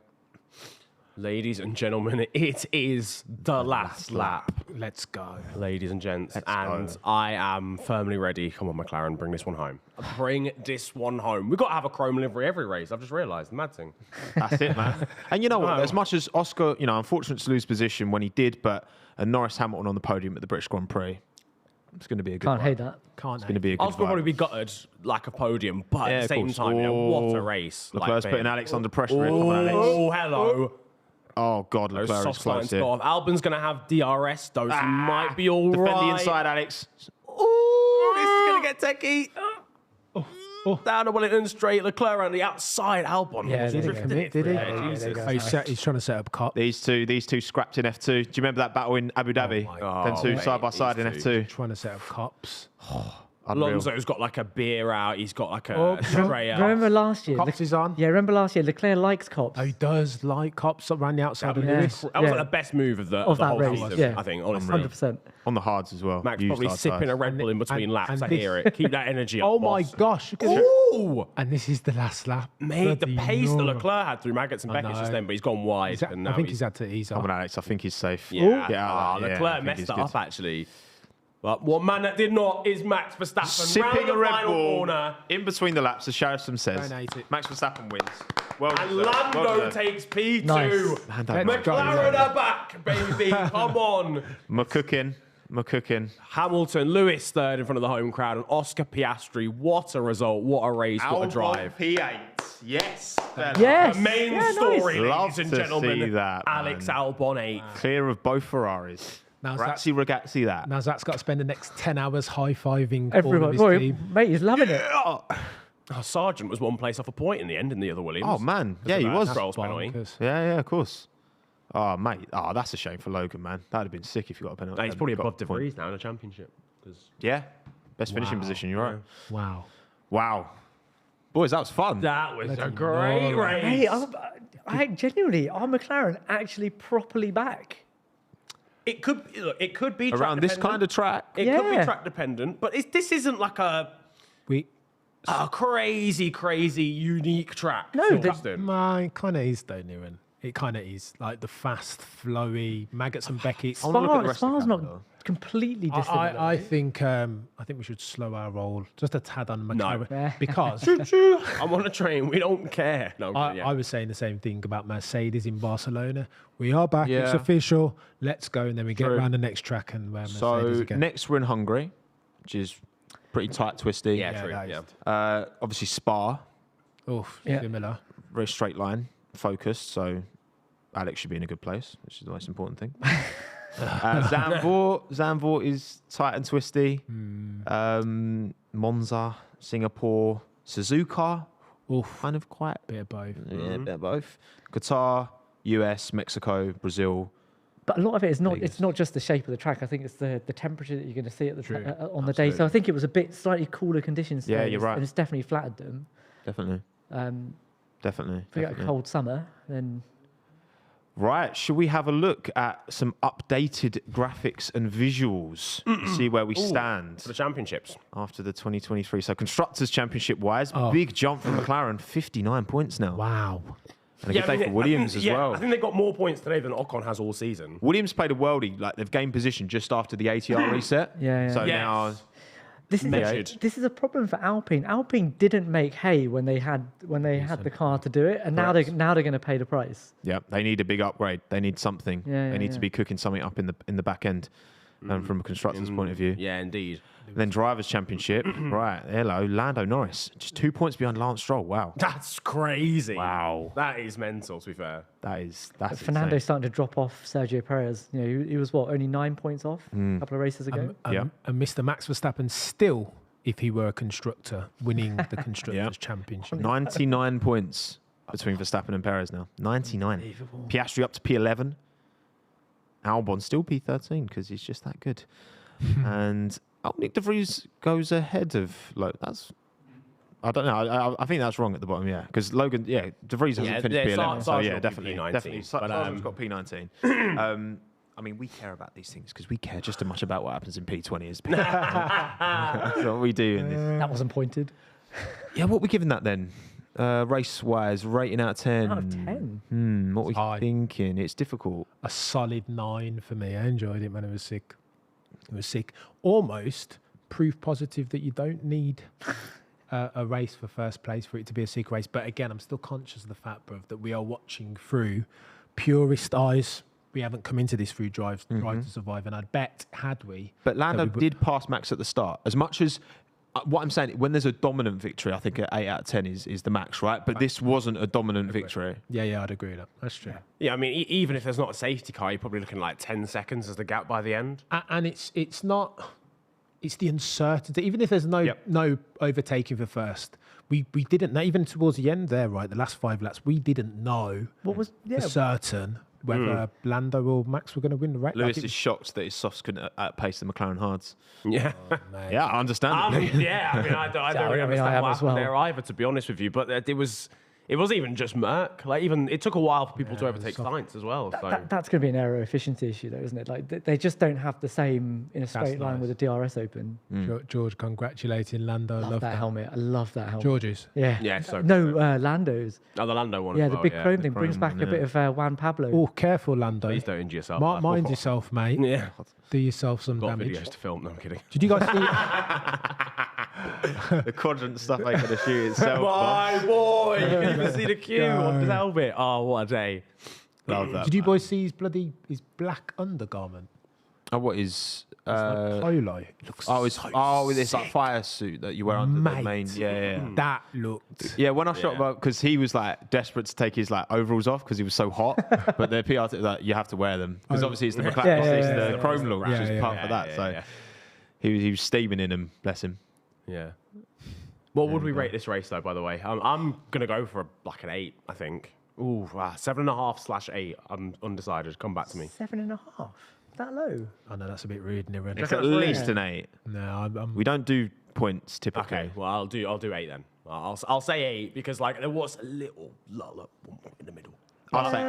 Ladies and gentlemen, it is the last lap. Let's go. Ladies and gents, Let's and go. I am firmly ready. Come on, McLaren, bring this one home. Bring this one home. We've got to have a chrome livery every race. I've just realised. Mad thing. That's it, man. And you know what? No. As much as Oscar, unfortunate to lose position when he did, but Norris Hamilton on the podium at the British Grand Prix, it's going to be a good Can't vibe. hate that. Can't It's going to be a good Oscar will vibe. probably be gutted, lack of podium, but Yeah, at the of same course. time, what a race. Leclerc's Like, putting man. Alex under pressure. Come on, Alex. Oh, hello. Oh, God, Those Leclerc is soft lines close here. go off. Albon's going to have DRS, though, so he might be all right. Defend the inside, Alex. Ooh, this is going to get techie. Down the Wellington straight. Leclerc on the outside. Albon. Yeah, was did he drifting commit, it did he? there, Yeah, Jesus. there Oh, you go. he's trying to set up cop. These two scrapped in F2. Do you remember that battle in Abu Dhabi? my Them God. two Oh, side by mate, side in these F2. Trying to set up cops. Unreal. Alonso's got like a beer out. He's got like a Oh, spray out. Remember last year? Cops is on. Yeah, remember last year? Leclerc likes cops. Oh, he does like cops around the outside of Yeah. Lewis. That was Yeah. like the best move of the Of that whole race, season, yeah. I think, honestly. 100%. On the hards as well. Max Used probably hard sipping tires. a Red Bull in between laps. and I this- hear it. Keep that energy up. Oh my boss. gosh! Look at it. Ooh! And this is the last lap. Mate, the Bloody pace that Nora. Leclerc had through Maggots and I Beckett know. just then, but he's gone wide. And now I think he's had to ease Come off. on, Alex. I think he's safe. Yeah, Get out of that. Yeah, I Leclerc think messed he's it good. up actually. But what man that did not is Max Verstappen. Sipping round a the Red final Bull corner, in between the laps, as Sharrison says. Don't hate it. Max Verstappen wins. Well and deserved. Lando Well deserved. takes P2. Nice. Lando, Let's go. McLaren are back, baby. Come on. McCookin. Hamilton, Lewis third in front of the home crowd, and Oscar Piastri. What a result! What a race! What a drive! P8. Yes. Yes. The main Yeah, nice. story, Love ladies and to gentlemen. see that, Alex man. Albon 8. Clear of both Ferraris. Now Razzie Ragazzi that. Now Zach's got to spend the next 10 hours high-fiving all of Everyone. his Boy, team. mate, he's loving it. Oh, Sargent was one place off a point in the end in the other Williams. man. Yeah, of he that was. Stroll's penalty. Bonkers. Yeah, of course. Oh, mate. Oh, that's a shame for Logan, man. That'd have been sick if you got a penalty. He's probably got above a point. DeVries now in the championship. 'cause Yeah. Best finishing Wow. position, you're right. Wow. Wow. Boys, that was fun. That was a Let's great go. race. Hey, I genuinely, are McLaren actually properly back? It could be track Around this dependent. kind of track. It could be Yeah. track dependent, but this isn't like a crazy, unique track. No, Man, it kind of is though, Niran. It kind of is. Like the fast, flowy, Maggots and Beckett's. I wanna look at the rest of the Spa's not calendar. completely dissimilar. I think we should slow our roll just a tad on McLaren because I'm on a train. We don't care. No, I was saying the same thing about Mercedes in Barcelona. We are back. It's official. Let's go, and then we get around the next track and where Mercedes again. Next we're in Hungary, which is pretty tight, twisty. Yeah, true. Obviously Spa. Similar. Very straight line, focused. So Alex should be in a good place, which is the most important thing. Zandvoort is tight and twisty. Monza, Singapore, Suzuka. Kind of quite. Bit of both. Yeah, a bit of both. Qatar, US, Mexico, Brazil. But a lot of it is not. It's not just the shape of the track. I think it's the temperature that you're going to see at the on the day. So I think it was a bit slightly cooler conditions. Yeah, you're right. And it's definitely flattered them. Definitely. If we get a cold summer, then. Right, should we have a look at some updated graphics and visuals? See where we stand for the championships after the 2023. So Constructors Championship wise, big jump from McLaren, 59 points now. Wow. And a good day for Williams as well. I think they got more points today than Ocon has all season. Williams played a worldie, like they've gained position just after the ATR reset. So now this is a problem for Alpine. Alpine didn't make hay when they had the car to do it, and now they're going to pay the price. Yeah, they need a big upgrade. They need something. They need to be cooking something up in the back end, from a constructor's point of view. Yeah, indeed. Then Drivers' Championship, right? Hello, Lando Norris, just 2 points behind Lance Stroll. Wow, that's crazy. Wow, that is mental. To be fair, that's Fernando's starting to drop off Sergio Perez. You know, he was only 9 points off a couple of races ago. And Mr. Max Verstappen still, if he were a constructor, winning the constructors' championship. 99 points between Verstappen and Perez now. 99. Piastri up to P11. Albon still P13 because he's just that good. And Nick De Vries goes ahead of I don't know. I think that's wrong at the bottom, because Logan, De Vries hasn't finished P11. So definitely. Sargent's got P19. I mean, we care about these things because we care just as much about what happens in P20 as P19. That's what we do in this. That wasn't pointed. Yeah, what are we giving that then? Race-wise, rating out of 10. Out of 10? What are we thinking? It's difficult. A solid 9 for me. I enjoyed it when it was sick. It was sick. Almost proof positive that you don't need a race for first place for it to be a sick race. But again, I'm still conscious of the fact, bruv, that we are watching through purist eyes. We haven't come into this through Drive to Survive, and I'd bet had we. But Lando did pass Max at the start. As much as what I'm saying, when there's a dominant victory, I think an 8 out of 10 is the max, right? But this wasn't a dominant victory. Yeah, I'd agree with that. That's true. Yeah, I mean, even if there's not a safety car, you're probably looking like 10 seconds as the gap by the end. And it's not. It's the uncertainty. Even if there's no overtaking for first, we didn't know, even towards the end there, right? The last 5 laps, we didn't know what was for certain whether Lando or Max were going to win the race. Lewis is shocked that his softs couldn't outpace the McLaren hards. Yeah. Yeah, I understand. I don't really understand what happened there either, to be honest with you. But it wasn't even just Merc. It took a while for people to overtake Sainz as well. That's going to be an aero efficiency issue, though, isn't it? Like they just don't have the same in a straight line with the DRS open. George congratulating Lando. Love that helmet. I love that helmet. George's. Yeah. Yeah. So Lando's. Oh, the Lando one. Yeah, as the well, big chrome thing brings back a bit of Juan Pablo. Oh, careful, Lando. Please don't injure yourself. Mind yourself, mate. Yeah. Do yourself some damage. Videos to film. No, I'm kidding. Did you guys see? The quadrant stuff ain't going to shoot itself. My boy, you can even see the queue on his helmet. Oh, what a day. Love that. Did you boys see his black undergarment? Oh, what is... like polo. It looks it's like fire suit that you wear under the main. Yeah. That looked. Yeah, when I shot about, because he was like desperate to take his overalls off because he was so hot. But the PR you have to wear them because obviously it's the McLaren, it's the chrome look, which is part of that. So he was steaming in them. Bless him. Yeah. What would we rate this race though? By the way, I'm gonna go for an 8. I think. Ooh, 7.5/8. I'm undecided. Come back to me. 7.5. That low? I know that's a bit rude, Niran. It's at least an 8. No, we don't do points typically. Okay, well I'll do 8 then. I'll say 8 because there was a little lull in the middle. I say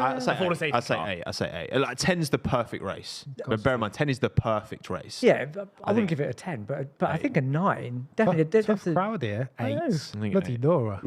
8. I say 8. 10's the perfect race. But bear in mind, 10 is the perfect race. Yeah, I wouldn't give it a 10, but I think a 9 definitely. Tough crowd here. 8. Bloody Nora.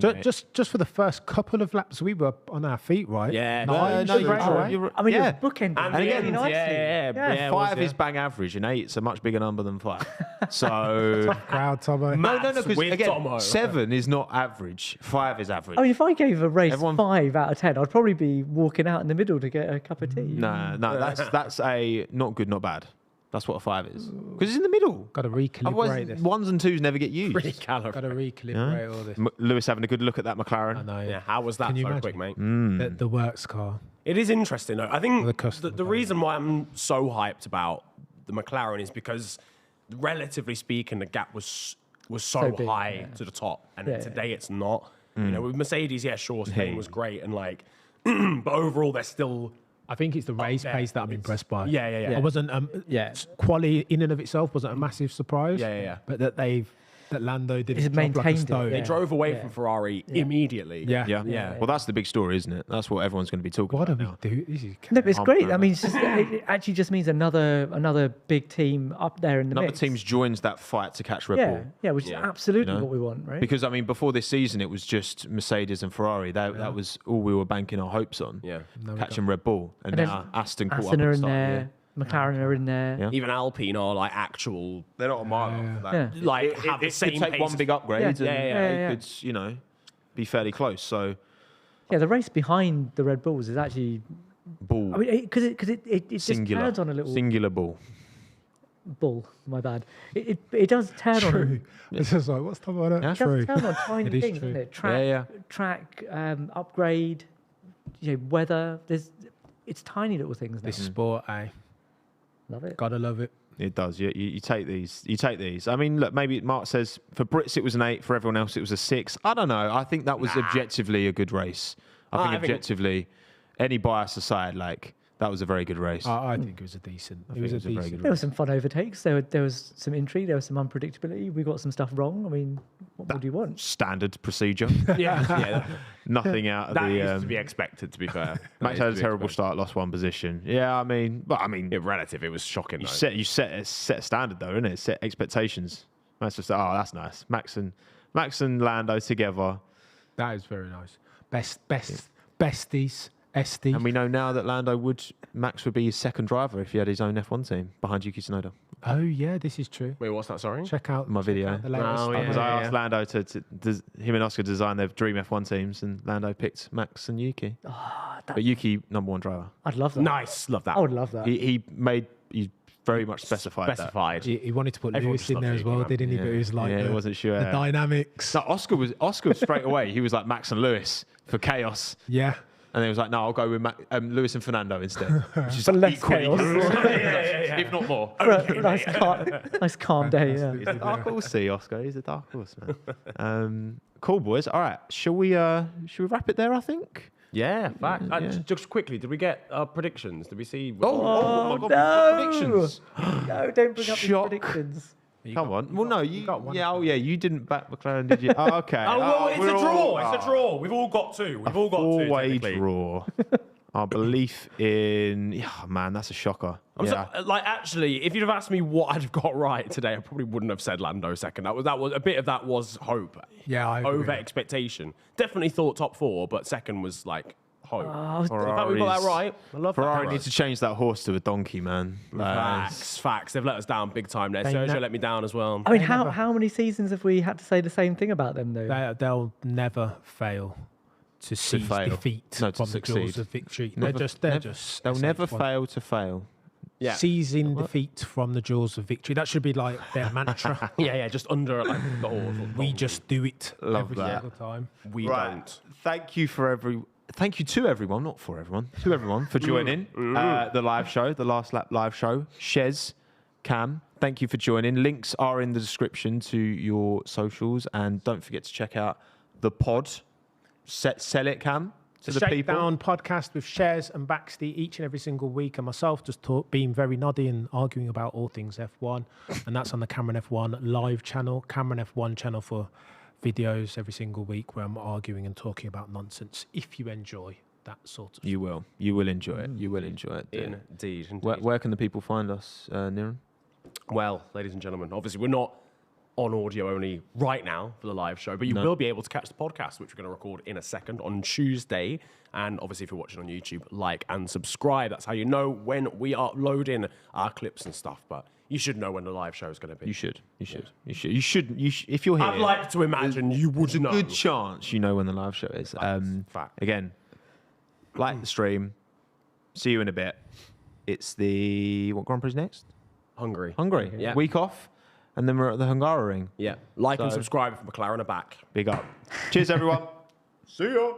Just for the first couple of laps, we were on our feet, right? Yeah. Nine straight away. I mean, it was bookended And really again, nicely. yeah, 5 is bang average, and 8's a much bigger number than 5. So Crowd, Tommo. no, because with again, Tommo. 7 is not average. 5 is average. I mean, if I gave a race Everyone- 5 out of 10, I'd probably be walking out in the middle to get a cup of tea. No, that's a not good, not bad. That's what a 5 is. Because it's in the middle. Got to recalibrate Otherwise, this. 1s and 2s never get used. Got to recalibrate all this. Lewis having a good look at that I McLaren. know. Yeah, how was that Can you so imagine? quick, mate? The works car. It is interesting, though. I think The customer the reason why I'm so hyped about the McLaren is because, relatively speaking, the gap was so big, high to the top, and today it's not. You know, with Mercedes, sure, Spain was great, and like, but overall, they're still. I think it's the race pace that I'm impressed by. Yeah. I wasn't. Quality in and of itself wasn't a massive surprise. Yeah. But that Lando did He's his job like a maintained it, stone. They drove away from Ferrari immediately. Yeah. Well, that's the big story, isn't it? That's what everyone's going to be talking What do about we now. do? This is No, but it's great. I mean, it actually just means another big team up there in the Another mix. teams joins that fight to catch Red Bull. Yeah, which is absolutely You know? what we want, right? Because, I mean, before this season, it was just Mercedes and Ferrari. That was all we were banking our hopes on. Yeah. Catching Red Bull. And then now Aston caught up Aston at are the in start of the there, year. McLaren are in there. Yeah. Even Alpine are like actual, They're not a mile off. Yeah. like have the It same could take pace one big upgrade Yeah. and Yeah. it could, you know, be fairly close. So, Yeah, the race behind the Red Bulls is actually, ball. I mean, because it just Singular. turns on a little Singular ball. bull. My bad. It does turn on. true. It's just like, what's talking about Yeah. that? It True. does turn on tiny It is things, true. isn't it? Track, upgrade, weather. It's tiny little things. Now. This sport, Love it. gotta love it. It does. You take these. You take these. I mean, look, maybe Mark says for Brits it was an 8, for everyone else it was a 6. I don't know. I think that was objectively a good race. I think objectively, any bias aside, like that was a very good race. I think it was a decent. I think it was a very good There race. was some fun overtakes. There was some intrigue. There was some unpredictability. We got some stuff wrong. I mean, what more do you want? Standard procedure. yeah. Nothing out of That the. is to be expected, to be fair. Max had a terrible start, lost 1 position. Yeah, I mean, Relative, it was shocking. you though. set a standard though, innit? Set expectations. That's just that's nice. Max and Lando together, That is very nice. Besties. SD. and we know now that Max would be his second driver if he had his own F1 team behind Yuki Tsunoda. Oh yeah, this is true. Wait, what's that? Sorry. Check out My video. the latest. Oh, yeah. Because I asked Lando to him and Oscar design their dream F1 teams, and Lando picked Max and Yuki. But Yuki, #1 driver. I'd love that. Nice, love that. I would love that. He very much specified that. He wanted to put Everyone Lewis just in loves there as Yuki, well, man. didn't he? Yeah. But it was like Yeah, he wasn't sure. the dynamics. No, Oscar straight away. He was like Max and Lewis for chaos. Yeah. And he was like, no, I'll go with Lewis and Fernando instead. Which is For less equally chaos. if not more. Nice calm day. Yeah. He's a dark horse, see, Oscar. He's a dark horse, man. Cool, boys. All right. Shall we wrap it there, I think? Yeah, fact. Yeah. Just quickly, did we get predictions? Did we see? Oh my God, no. predictions. No, don't bring up Shock. these predictions. Come on. Well, no, you got one. Yeah, you didn't back McLaren, did you? Oh, okay. Oh, well, it's a we're draw. all- It's a draw. We've all got two. We've all got two. Four-way technically. draw. Our belief in... Oh, man, that's a shocker. Actually, if you'd have asked me what I'd have got right today, I probably wouldn't have said Lando second. That was a bit of that was hope. Yeah, I agree. Over expectation. Definitely thought top 4, but second was like hope. Oh, In fact, we got that right. I love Ferrari that. needs to change that horse to a donkey, man. Facts. They've let us down big time there. Sergio let me down as well. I mean, how many seasons have we had to say the same thing about them, though? They'll never fail to seize fail. defeat No, to from the jaws succeed. of victory. Never- They're just They'll never SH1. fail to fail. Yeah. Seizing defeat from the jaws of victory. That should be like their mantra. Yeah, just under like the horse. We just do it Love every that. single time. We Right. don't. Thank you to everyone, not for everyone, to everyone for joining the live show, the Last Lap live show. Shez, Cam, thank you for joining. Links are in the description to your socials, and don't forget to check out the pod. Sell it, Cam, to the people. Shakedown podcast with Shares and Baxty each and every single week, and myself just being very noddy and arguing about all things F1, and that's on the Cameron F1 live channel, Cameron F1 channel for videos every single week where I'm arguing and talking about nonsense. If you enjoy that sort of You will enjoy it. You will enjoy it. Indeed. Where can the people find us, Niran? Well, ladies and gentlemen, obviously we're not on audio only right now for the live show, but you will be able to catch the podcast, which we're going to record in a second on Tuesday. And obviously, if you're watching on YouTube, like and subscribe. That's how you know when we are uploading our clips and stuff. But you should know when the live show is going to be. You should. If you're here, I'd like to imagine you would know. Good chance you know when the live show is. Fact. Again, like the stream. See you in a bit. It's what Grand Prix is next? Hungary. Yeah. Week off. And then we're at the Hungaroring. Yeah. Like and subscribe if McLaren are back. Big up. Cheers, everyone. See ya.